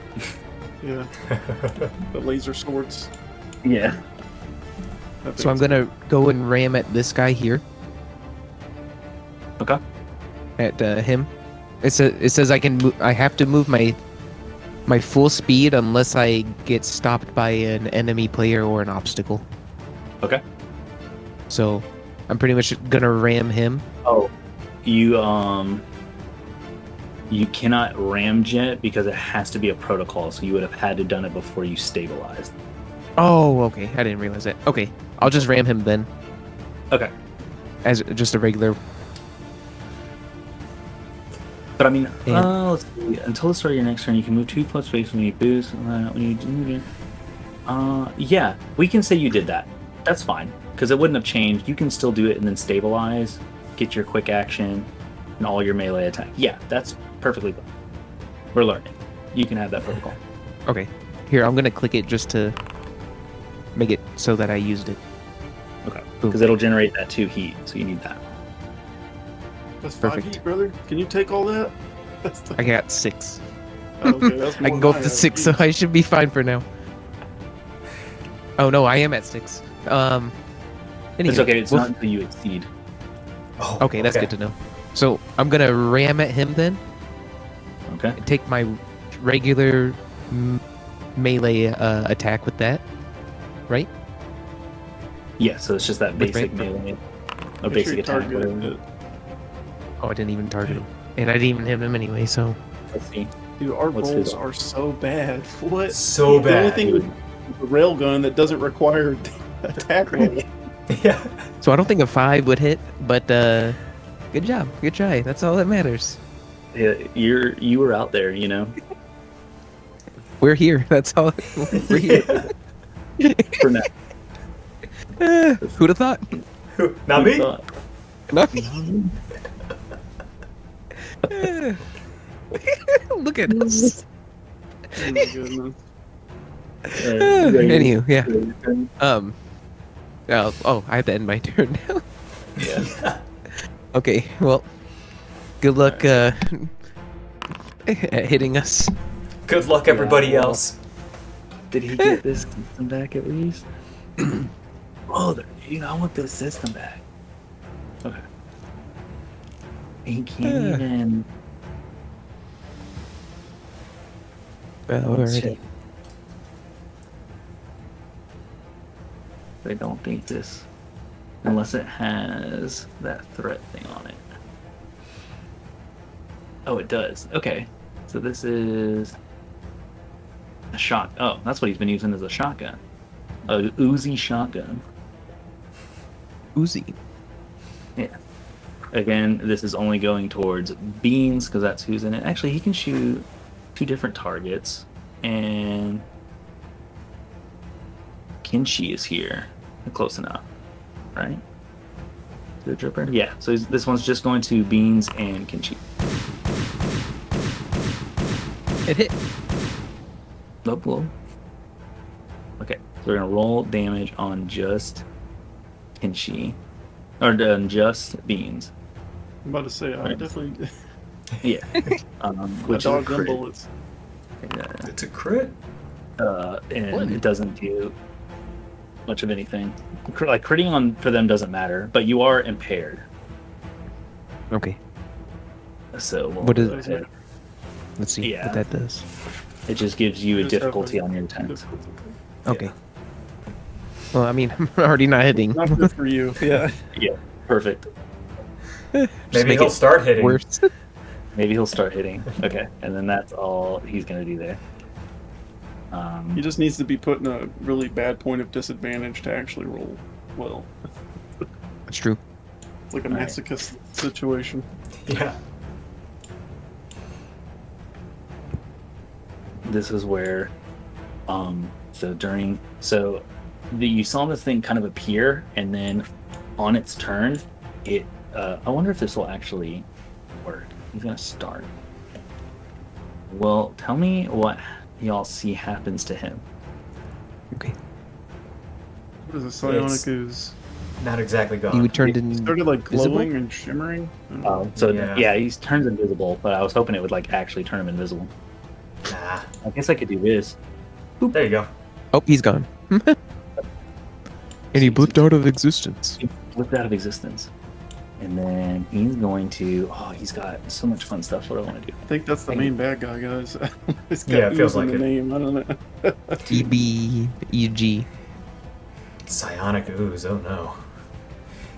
Yeah. The laser swords. Yeah. That So I'm thing's- gonna go and ram at this guy here, Okay. at him. It says I can I have to move my full speed unless I get stopped by an enemy player or an obstacle. Okay. So I'm pretty much gonna ram him. Oh, you cannot ramjet because it has to be a protocol. So you would have had to done it before you stabilized. Oh, okay. I didn't realize that. Okay, I'll just ram him then Okay. as just a regular. But I mean, And- let's see. Until the start of your next turn, you can move 2 plus space when you boost. When you do, yeah, we can say you did that. That's fine because it wouldn't have changed. You can still do it and then stabilize, get your quick action, and all your melee attack. Yeah, that's perfectly fine. We're learning. You can have that protocol. Okay, here I'm gonna click it just to make it so that I used it. Okay. Boom. Because it'll generate that 2 heat, so you need that. That's 5 Perfect. heat, brother. Can you take all that? I got 6. Okay, that's I more can go than up to have. 6, so Jeez. I should be fine for now. Oh no, I am at 6. It's Anywho, okay. It's we'll not until you exceed. Oh, okay, that's good to know. So I'm gonna ram at him then, Okay. and take my regular melee attack with that, right? Yeah. So it's just that With basic range. melee, Make sure or basic you attack. target Whatever. it. Oh, I didn't even target him, and I didn't even hit him anyway. So Let's see. Dude, our What's rolls his- are so bad. What? So The only bad. thing with the railgun that doesn't require attack roll. Yeah. So I don't think a 5 would hit, but good job, good try. That's all that matters. Yeah, you were out there, you know. We're here. That's all. We're here. For now. Who'd have thought? Not me. Thought. Look at us. Oh my goodness. Anywho, yeah. Oh, I have to end my turn now. Yeah. Okay, well, good luck at hitting us. Good luck, everybody else. Did he get this system back at least? Oh, I want this system back. Okay. He can't even. Alrighty. I don't think this, unless it has that threat thing on it. Oh, it does. Okay, so this is a shot. Oh, that's what he's been using as a shotgun, a Uzi shotgun. Uzi. Yeah. Again, this is only going towards beans because that's who's in it. Actually, he can shoot 2 different targets, and Kinshi is here. Close enough, right? The dripper? Yeah, so this one's just going to beans and Kinshi. It hit. Nope, whoa. Okay, so we're gonna roll damage on just Kinshi, or just beans. I'm about to say, I Right. definitely Yeah, I which is a dodged them crit. bullets. It's a crit. And it doesn't do much of anything. Like critting on for them doesn't matter, but you are impaired. Okay, So we'll What is- go ahead. let's see Yeah. what that does. It just gives you a Just have difficulty a- on your attacks. Okay. Well, I mean, I'm already not hitting. Not good for you. Yeah. Yeah, perfect. Just Maybe make he'll it start hitting. worse. Maybe he'll start hitting. Okay, and then that's all he's gonna do there. He just needs to be put in a really bad point of disadvantage to actually roll well. That's true. It's like a Alright. masochist situation. Yeah. This is where, you saw this thing kind of appear, and then on its turn, it. I wonder if this will actually work. He's gonna start. Well, tell me what y'all see happens to him. Okay. What is a psionic It's- ooze? Not exactly gone. You would turn It in. started like Visible? glowing and shimmering. So Yeah. he turns invisible, but I was hoping it would like actually turn him invisible. Nah. I guess I could do this. There you go. Oh, he's gone. And he blipped out of existence. He flipped out of existence. And then he's going to. Oh, he's got so much fun stuff. What do I want to do? I think that's the Thank main bad guy, guys. It's got Yeah, it feels ooze in like the it. name. I don't know. EBEG. Psionic ooze. Oh no.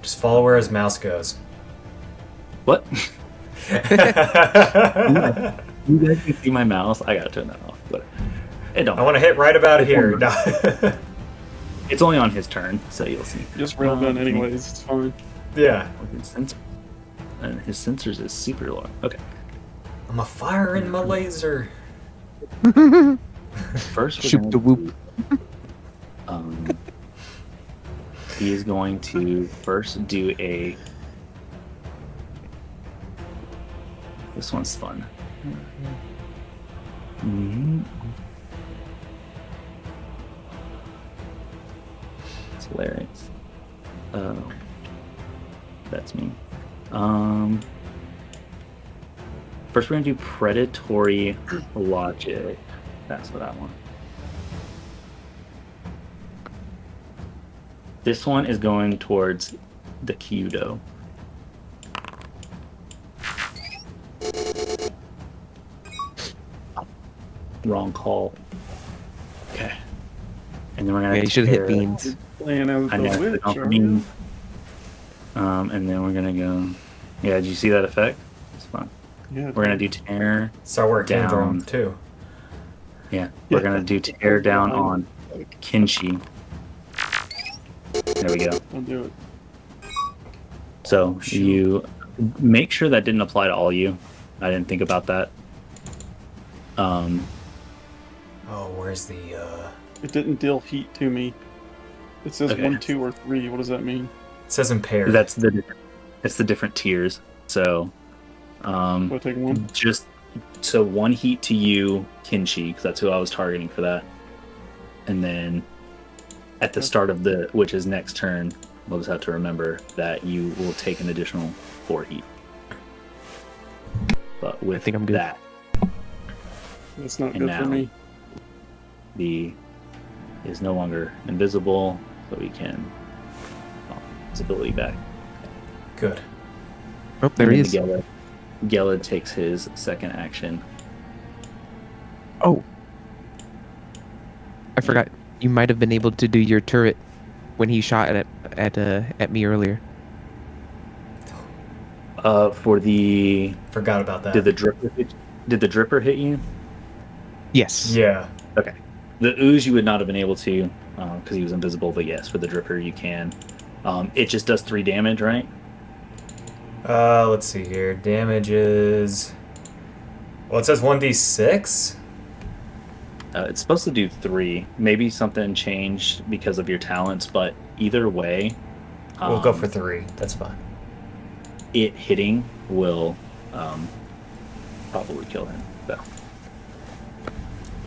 Just follow where his mouse goes. What? You guys can see my mouse. I gotta turn that off. But it don't. I want to hit right about here. It's only on his turn, so you'll see. Just railgun anyways. It's fine. Yeah. His sensor, and his sensors is super low. Okay. I'm a firing my laser. First, we're Shoot gonna the whoop. do, he is going to first do a. This one's fun. Mhm. It's hilarious. Oh, that's me. First, we're gonna do predatory logic. That's what I want. This one is going towards the Kyudo. Wrong call. Okay. And then we're gonna. Yeah, you should hit tear- beans. Playing as I know. the witch. Don't are mean- you? And then we're gonna go. Yeah, did you see that effect? It's fun. Yeah. We're gonna do tear. So where it came from, Down. too. Yeah, we're Yeah. gonna do tear down on Kinshi. There we go. I'll do it. So Shoot. you make sure that didn't apply to all you. I didn't think about that. Oh, where's the, It didn't deal heat to me. It says Okay. 1, 2, or 3. What does that mean? It says impaired. That's the different tiers. So Do I take 1? just so one heat to you, Kinshi, because that's who I was targeting for that. And then at the start of which is next turn, we'll just have to remember that you will take an additional 4 heat. But with think I'm good. that, That's not And good now- for me. the is no longer invisible, so we can visibility back. Good. Oh, there he And is. then Gelid takes his second action. Oh, I forgot. You might have been able to do your turret when he shot at me earlier. For the Forgot about that. did the dripper hit you? Yes. Yeah. Okay. The ooze you would not have been able to because he was invisible, but yes, for the dripper you can. It just does 3 damage, right? Let's see here. Damage is... Well, it says 1d6? It's supposed to do 3. Maybe something changed because of your talents, but either way, We'll go for 3. That's fine. it hitting will probably kill him. So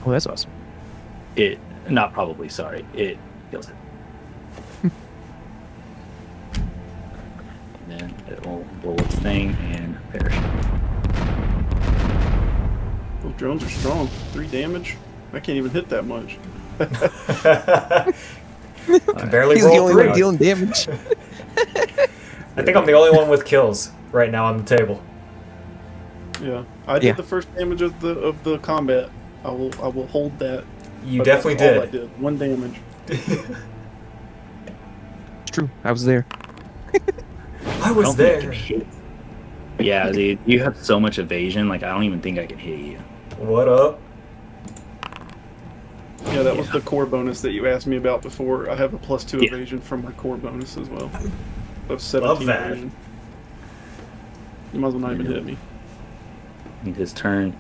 Oh, that's awesome. it not probably, sorry, it kills him. And then it will roll its thing and perish. Those drones are strong. 3 damage? I can't even hit that much. Can barely He's the roll only 3. one dealing damage. I think I'm the only one with kills right now on the table. Yeah. I Yeah. did the first damage of the combat. I will hold that. You but definitely that's all I did. did. 1 damage. It's true. I was there. I I was don't think I there. can hit. Yeah, dude, you have so much evasion. Like I don't even think I can hit you. What up? Yeah, that was the core bonus that you asked me about before. I have a +2 Yeah. evasion from my core bonus as well. Of 17 that. evasion. You might as well not even hit me. And his turn.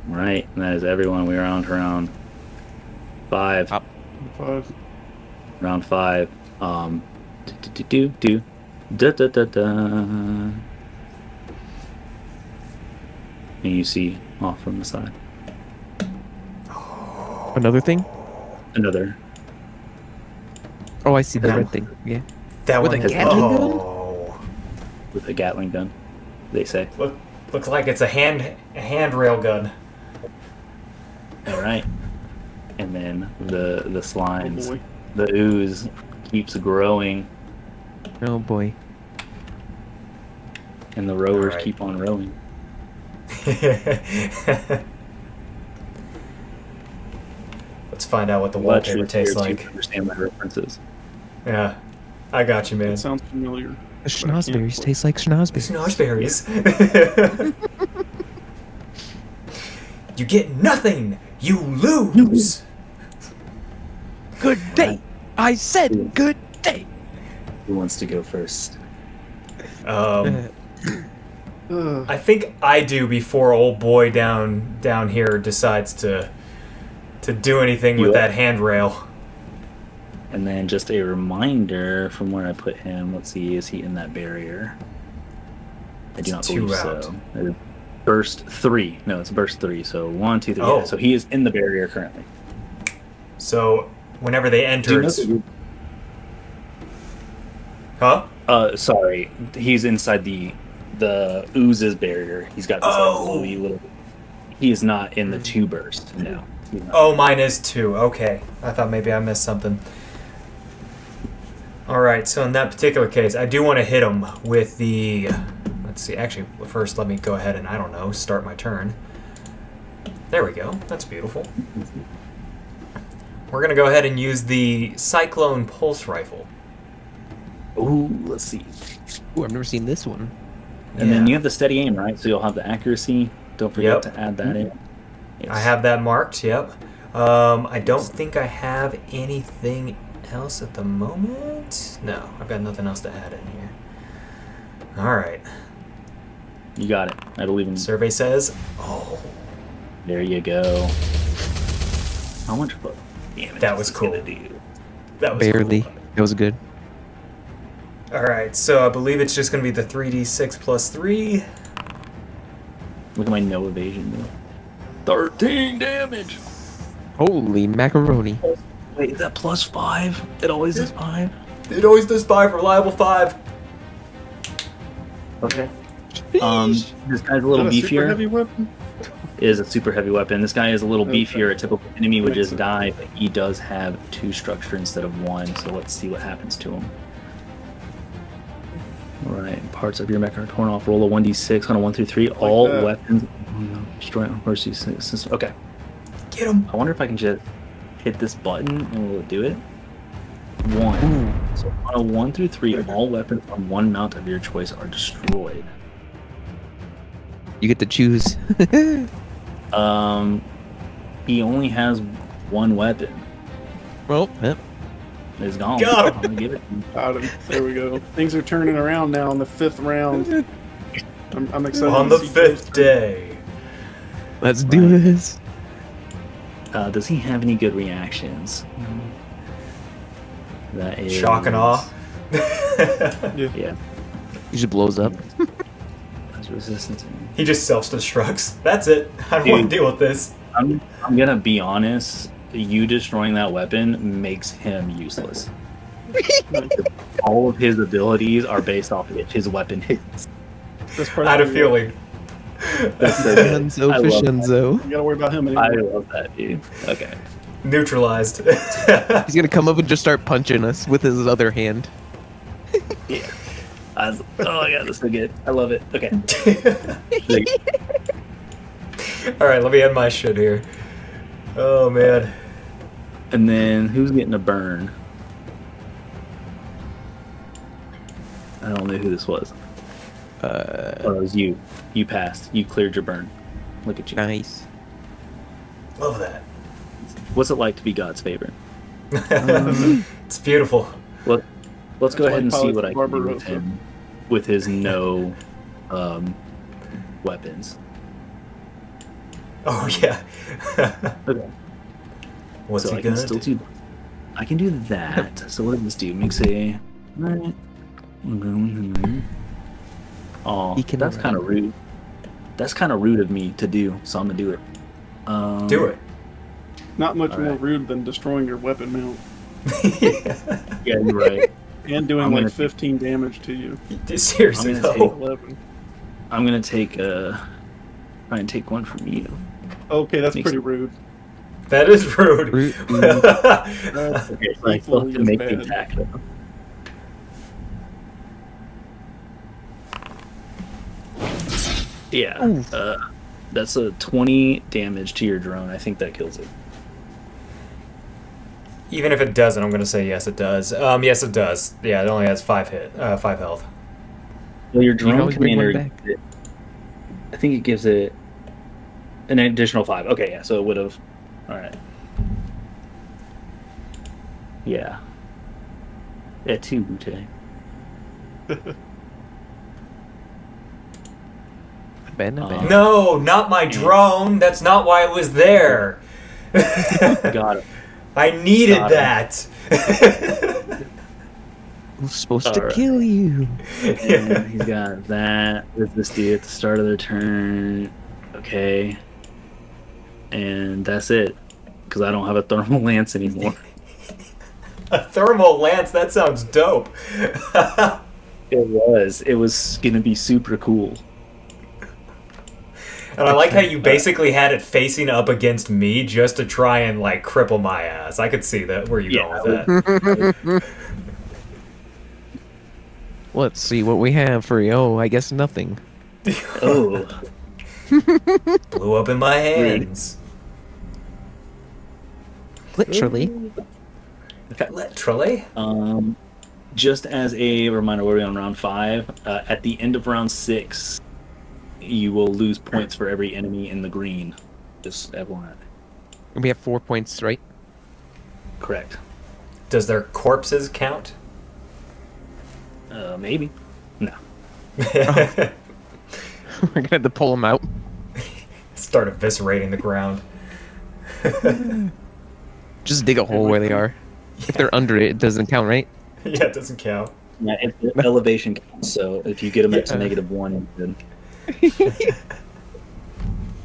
Right, and that is everyone. We are on to round 5. 5. Round 5. Da da da da. And you see off from the side Another thing? another. Oh, I see the Yeah. red thing. Yeah. That With one a was- Gatling gun? Oh. With a Gatling gun, they say. Looks like it's a handrail gun. All right, and then the Oh slimes, boy. the ooze keeps growing, Oh boy. and the rowers Alright. keep on rowing. Let's find out what the Much wallpaper easier tastes to like. understand my references. Yeah, I got you, man. That sounds familiar. The schnozberries taste like schnozberries. Schnozberries. You get nothing. You lose. Good day. I said good day. Who wants to go first? Um, Ugh. I think I do before old boy down here decides to do anything with You- that handrail. And then just a reminder from where I put him. Let's see, is he in that barrier? I do not It's 2 believe out. so. Burst 3. No, it's burst 3. So 1, 2, 3. Oh. Yeah, so he is in the barrier currently. So whenever they Do enter, you know it's that huh? Sorry, he's inside the the Oozes barrier. He's got this Oh. like glowy little. He is not in the 2 burst. No. he's not. Oh, mine is 2. Okay. I thought maybe I missed something. Alright, so in that particular case, I do want to hit him with the... Let's see, actually, first let me go ahead and, I don't know, start my turn. There we go. That's beautiful. We're going to go ahead and use the Cyclone Pulse Rifle. Ooh, let's see. Ooh, I've never seen this one. And then you have the steady aim, right? So you'll have the accuracy. Don't forget to add that in. Yes. I have that marked, yep. I don't think I have anything else at the moment. No, I've got nothing else to add in here. Alright. You got it. I believe in you. Survey says, oh. There you go. How much damage That was is this cool. gonna do? That was Barely. cool. That was good. Alright, so I believe it's just going to be the 3d6 plus 3. Look at my no evasion though. 13 damage! Holy macaroni. Wait, is that plus 5? It always is 5? It always does 5, reliable 5. Okay. This guy's a little Is that a super beefier. heavy weapon? Is a super heavy weapon. This guy is a little Okay. beefier. A typical enemy would Makes just die, but he does have 2 structure instead of 1, so let's see what happens to him. Alright, parts of your mech are torn off. Roll a 1d6 on a 1 through 3. All that. weapons destroy mercy system. Okay. Get him. I wonder if I can just hit this button and will it do it? 1. Ooh. So on a 1 through 3, all weapons on one mount of your choice are destroyed. You get to choose. He only has 1 weapon. Well, yep. It's gone. Got him. I'm gonna give it to him. Got him. There we go. Things are turning around now in the 5th round. I'm excited. On to the see 5th day. Let's do this. Does he have any good reactions? That is Shock and awe. Yeah, He just blows up. that's resistance. He just self-destructs. That's it. I don't want to Dude. deal with this. I'm gonna be honest. You destroying that weapon makes him useless. All of his abilities are based off of if his weapon hits. That's I had a feeling. That's so good. Shenzo I for love that. Shenzo. You gotta worry about him I anymore. love that, dude. Okay. Neutralized. He's gonna come up and just start punching us with his other hand. Yeah. Oh my god, that's so good. I love it. Okay. Alright, let me end my shit here. Oh, man. And then who's getting a burn? I don't know who this was. Oh, it was you. You passed. You cleared your burn. Look at you. Nice. Love that. What's it like to be God's favorite? It's beautiful. Let's go That's ahead and why see I what I pilot can do with Barbarossa. him with his no weapons. Oh, yeah. Okay. What's So he I can gonna still do? do. I can do that. So what does this do? Makes a. Alright. Oh, He can that's run. kind of rude. That's kind of rude of me to do. So I'm gonna do it. Do it. Not much more Alright. rude than destroying your weapon mount Yeah, you're right. and doing I'm like gonna- 15 damage to you. Seriously, I'm gonna though. 11. I'm gonna take try and take one from you. Okay, that's Makes- pretty rude. That is rude. Rude. That's Okay, so I still have to equally as make the bad. attack though. Yeah, Oof. that's a 20 damage to your drone. I think that kills it. Even if it doesn't, I'm gonna say yes, it does. Yes, it does. Yeah, it only has 5 health. Well, your You can drone always bring one commander, back. I think it gives it an additional 5. Okay, yeah, so it would have. All right. Yeah. Yeah, 2 Bute. Bad, not bad. No, not my drone. That's not why it was there. Got it. I needed Got that. Who's supposed to Alright. kill you? And he's got that with this dude at the start of their turn. Okay. And that's it. Because I don't have a thermal lance anymore. A thermal lance. That sounds dope. It was gonna be super cool. And I like how you basically had it facing up against me just to try and like cripple my ass. I could see that where you go with that. Let's see what we have for you. Oh, I guess nothing. Oh, Blew up in my hands. Literally. okay. Literally. Just as a reminder, we're on round 5. At the end of round 6, you will lose points for every enemy in the green. Just FYI. We have 4 points, right? Correct. Does their corpses count? Maybe. No. We're gonna have to pull them out. Start eviscerating the ground. Just dig a hole where they are. If they're under it, it doesn't count, right? Yeah, it doesn't count. Yeah, it's elevation counts, so if you get them to -1, then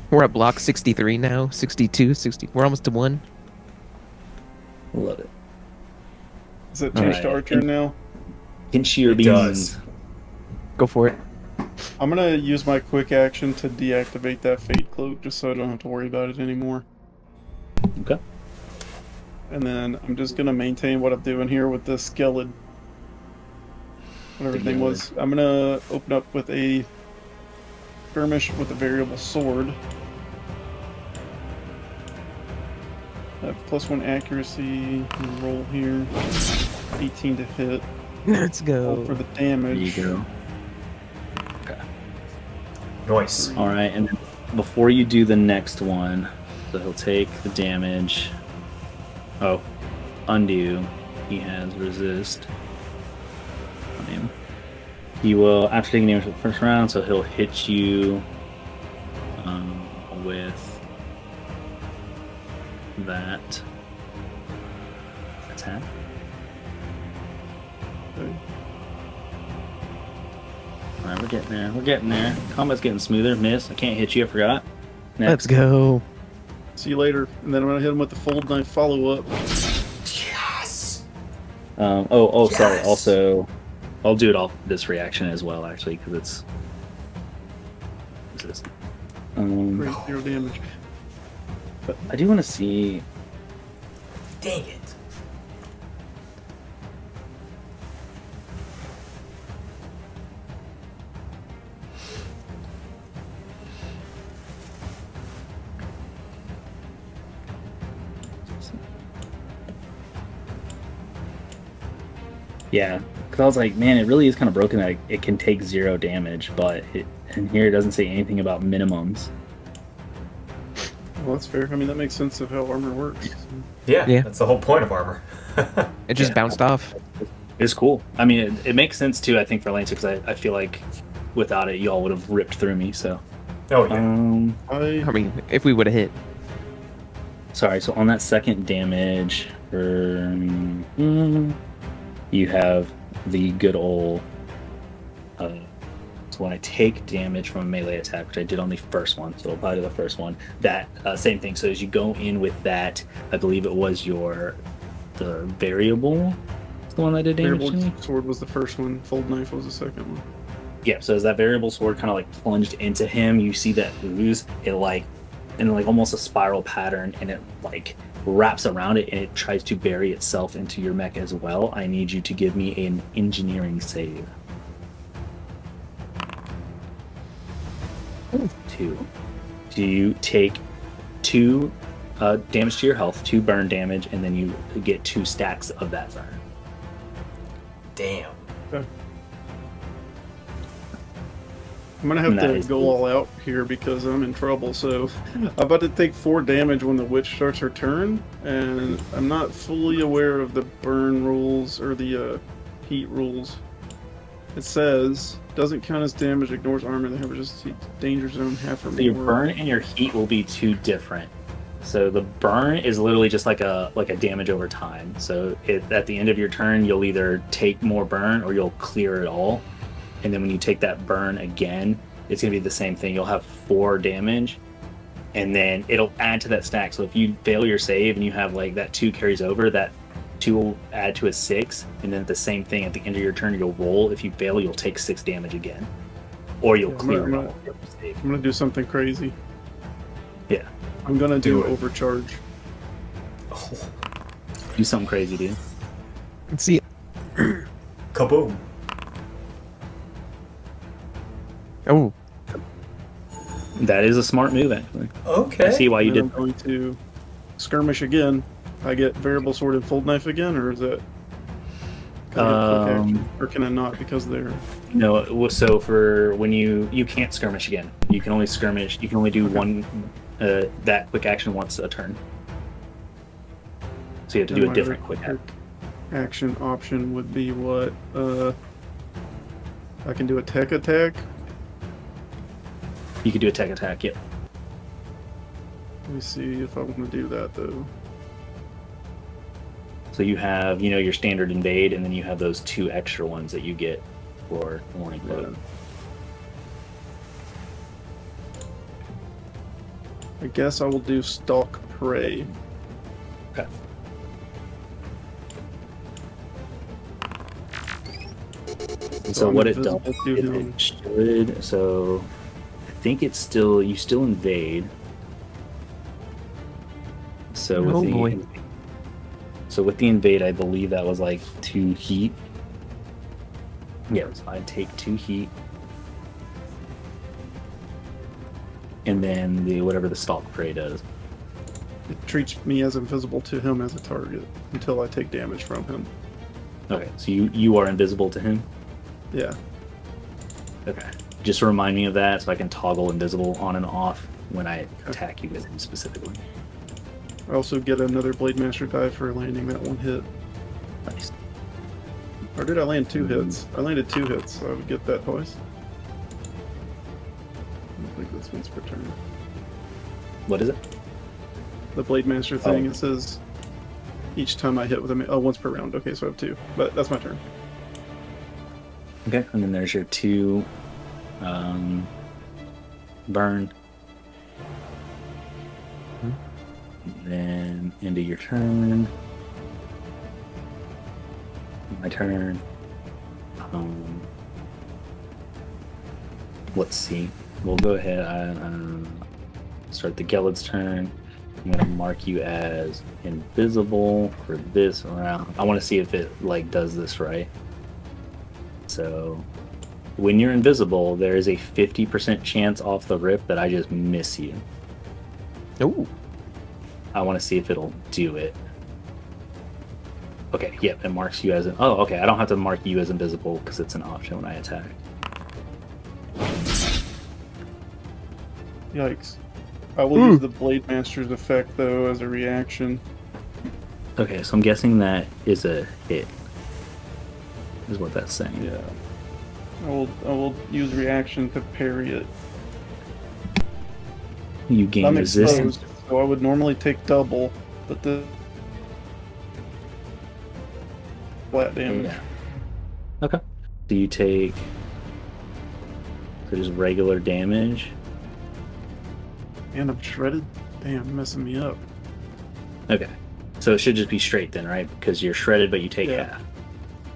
We're at block 63 now. 62, 60. We're almost to 1. love it. Does it change to Alright. our turn now? Pinch your It beans. does. Go for it. I'm gonna use my quick action to deactivate that fate cloak just so I don't have to worry about it anymore. Okay. And then I'm just gonna maintain what I'm doing here with the skeleton. Whatever the thing was. I'm gonna open up with a skirmish with a variable sword. I have +1 accuracy roll here. 18 to hit. Let's Roll go. for the There damage. you go. Nice. All right, and then before you do the next one, so he'll take the damage. Oh, undo. He has resist on him. He will, after taking damage for the first round, so he'll hit you with that attack. Okay. All right, we're getting there. We're getting there. Combat's getting smoother. Miss. I can't hit you. I forgot. Let's go. See you later. And then I'm gonna hit him with the fold knife follow-up. Yes. Sorry. Yes. Also, I'll do it off this reaction as well, actually, because it's. What's this? Great, 0 damage. But I do want to see. Dang it. Yeah, because I was like, man, it really is kind of broken that it can take 0 damage, but in here it doesn't say anything about minimums. Well, that's fair. I mean, that makes sense of how armor works. Yeah, Yeah. that's the whole point of armor. It just Yeah. bounced off. It's cool. I mean, it makes sense too, I think, for Lancer, because I feel like without it, y'all would have ripped through me, so. Oh, yeah. I mean, if we would have hit. Sorry, so on that second damage, you have the good old. So when I take damage from a melee attack, which I did on the first one, so I'll apply to the first one, that same thing. So as you go in with that, I believe it was the variable, the one that did damage to me. Variable sword was the first one. Fold knife was the second one. Yeah, so as that variable sword kind of like plunged into him, you see that ooze, it like, in like almost a spiral pattern, and it like wraps around it and it tries to bury itself into your mech as well. I need you to give me an engineering save. 2. Do you take 2 damage to your health, 2 burn damage, and then you get 2 stacks of that burn. Damn. Okay. I'm gonna have to Nice. go all out here because I'm in trouble. So I'm about to take 4 damage when the witch starts her turn, and I'm not fully aware of the burn rules or the heat rules. It says doesn't count as damage, ignores armor. They have just danger zone half or more. So your burn and your heat will be 2 different. So the burn is literally just like a damage over time. So at the end of your turn, you'll either take more burn or you'll clear it all. And then when you take that burn again, it's going to be the same thing. You'll have 4 damage, and then it'll add to that stack. So if you fail your save and you have like that 2 carries over, that 2 will add to a 6, and then the same thing at the end of your turn, you'll roll. If you fail, you'll take 6 damage again. Or you'll Yeah, clear I'm it gonna- all. I'm gonna do something crazy. Yeah. I'm gonna do Do it. overcharge. Oh, Do something crazy, dude. Let's see. kaboom! Oh, That is a smart move, actually. Okay. I see why you And then did. I'm going to skirmish again. I get variable sword and fold knife again, or is that? Can I get a quick action? Or can I not because they're? No, so for when you can't skirmish again. You can only skirmish. You can only do one that quick action once a turn. So you have to do then a my different other quick action. action option would be what? I can do a tech attack. You could do a tech attack. Yep. Let me see if I want to do that though. So you have your standard invade, and then you have those 2 extra ones that you get for Mourning Cloak. I guess I will do stalk prey. Okay. And so I'm what it does invisible to is him. it should. So I think you still invade. So with Oh, the boy. with the invade, I believe that was like 2 heat. Yeah, so I'd take 2 heat, and then whatever the stalk prey does. It treats me as invisible to him as a target until I take damage from him. Okay, so you are invisible to him. Yeah. Okay, just remind me of that so I can toggle invisible on and off when I attack you with him specifically. I also get another Blade Master die for landing that 1 hit. Nice. Or did I land 2 hits? I landed 2 hits, so I would get that twice. I think that's once per turn. What is it? The Blade Master thing, it says each time I hit with a once per round. Okay, so I have 2. But that's my turn. Okay, and then there's your 2 burn. And then end of your turn. My turn. Let's see. We'll go ahead and start the Gelid's turn. I'm gonna mark you as invisible for this round. I want to see if it does this right. So when you're invisible, there is a 50% chance off the rip that I just miss you. oh, I want to see if it'll do it. Okay, yep, it marks you as an... Oh, okay, I don't have to mark you as invisible because it's an option when I attack. Yikes. I will use the Blade Master's effect, though, as a reaction. Okay, so I'm guessing that is a hit. Is what that's saying. Yeah. I will use reaction to parry it. You gain I'm resistance. exposed, so I would normally take double, but the flat damage. Yeah. Okay. So you take... So just regular damage. And I'm shredded? Damn, messing me up. Okay. So it should just be straight then, right? Because you're shredded, but you take Yeah. half.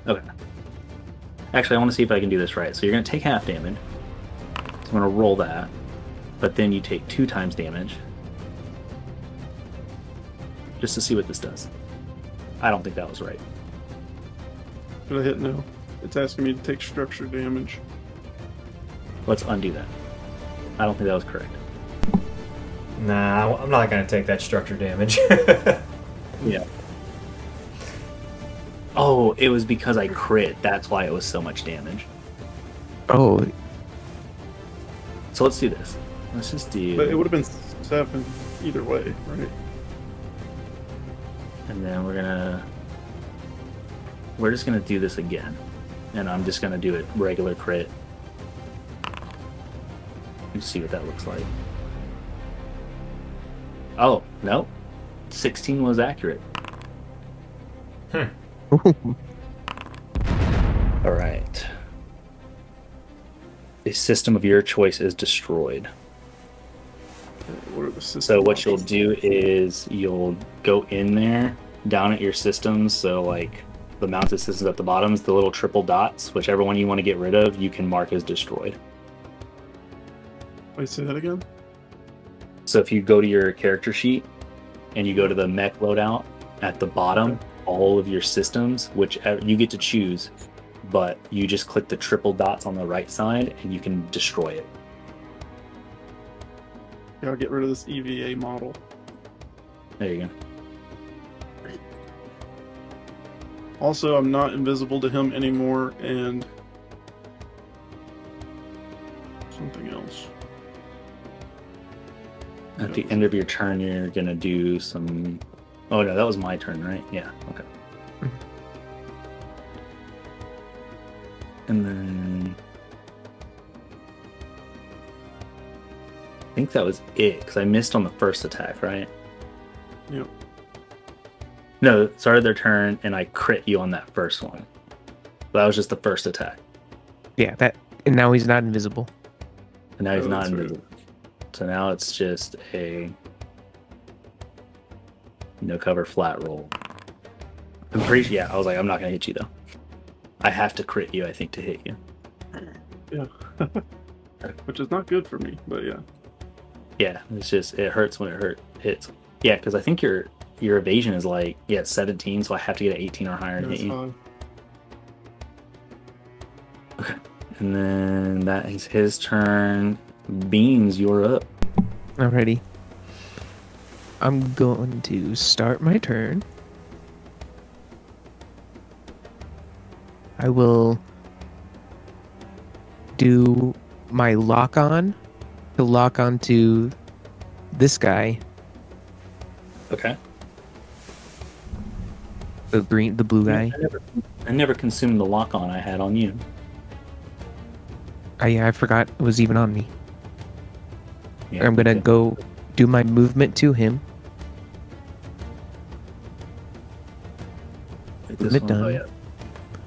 Okay. Actually, I want to see if I can do this right. So you're going to take half damage. So I'm going to roll that. But then you take 2 times damage. Just to see what this does. I don't think that was right. Should I hit no? It's asking me to take structure damage. Let's undo that. I don't think that was correct. Nah, I'm not gonna take that structure damage. Yeah. Oh, it was because I crit. That's why it was so much damage. oh, So let's do this. Let's just do... But it would have been 7 either way, right? And then we're just gonna do this again. And I'm just gonna do it regular crit. And see what that looks like. Oh, no. 16 was accurate. Alright. A system of your choice is destroyed. What are the systems? So what you'll do is you'll go in there down at your systems, so like the mounted systems at the bottom, is the little triple dots. Whichever one you want to get rid of, you can mark as destroyed. Wait, say that again? So if you go to your character sheet and you go to the mech loadout at the bottom, all of your systems, which you get to choose, but you just click the triple dots on the right side and you can destroy it. Yeah, I'll get rid of this EVA model. There you go. Also, I'm not invisible to him anymore, and something else. At the end of your turn, you're gonna do some. Oh no, that was my turn, right? Yeah. Okay. And then I think that was it because I missed on the first attack, right? Yep. No, it started their turn and I crit you on that first one. That was just the first attack. Yeah, that, and now he's not invisible. And now he's Oh, not that's right. invisible. So now it's just a no cover flat roll. I'm pretty sure, yeah, I was like, I'm not gonna hit you though. I have to crit you, I think, to hit you. Yeah. Which is not good for me, but yeah. Yeah, it's just, it hurts when it hits. Yeah, because I think your evasion is like, yeah, 17, so I have to get an 18 or higher to hit That's you. high. Okay. And then that is his turn. Beans, you're up. Alrighty. I'm going to start my turn. I will do my lock on to lock onto this guy, Okay. the blue guy. I never consumed the lock on I had on you. I forgot it was even on me. Yeah, I'm gonna okay. go do my movement to him. This movement one- oh, done. yeah.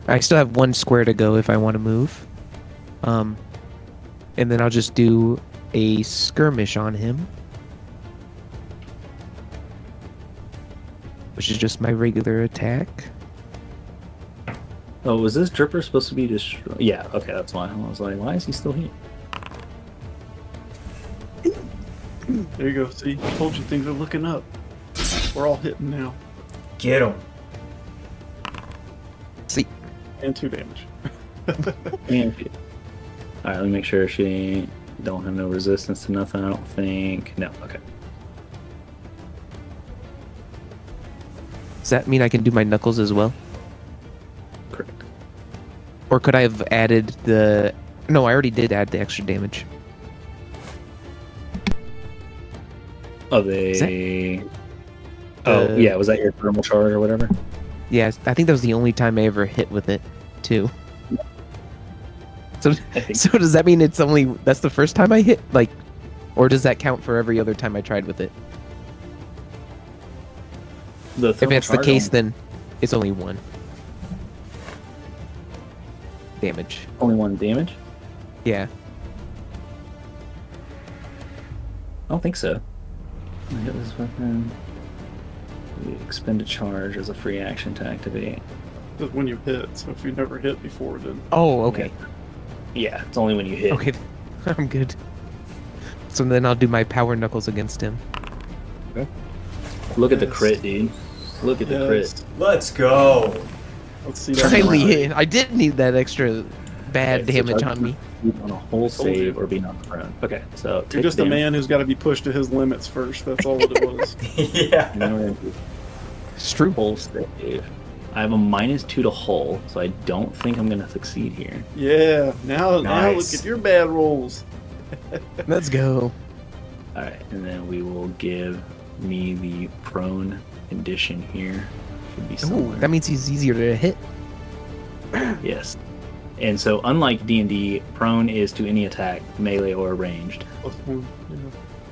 I still have one square to go if I want to move. And then I'll just do a skirmish on him, which is just my regular attack. Oh, was this dripper supposed to be destroyed? Yeah, okay, that's why. I was like, why is he still here? There you go. See, I told you things are looking up. We're all hitting now. Get him. See, And 2 damage. Alright, let me make sure she don't have no resistance to nothing, I don't think. No, okay. does that mean I can do my knuckles as well? Correct. Or could I have added the... No, I already did add the extra damage. Oh, Oh, yeah, was that your thermal charge or whatever? Yeah, I think that was the only time I ever hit with it, too. So, I think so does that mean it's only... That's the first time I hit? Like, or does that count for every other time I tried with it? the If thermal it's the charge case, then it's only 1 damage. only 1 damage? Yeah. I don't think so. I hit this weapon. We expend a charge as a free action to activate. Just when you hit. So if you never hit before, then Oh, okay. Yeah, it's only when you hit. Okay, I'm good. So then I'll do my power knuckles against him. Look at the Yes. crit, dude. Look at the crit. yes. Let's go. Let's see that. Finally now. hit. I didn't need that extra bad Okay, so damage charge on me. On a whole save or be knocked prone. Okay, so You're take just a damage. man who's got to be pushed to his limits first. That's all that it was. Yeah. And then we're gonna do It's true. hull save. I have a -2 to hull, so I don't think I'm gonna succeed here. Yeah. Now look Nice. at your bad rolls. Let's go. All right, and then we will give me the prone condition here. Should be Ooh, somewhere. that means he's easier to hit. Yes. And so, unlike D&D, prone is to any attack, melee or ranged. +1. Yeah.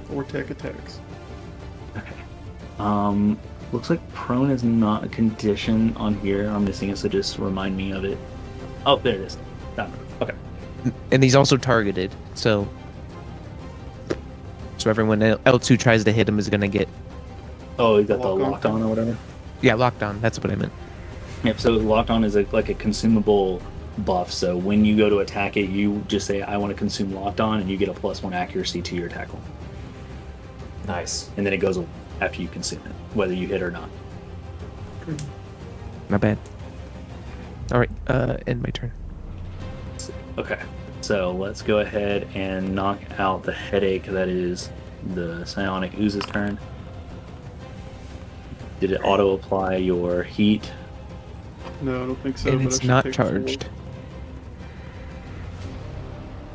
4 tech attacks. Okay. Looks like prone is not a condition on here. I'm missing it, so just remind me of it. Oh, there it is. That one. Okay. And he's also targeted, so everyone else who tries to hit him is gonna get... Oh, you got the Lock on. lock on or whatever? Yeah, locked on. That's what I meant. Yep. So locked on is like a consumable buff. So when you go to attack it, you just say, "I want to consume locked on," and you get a +1 accuracy to your attack roll. Nice. And then it goes away after you consume it, whether you hit or not. Not bad. All right, end my turn. Okay. So let's go ahead and knock out the headache. That is the psionic ooze's turn. Did it auto apply your heat? No, I don't think so. And but I it's should not take charged.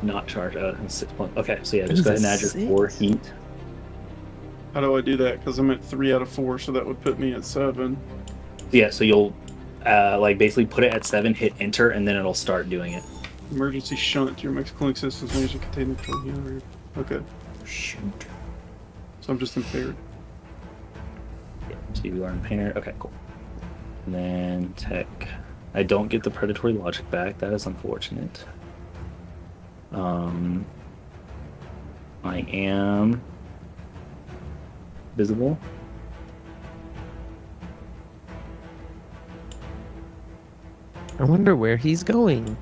Not charged. It's 6 points. Okay, so yeah, just go ahead and add your 4 heat. How do I do that? Because I'm at 3 out of 4, so that would put me at 7. Yeah, so you'll like basically put it at 7, hit enter, and then it'll start doing it. Emergency shunt. Your Mech's cooling systems manage to contain the Okay. Shoot. So I'm just impaired. So you learn painter. Okay, cool. And then tech. I don't get the predatory logic back. That is unfortunate. I am visible. I wonder where he's going.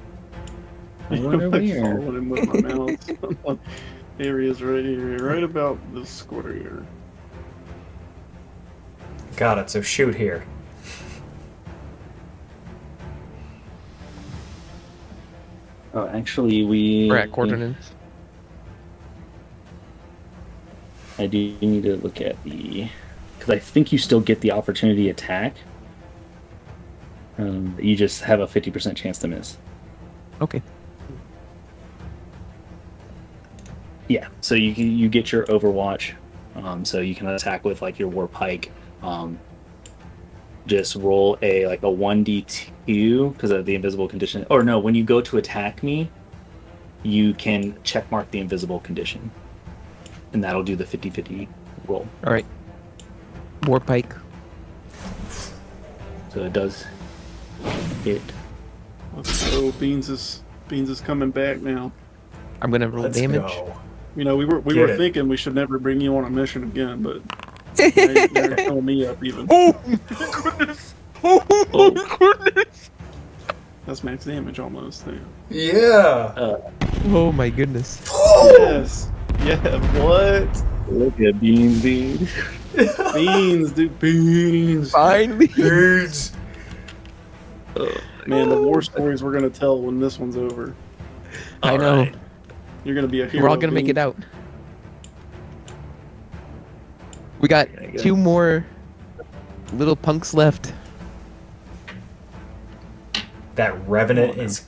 I wonder I'm like where. following him with my mouse. Here he is, right here, right about this square. Got it. So shoot here. Oh, actually, we're at coordinates. I do need to look at the... Because I think you still get the opportunity attack. You just have a 50% chance to miss. Okay. Yeah, so you get your Overwatch. So you can attack with like your War Pike. Just roll a 1d2 because of the invisible condition. Or no, when you go to attack me, you can check mark the invisible condition. And that'll do the 50-50 roll. All right. War Pike. So it does hit. Let's go. Beans is coming back now. I'm gonna roll Let's damage. go. You know, we were Get it. thinking we should never bring you on a mission again, but now you're filling me up even. Oh my goodness! Oh my goodness! That's max damage almost. Damn. Yeah. Oh my goodness! Yes. Yeah. What? Look at Beans, dude. Beans, dude. Beans. Finally! Dudes. Man, the war stories we're gonna tell when this one's over. I know. Alright. You're gonna be a hero. We're all gonna make it out. We got There you go. 2 more little punks left. That Revenant is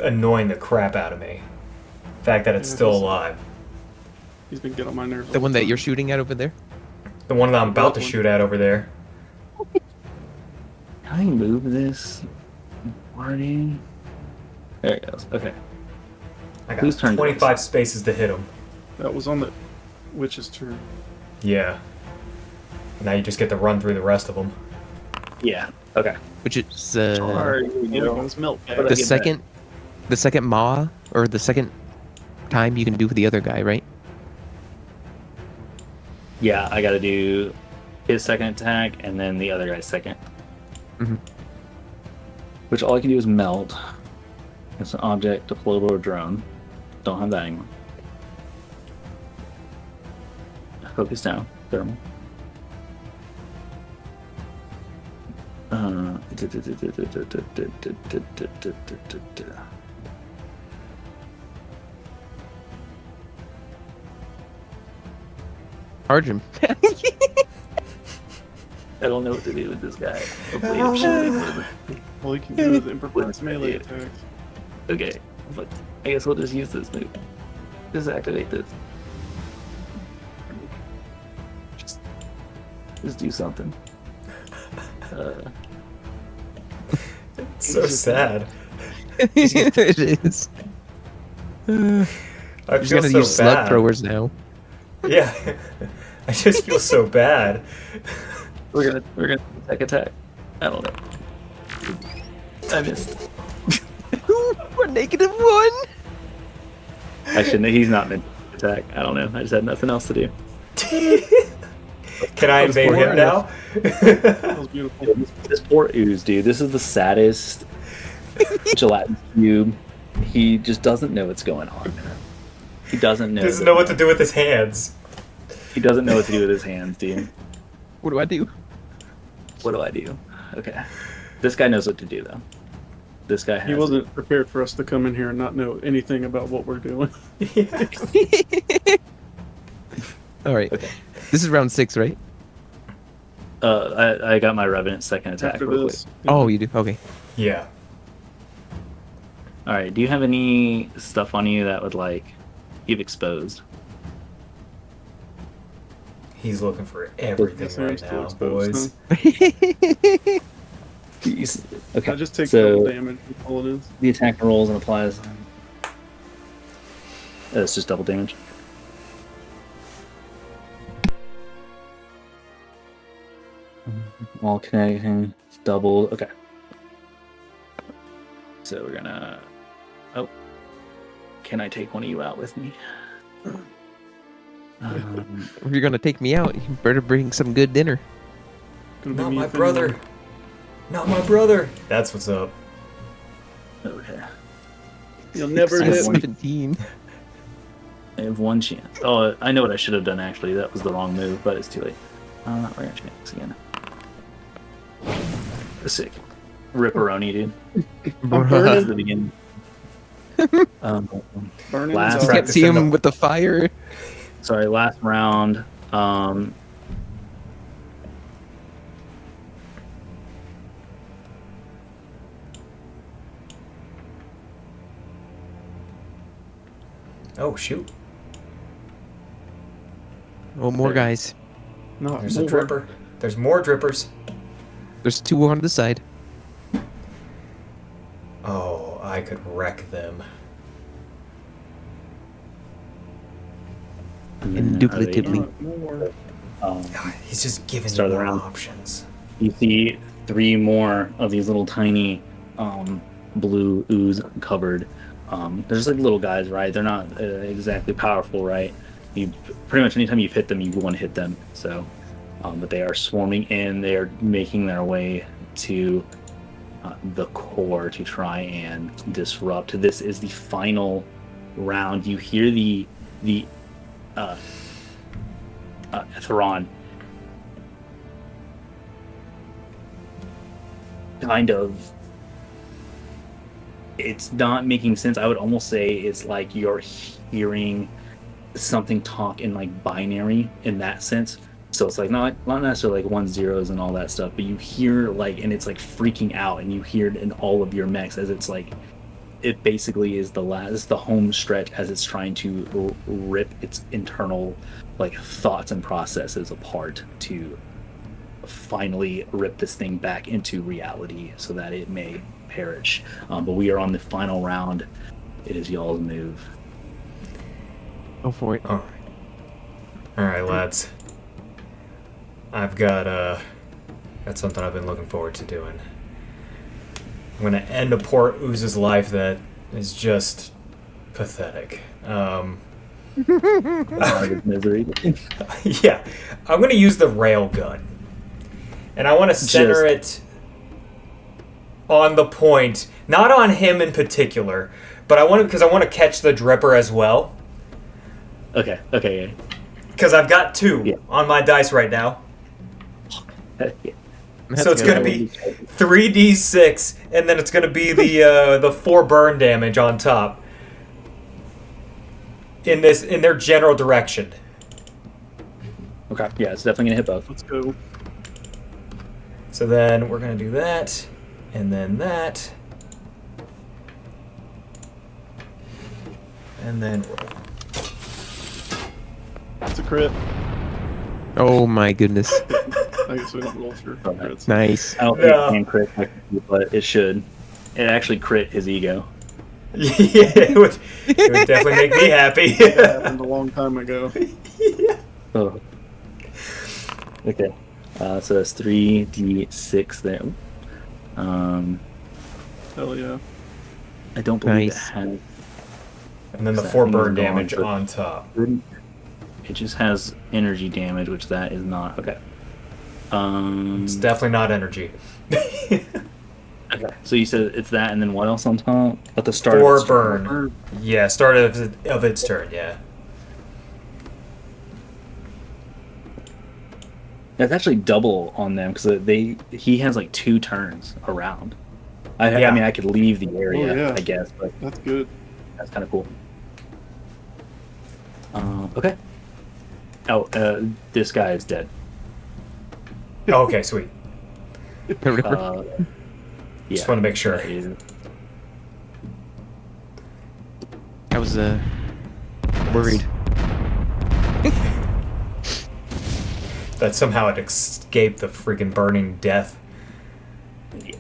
annoying the crap out of me. The fact that it's Yeah, still he's- alive. He's been getting on my nerves. The one that you're shooting at over there. The one that I'm about to shoot at over there. Can I move this? Party. There it goes. Okay. I got Whose turn is 25 spaces to hit him. That was on the witch's turn. Yeah. Now you just get to run through the rest of them. Yeah. Okay. Which is Alright, here we Here we go. go. It's milk. What the I get second maw, or the second time you can do for the other guy, right? Yeah, I gotta do his second attack and then the other guy's second. Mhm. Which all I can do is melt. It's an object, deployable, or drone. Don't have that anymore. Focus down. Thermal. Charge him. I don't know what to do with this guy. Hopefully I'm shooting. All you can do is improvise melee attacks. Okay, but I guess we'll just use this move. Just activate this. Just do something. It's so sad. It is. I He's feel gonna so use slug bad. throwers now. Yeah. I just feel so bad. We're gonna attack. I don't know. I missed. We're -1. I shouldn't. He's not meant to attack. I don't know. I just had nothing else to do. Can I was invade him now? That was beautiful. This poor ooze, dude. This is the saddest gelatin cube. He just doesn't know what's going on. He doesn't know. Doesn't know what to do with his hands. He doesn't know what to do with his hands, dude. What do I do? What do I do? Okay. This guy knows what to do, though. This guy has He wasn't prepared for us to come in here and not know anything about what we're doing. All right. Okay. This is round 6, right? I got my Revenant second attack After real quick. this. Oh, you do? Okay. Yeah. All right. Do you have any stuff on you that would like you've exposed? He's looking for everything Yes, I'm right still now, exposed, boys. Okay. I just take so double damage. That's all it is. the attack rolls and applies. It's just double damage. All connecting, double. Okay. So we're gonna. Oh, can I take one of you out with me? If you're gonna take me out, you better bring some good dinner. Gonna be Not me my if brother. anyone. Not my brother. That's what's up. Okay. You'll never Size hit one. me. 17. I have one chance. Oh, I know what I should have done actually. That was the wrong move, but it's too late. We're gonna try this again. Sick. Ripperoni, dude. I'm That's burning. the beginning. Burning Last- is You all. can't see him with the fire. Sorry, last round. Oh, shoot. Oh, more guys. Not There's a more. dripper. There's more drippers. There's 2 on the side. Oh, I could wreck them. Indubitably. Not more. He's just giving you Start the more round. options. You see 3 more of these little tiny blue ooze covered. They're just like little guys, right? They're not exactly powerful, right? You pretty much anytime you've hit them, you want to hit them. So, but they are swarming in. They are making their way to the core to try and disrupt. This is the final round. You hear the Theron kind of, it's not making sense. I would almost say it's like you're hearing something talk in like binary in that sense. So it's like not necessarily like 1 zeros and all that stuff, but you hear like, and it's like freaking out, and you hear it in all of your mechs as it's like, it basically is the home stretch as it's trying to rip its internal like thoughts and processes apart to finally rip this thing back into reality so that it may perish. But we are on the final round. It is y'all's move. Go for it. Alright. Alright, lads. I've got something I've been looking forward to doing. I'm gonna end a poor Ooze's life that is just pathetic. Misery. Yeah, I'm gonna use the rail gun, and I want to center it on the point, not on him in particular, but I want to catch the dripper as well. Okay. Because I've got 2 on my dice right now, so it's gonna be 3d6, and then it's gonna be the 4 burn damage on top. In their general direction. Okay. Yeah, it's definitely gonna hit both. Let's go. So then we're gonna do that, and then that, and then roll. It's a crit. Oh my goodness. I guess we don't roll for crits. Nice. I don't think it can crit technically, but it should. It actually crit his ego. Yeah, it would definitely make me happy. That happened a long time ago. Oh. Okay. So that's 3d6 there. Hell yeah. I don't believe Nice. it has. And then the So 4 that burn means damage going on top. It just has energy damage, which that is not. Okay. It's definitely not energy. Okay. So you said it's that, and then what else on top? At the start Or of its turn. burn. Yeah, start of its turn, yeah. That's actually double on them because he has like 2 turns around. I Yeah. mean, I could leave the area, Oh, yeah. I guess, but That's good. that's kind of cool. Okay. Oh, this guy is dead. Oh, okay, sweet. Yeah, Just want to make sure. that is- I was worried. That somehow it escaped the freaking burning death. yeah.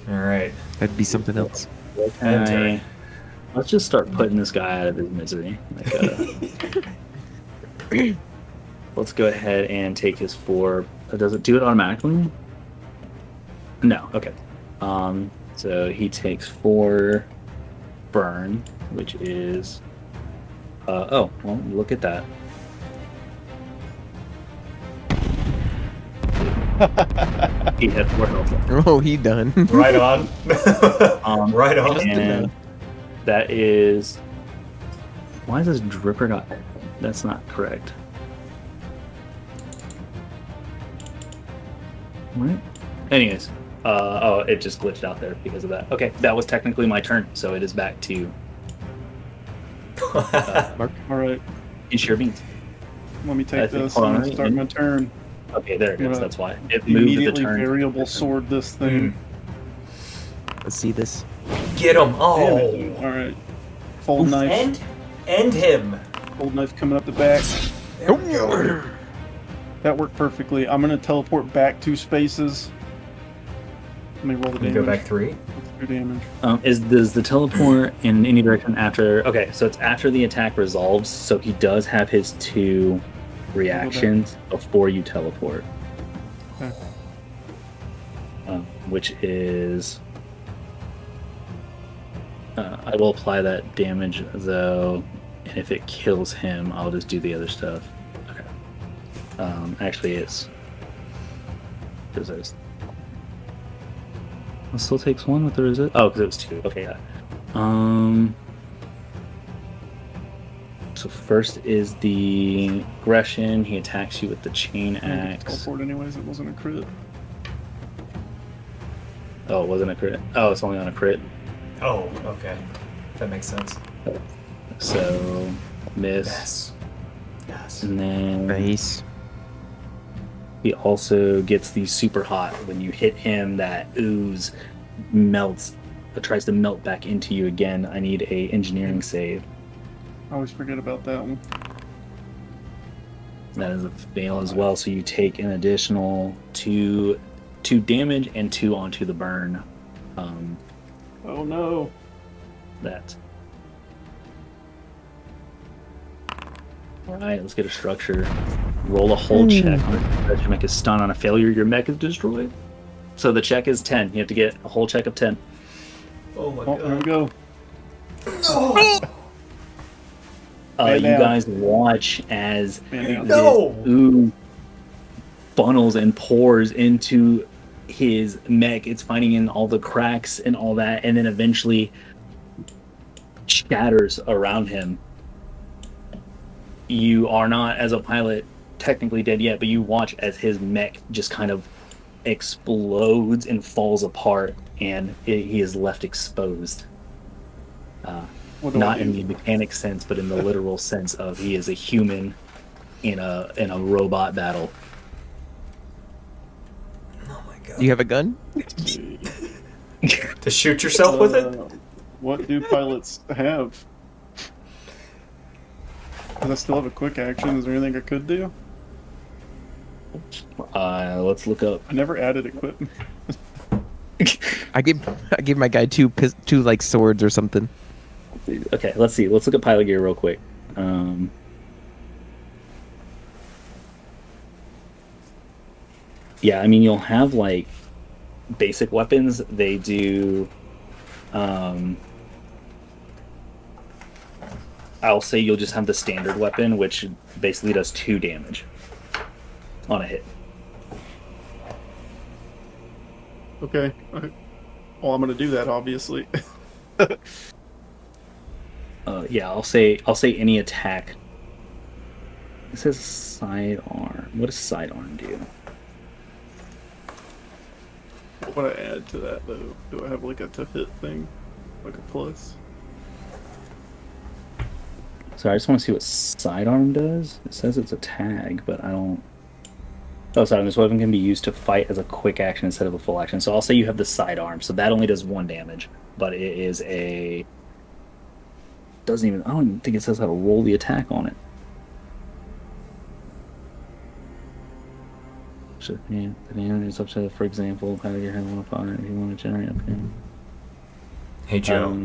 Alright. That'd be something else. Enter. Let's just start putting this guy out of his misery. Like, let's go ahead and take his 4. Does it do it automatically? No. Okay. So he takes 4 burn, which is. Oh, well, look at that. He had 4 health left. Oh, he done. Right on. Right on. And that is. Why is this dripper not? That's not correct. What? Anyways, oh, it just glitched out there because of that. Okay, that was technically my turn, so it is back to Mark. All right. eat your beans. Let me I take think- this. hold on, I'm gonna start my turn. Okay, there it is. Yeah. That's why it moved the Immediately turn. variable sword this thing. Let's see this. Get him! Damn Oh! it. All right. Fold knife. End him! Fold knife coming up the back. There we go. That worked perfectly. I'm gonna teleport back 2 spaces. Let me roll the You damage. go back 3? That's 2 damage. Does the teleport in any direction after? Okay, so it's after the attack resolves. So he does have his 2 reactions before you teleport, Okay. which is. I will apply that damage though, and if it kills him, I'll just do the other stuff. Okay. Actually, it's. It still takes 1 with the resist. Oh, because it was 2. Okay, yeah. So first is the aggression. He attacks you with the chain I didn't axe. teleport anyways. It wasn't a crit. Oh, it wasn't a crit. Oh, it's only on a crit. Oh, okay. That makes sense. So miss. Yes. Yes. And then Nice. he also gets the super hot. When you hit him, that ooze melts. It tries to melt back into you again. I need a engineering save. I always forget about that one. That is a fail as well. So you take an additional 2 damage and 2 onto the burn. Oh no. That. All right, let's get a structure. Roll a whole check. Your mech is stunned. On a failure, your mech is destroyed. So the check is 10. You have to get a whole check of 10. Oh my Oh, there we god. go. No! Man You down. guys watch as Man down. this No! ooze funnels and pours into his mech. It's finding in all the cracks and all that, and then eventually shatters around him. You are not, as a pilot, technically dead yet, but you watch as his mech just kind of explodes and falls apart, and he is left exposed. What do I Not do? in the mechanic sense, but in the literal sense of he is a human in a robot battle. Oh my god. Do you have a gun? To shoot yourself with it? What do pilots have? Does I still have a quick action? Is there anything I could do? Let's look up. I never added equipment. I gave my guy two like swords or something. Okay, let's see. Let's look at pilot gear real quick. Yeah, I mean, you'll have like basic weapons. They do. I'll say you'll just have the standard weapon, which basically does 2 damage on a hit. Okay. Well, I'm gonna do that, obviously. Yeah, I'll say any attack. It says sidearm. What does sidearm do? What would I add to that, though? Do I have like a to hit thing? Like a plus? So I just want to see what sidearm does. It says it's a tag, but I don't. Oh, sorry. This weapon can be used to fight as a quick action instead of a full action. So I'll say you have the sidearm. So that only does 1 damage, but it is a. Doesn't even. I don't even think it says how to roll the attack on it. So, yeah, the damage is up to, for example, how your hand on fire if you want to generate. Okay. Hey Joe,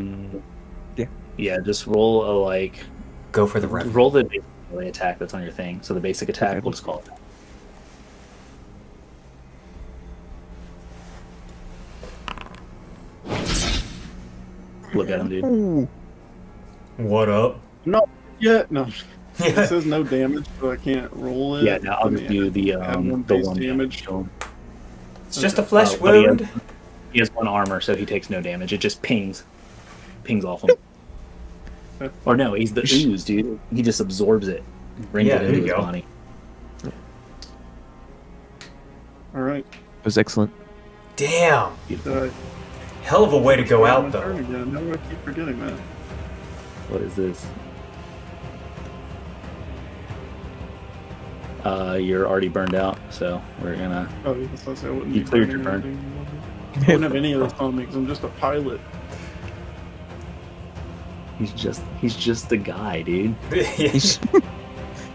Yeah, just roll a like. go for the rep. Roll the melee attack that's on your thing. So the basic attack, we'll just call it. Look at him, dude. Ooh. What up? No, yet no. It Yeah. says no damage, so I can't roll it. Yeah, now I'll just do the add the base one damage. to him. It's just a flesh But wound. He has 1 armor, so he takes no damage. It just pings off him. Or no, he's the ooze, dude. He just absorbs it, brings Yeah, it there into you his go. body. All right. It was excellent. Damn. Did I Hell of a way to go my out, turn though. again? How do I keep forgetting that? What is this? You're already burned out, so we're gonna. Oh, yes, I say I wouldn't You be cleared your burning burn. anything. I wouldn't have any of this on me because I'm just a pilot. He's just the guy, dude. He's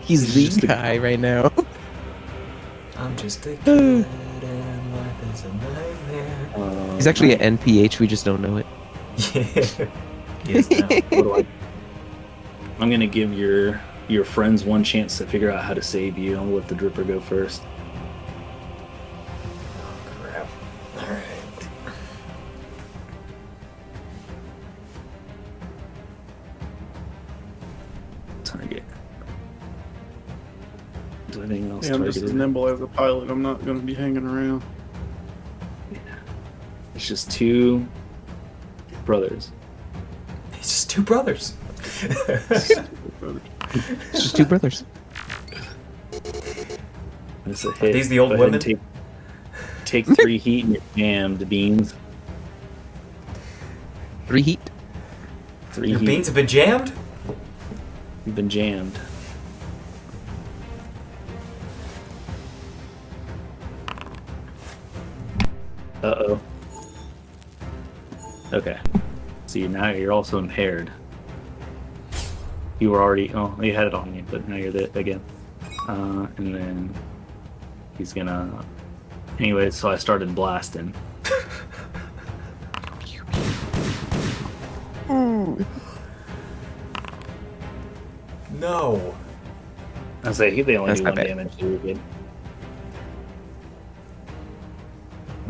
He's the just a- guy right now. I'm just a kid and life is a nightmare. He's actually an NPH. We just don't know it. Yeah. Yes, now. What do I? I'm gonna give your friends one chance to figure out how to save you. I'll let the dripper go first. Oh, crap. Alright. Target. Is there anything else Yeah, I'm just as targeted? nimble as a pilot. I'm not going to be hanging around. It's just 2 brothers. He's just 2 brothers. It's just 2 brothers. It's a hit. these the old Go ahead and women? Take 3 heat and you're jammed. Beans. 3 heat. 3 Your heat. beans have been jammed? You've been jammed. Uh-oh. Okay. See, now you're also impaired. You were already... Oh, you had it on you, but now you're there again. And then... He's gonna... Anyway, so I started blasting. No. I say they only That's do not 1 bad. damage, so you're good.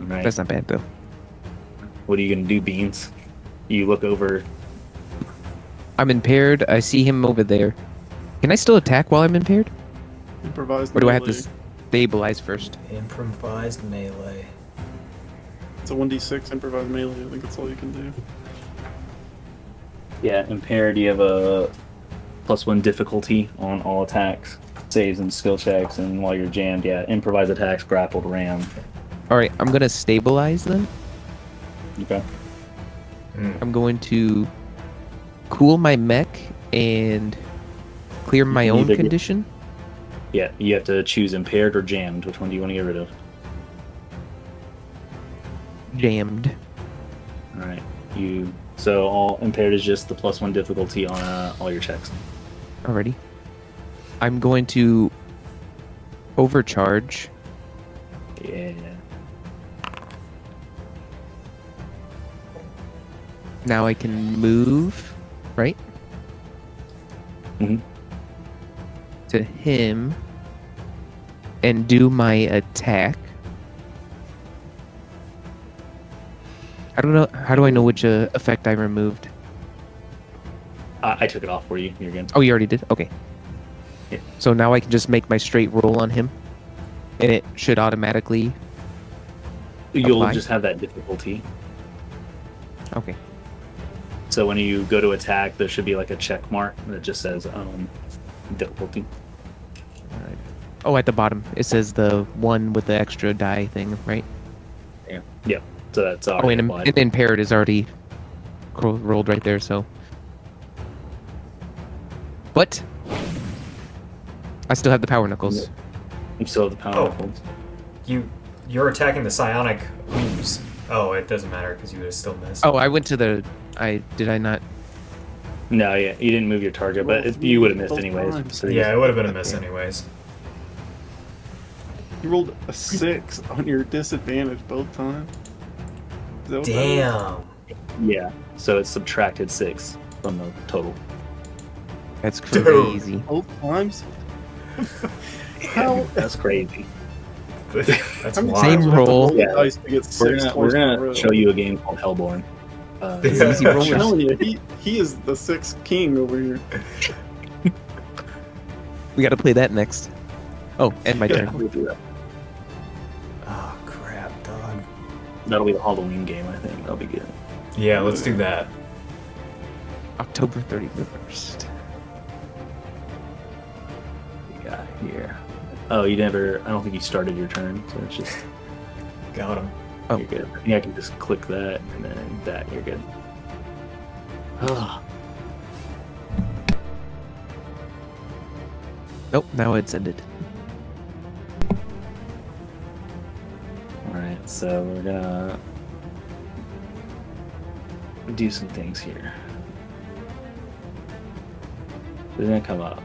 Alright. That's not bad though. What are you gonna do, Beans? You look over... I'm impaired. I see him over there. Can I still attack while I'm impaired? Improvised Or do I have to melee. stabilize first? Improvised melee. It's a 1d6 improvised melee. I think that's all you can do. Yeah, impaired, you have a +1 difficulty on all attacks, saves, and skill checks, and while you're jammed, yeah, improvise attacks, grappled, ram. Alright, I'm gonna stabilize then. Okay. I'm going to cool my mech and clear my can own either get- condition. Yeah, you have to choose impaired or jammed. Which one do you want to get rid of? Jammed. Alright, so all impaired is just the +1 difficulty on all your checks. Alrighty. I'm going to overcharge. Yeah. Now I can move, right? Mhm. To him and do my attack. I don't know. How do I know which effect I removed? I took it off for you. You're good. Oh, you already did? Okay. Yeah. So now I can just make my straight roll on him, and it should automatically... You'll apply? just have that difficulty. Okay. So when you go to attack, there should be like a check mark that just says difficulty. All right. Oh, at the bottom, it says the one with the extra die thing, right? Yeah. Yep. So that's Oh, already and applied. impaired is already rolled right there, so... But... I still have the power knuckles. You still have the power Oh. knuckles. You're attacking the psionic ooze. Oh, it doesn't matter because you would have still missed. Oh, I went to the... Did I not... No, yeah, you didn't move your target, but you would have missed Both anyways. times. So Yeah, it would have been a miss Okay. anyways. You rolled a 6 on your disadvantage both times. Is that what that is? Damn. yeah. So it's subtracted 6 from the total. That's Dude. crazy. Both times? How? That's crazy. That's How many wild. Same times do I have to roll. the Yeah. dice to get 6 We're twice gonna in a row? show you a game called Hellborn. It's Yeah. easy I'm rollers. telling you, he is the 6th king over here. We got to play that next. Oh, and my Yeah. turn. We'll do that. Oh crap, dog. That'll be the Halloween game, I think. That'll be good. Yeah, let's do that. October 31st. We got here. Oh, you never. I don't think you started your turn, so it's just Got him. Oh. you're good. Yeah, I can just click that and then that. You're good. Oh, Nope, now it's ended. all right. So we're gonna do some things here. They're gonna come up.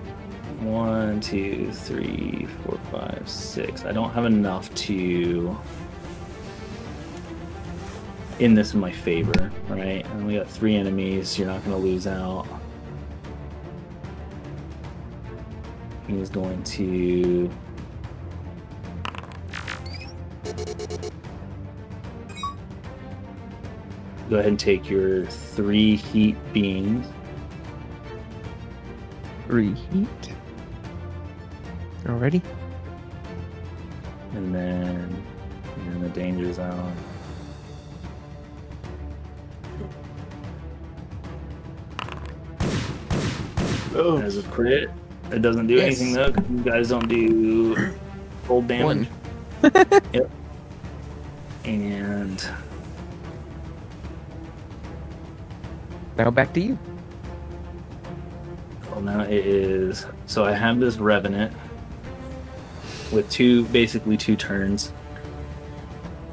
1, 2, 3, 4, 5, 6. I don't have enough to end this in my favor, right? And we got 3 enemies. You're not gonna lose out. He's going to go ahead and take your 3 heat beams. 3 heat. Already? And then you're in the danger zone. Oh, As a crit, it doesn't do Yes. anything though, because you guys don't do cold damage. Yep. And Now back to you. well, now it is. So I have this Revenant with basically two turns.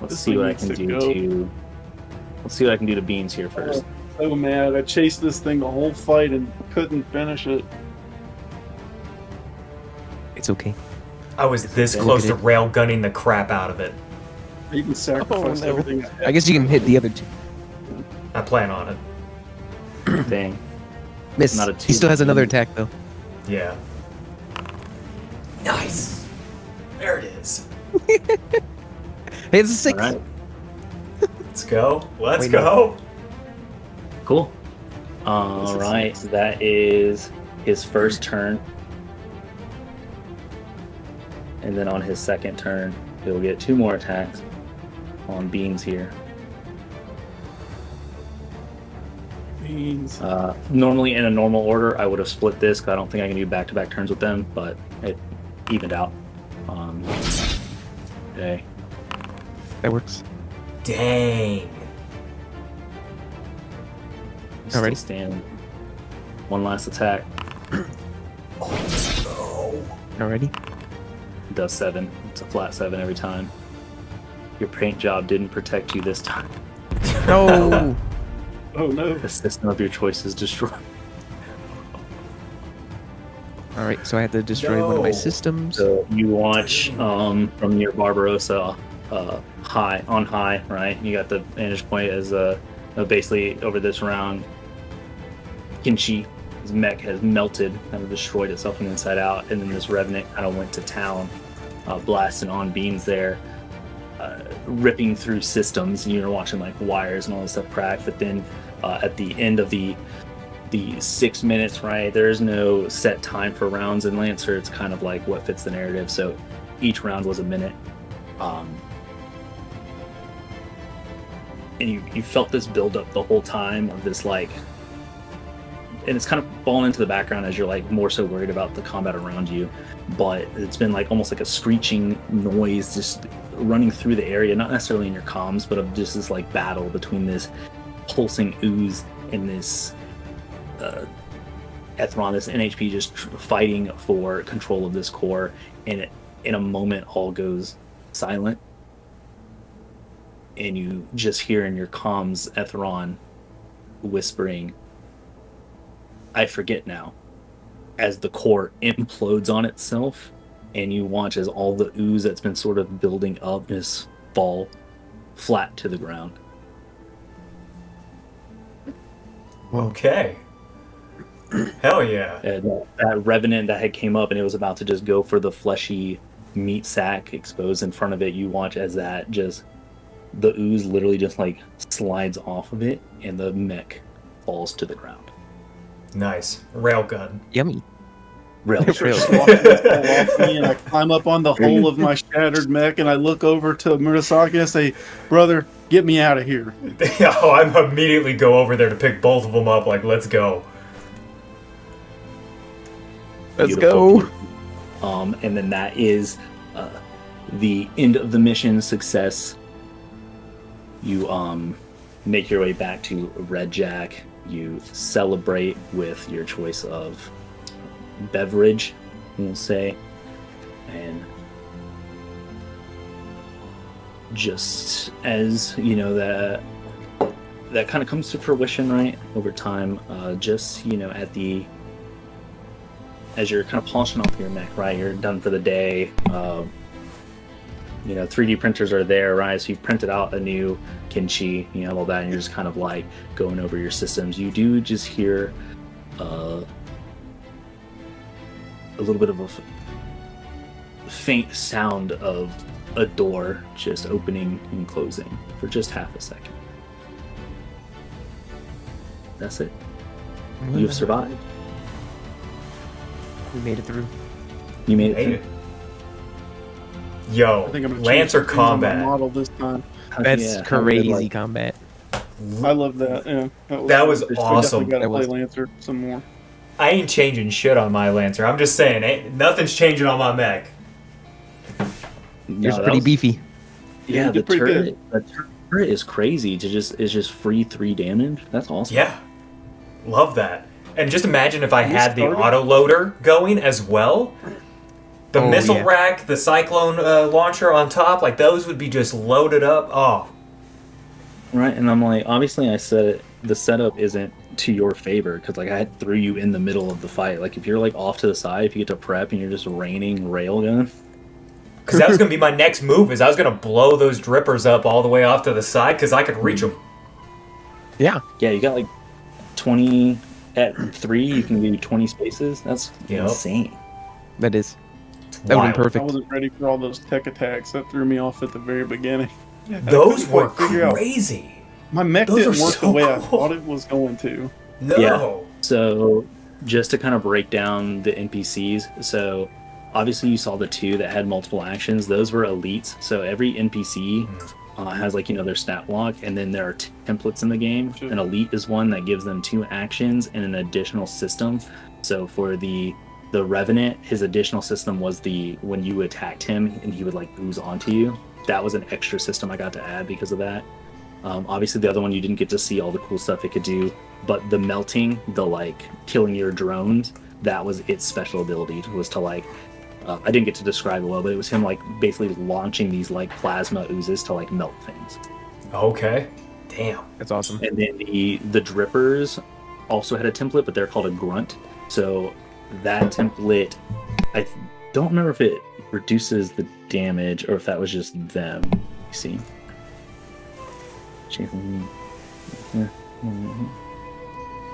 Let's This see thing what I needs can to do go. to. Let's see what I can do to Beans here first. so mad. I chased this thing the whole fight and couldn't finish it. It's okay. I was this Look close at to it. rail gunning the crap out of it. I even sacrificed Oh, no. everything. I guess you can hit the other two. I plan on it. Thing. Miss. Not a He still has two. another attack, though. Yeah. Nice. There it is. Hey, it's a 6. All right. Let's go. Let's Wait, go. Cool. This All is right. six. That is his first turn. And then on his second turn, he'll get 2 more attacks on Beans here. Beans. Normally, in a normal order, I would have split this because I don't think I can do back-to-back turns with them, but it evened out. Okay. That works. Dang. Still Alrighty. stand. One last attack. Oh Alrighty. It does 7. It's a flat 7 every time. Your paint job didn't protect you this time. No! Oh no. The system of your choice is destroyed. Alright, so I had to destroy one of my No. systems. So you watch from your Barbarossa high, right? You got the vantage point as basically over this round. Kinchi, his mech has melted, kind of destroyed itself from the inside out, and then this Revenant kind of went to town, blasting on Beans there, ripping through systems, and you're watching like wires and all this stuff crack. But then at the end of the the 6 minutes, right? There is no set time for rounds in Lancer. It's kind of like what fits the narrative. So each round was a minute. And you felt this build up the whole time of this like, and it's kind of fallen into the background as you're like more so worried about the combat around you. But it's been like almost like a screeching noise just running through the area, not necessarily in your comms, but of just this like battle between this pulsing ooze and this Ethron, this NHP just fighting for control of this core. And in a moment, all goes silent. And you just hear in your comms Ethron whispering, "I forget now," as the core implodes on itself, and you watch as all the ooze that's been sort of building up just fall flat to the ground. Okay. Hell yeah. And that revenant that had came up and it was about to just go for the fleshy meat sack exposed in front of it, you watch as that just, the ooze literally just like slides off of it and the mech falls to the ground. Nice. Railgun. Yummy. Really? Really. Walk this hole off me, and I climb up on the hull of my shattered mech, and I look over to Murasaki and I say, "Brother, get me out of here." Oh, I'm immediately go over there to pick both of them up, like, let's go. Let's Beautiful. go. And then that is the end of the mission. Success. You make your way back to Red Jack. You celebrate with your choice of beverage, we'll say, and just as you know that kind of comes to fruition, right, over time. Just at the, as you're kind of polishing off your mech, right, you're done for the day. 3D printers are there, right? So you've printed out a new kimchi, all that, and you're just kind of like going over your systems. You do just hear a little bit of a faint sound of a door just opening and closing for just half a second. That's it. You've survived. We made it through. You made it. Yo, I think I'm gonna Lancer change things on my combat. model this time. That's Yeah, crazy combat. I love that. Yeah, That was we awesome. definitely got to That play was- Lancer some more. I ain't changing shit on my Lancer. I'm just saying, nothing's changing on my mech. Yours pretty beefy. Yeah, You the did pretty turret. The turret is crazy to just free 3 damage. That's awesome. Yeah, love that. And just imagine if I We had the started- auto loader going as well. The Oh, missile yeah. rack, the cyclone launcher on top, like those would be just loaded up. Oh, Right, and I'm like, obviously, I said the setup isn't to your favor because like I threw you in the middle of the fight. Like if you're like off to the side, if you get to prep and you're just raining railgun. because that was gonna be my next move. Is I was gonna blow those drippers up all the way off to the side because I could reach them. Yeah. Yeah, you got like 20 at 3. You can do 20 spaces. That's Yep. insane. That is. That would Wild. be I perfect. wasn't ready for all those tech attacks. That threw me off at the very beginning. Those I couldn't were quite figure out. crazy. My mech Those didn't are work so the way I cool. thought it was going to. No. Yeah. So just to kind of break down the NPCs, so obviously you saw the 2 that had multiple actions. Those were elites. So every NPC has like their stat block, and then there are templates in the game. Sure. An elite is one that gives them 2 actions and an additional system. So for the Revenant, his additional system was when you attacked him and he would like ooze onto you. That was an extra system I got to add because of that. Obviously the other one you didn't get to see all the cool stuff it could do, but the melting, the like killing your drones, that was its special ability, was to like I didn't get to describe it well, but it was him like basically launching these like plasma oozes to like melt things. Okay. Damn. That's awesome. And then the drippers also had a template, but they're called a grunt. So that template, I don't remember if it reduces the damage or if that was just them. You see.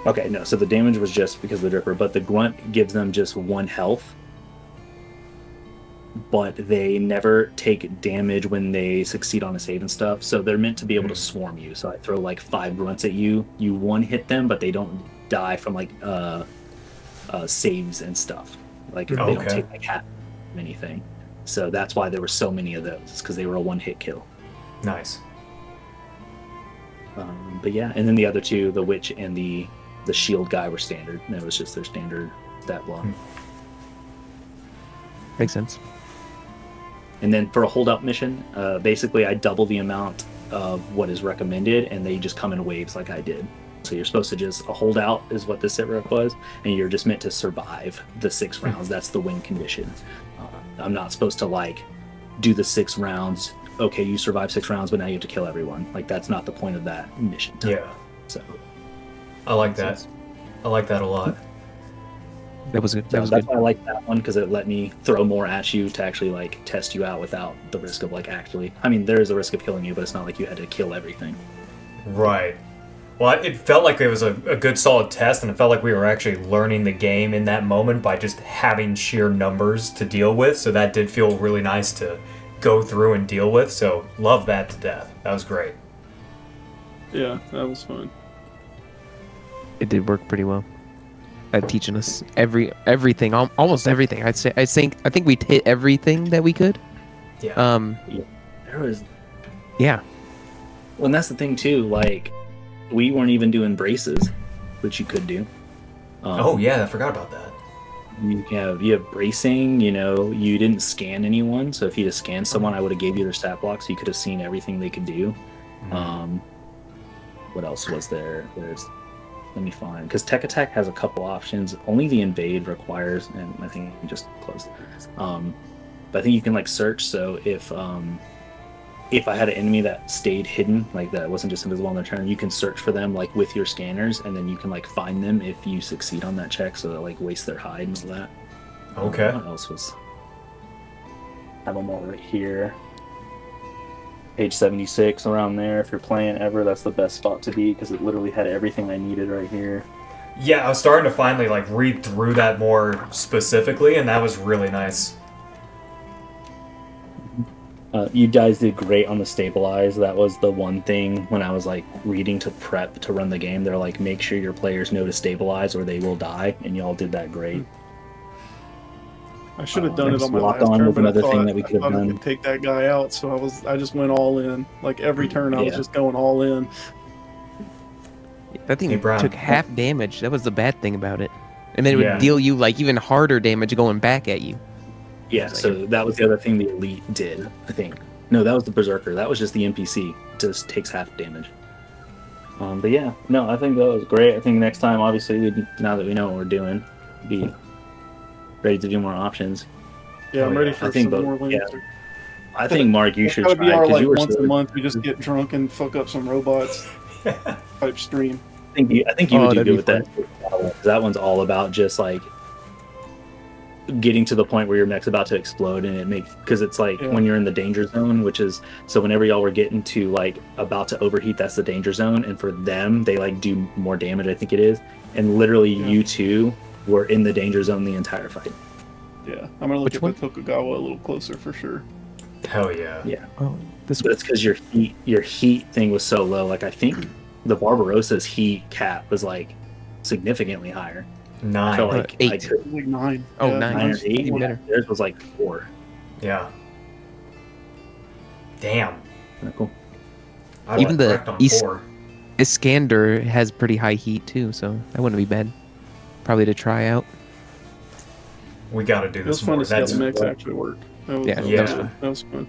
Okay, no, so the damage was just because of the dripper, but the grunt gives them just 1 health. But they never take damage when they succeed on a save and stuff. So they're meant to be able to swarm you. So I throw like 5 grunts at you. You 1-hit them, but they don't die from like saves and stuff. Like if they don't Okay. take like half of anything. So that's why there were so many of those, because they were a one-hit kill. Nice. But yeah, and then the other two, the witch and the shield guy, were standard. That was just their standard stat block. Makes sense. And then for a holdout mission, basically I double the amount of what is recommended, and they just come in waves like I did. So you're supposed to just, a holdout is what the sit rep was, and you're just meant to survive the 6 rounds. That's the win condition. I'm not supposed to like do the 6 rounds. Okay, you survive 6 rounds, but now you have to kill everyone. Like that's not the point of that mission. Yeah. So I like that. I like that a lot. That was good. So That was that's good. why I like that one, because it let me throw more at you to actually like test you out without the risk of like actually. I mean, there is a risk of killing you, but it's not like you had to kill everything. Right. Well, it felt like it was a good solid test, and it felt like we were actually learning the game in that moment by just having sheer numbers to deal with, so that did feel really nice to go through and deal with, so love that to death. That was great. Yeah, that was fun. It did work pretty well at teaching us everything, almost everything. I think we hit everything that we could. Yeah. There was, Yeah. well, and that's the thing too. Like, we weren't even doing braces, which you could do. Oh yeah, I forgot about that. You have bracing. You know, you didn't scan anyone, so if you just scanned someone, I would have gave you their stat block, so you could have seen everything they could do. What else was there? Let me find, because Tech Attack has a couple options. Only the invade requires, and I think we just closed. But I think you can like search. So if I had an enemy that stayed hidden, like that wasn't just invisible on their turn, you can search for them like with your scanners, and then you can like find them if you succeed on that check, so that like waste their hide and all that. Okay. What else was? I have them all right here. Page 76, around there. If you're playing ever, that's the best spot to be, because it literally had everything I needed right here. Yeah, I was starting to finally like read through that more specifically, and that was really nice. You guys did great on the stabilize. That was the one thing when I was like reading to prep to run the game. They're like, make sure your players know to stabilize or they will die, and y'all did that great. I should have done it on my Lock last on turn, was but I another thing thought, that we could have I done. could take that guy out, so I just went all in. Like every turn, I was Yeah. just going all in. That thing Hey, Brown. took half damage. That was the bad thing about it. And then it Yeah. would deal you like even harder damage going back at you. Yeah, so that was the other thing the elite did, I think. No, that was the berserker. That was just the NPC. Just takes half damage. But yeah, no, I think that was great. I think next time, obviously, now that we know what we're doing, be ready to do more options. Yeah, I'm Oh, ready yeah. for I think some both- more lanes. yeah. I think, Mark, you It's should gotta try, be our because like you were once so, a month. We just get drunk and fuck up some robots type stream. I think you Oh, would do that'd good be with that. That one's all about just like getting to the point where your mech's about to explode, and it makes, because it's like Yeah. when you're in the danger zone, which is, so whenever y'all were getting to like about to overheat, that's the danger zone, and for them they like do more damage, I think it is, and literally you two were in the danger zone the entire fight. Yeah, I'm gonna look Which at one? the Tokugawa a little closer for sure. Hell yeah. Yeah, Oh, this but it's because your heat thing was so low. Like I think the Barbarossa's heat cap was like significantly higher. I 9. felt like 8. I could, Like 9. Oh, yeah, 9. 9 or mine's 8. Even better. Theirs was like 4. Yeah. Damn. Kinda cool. I Even was the correct on East- 4. Iskander has pretty high heat too, so that wouldn't be bad. Probably to try out. We got to do It was this fun more. to see how That's the mechs actually work. That was, Yeah, that was that was fun. fun. That was fun.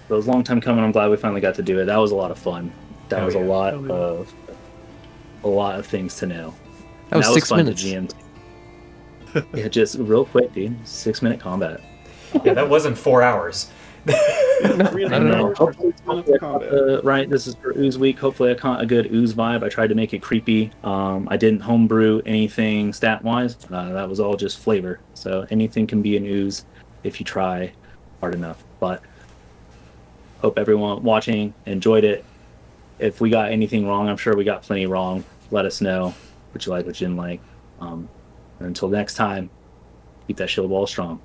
So it was a long time coming. I'm glad we finally got to do it. That was a lot of fun. That Hell was yeah. a lot of things to know. That was And 6 fun minutes. to GM. Yeah, just real quick, dude. 6-minute combat. yeah, that wasn't 4 hours. 3 I don't know. hours for 6 minutes of combat. Right, this is for Ooze Week. Hopefully I caught a good Ooze vibe. I tried to make it creepy. I didn't homebrew anything stat-wise. That was all just flavor. So anything can be an Ooze if you try hard enough. But hope everyone watching enjoyed it. If we got anything wrong, I'm sure we got plenty wrong. Let us know what you like, what you didn't like. And until next time, keep that shield wall strong.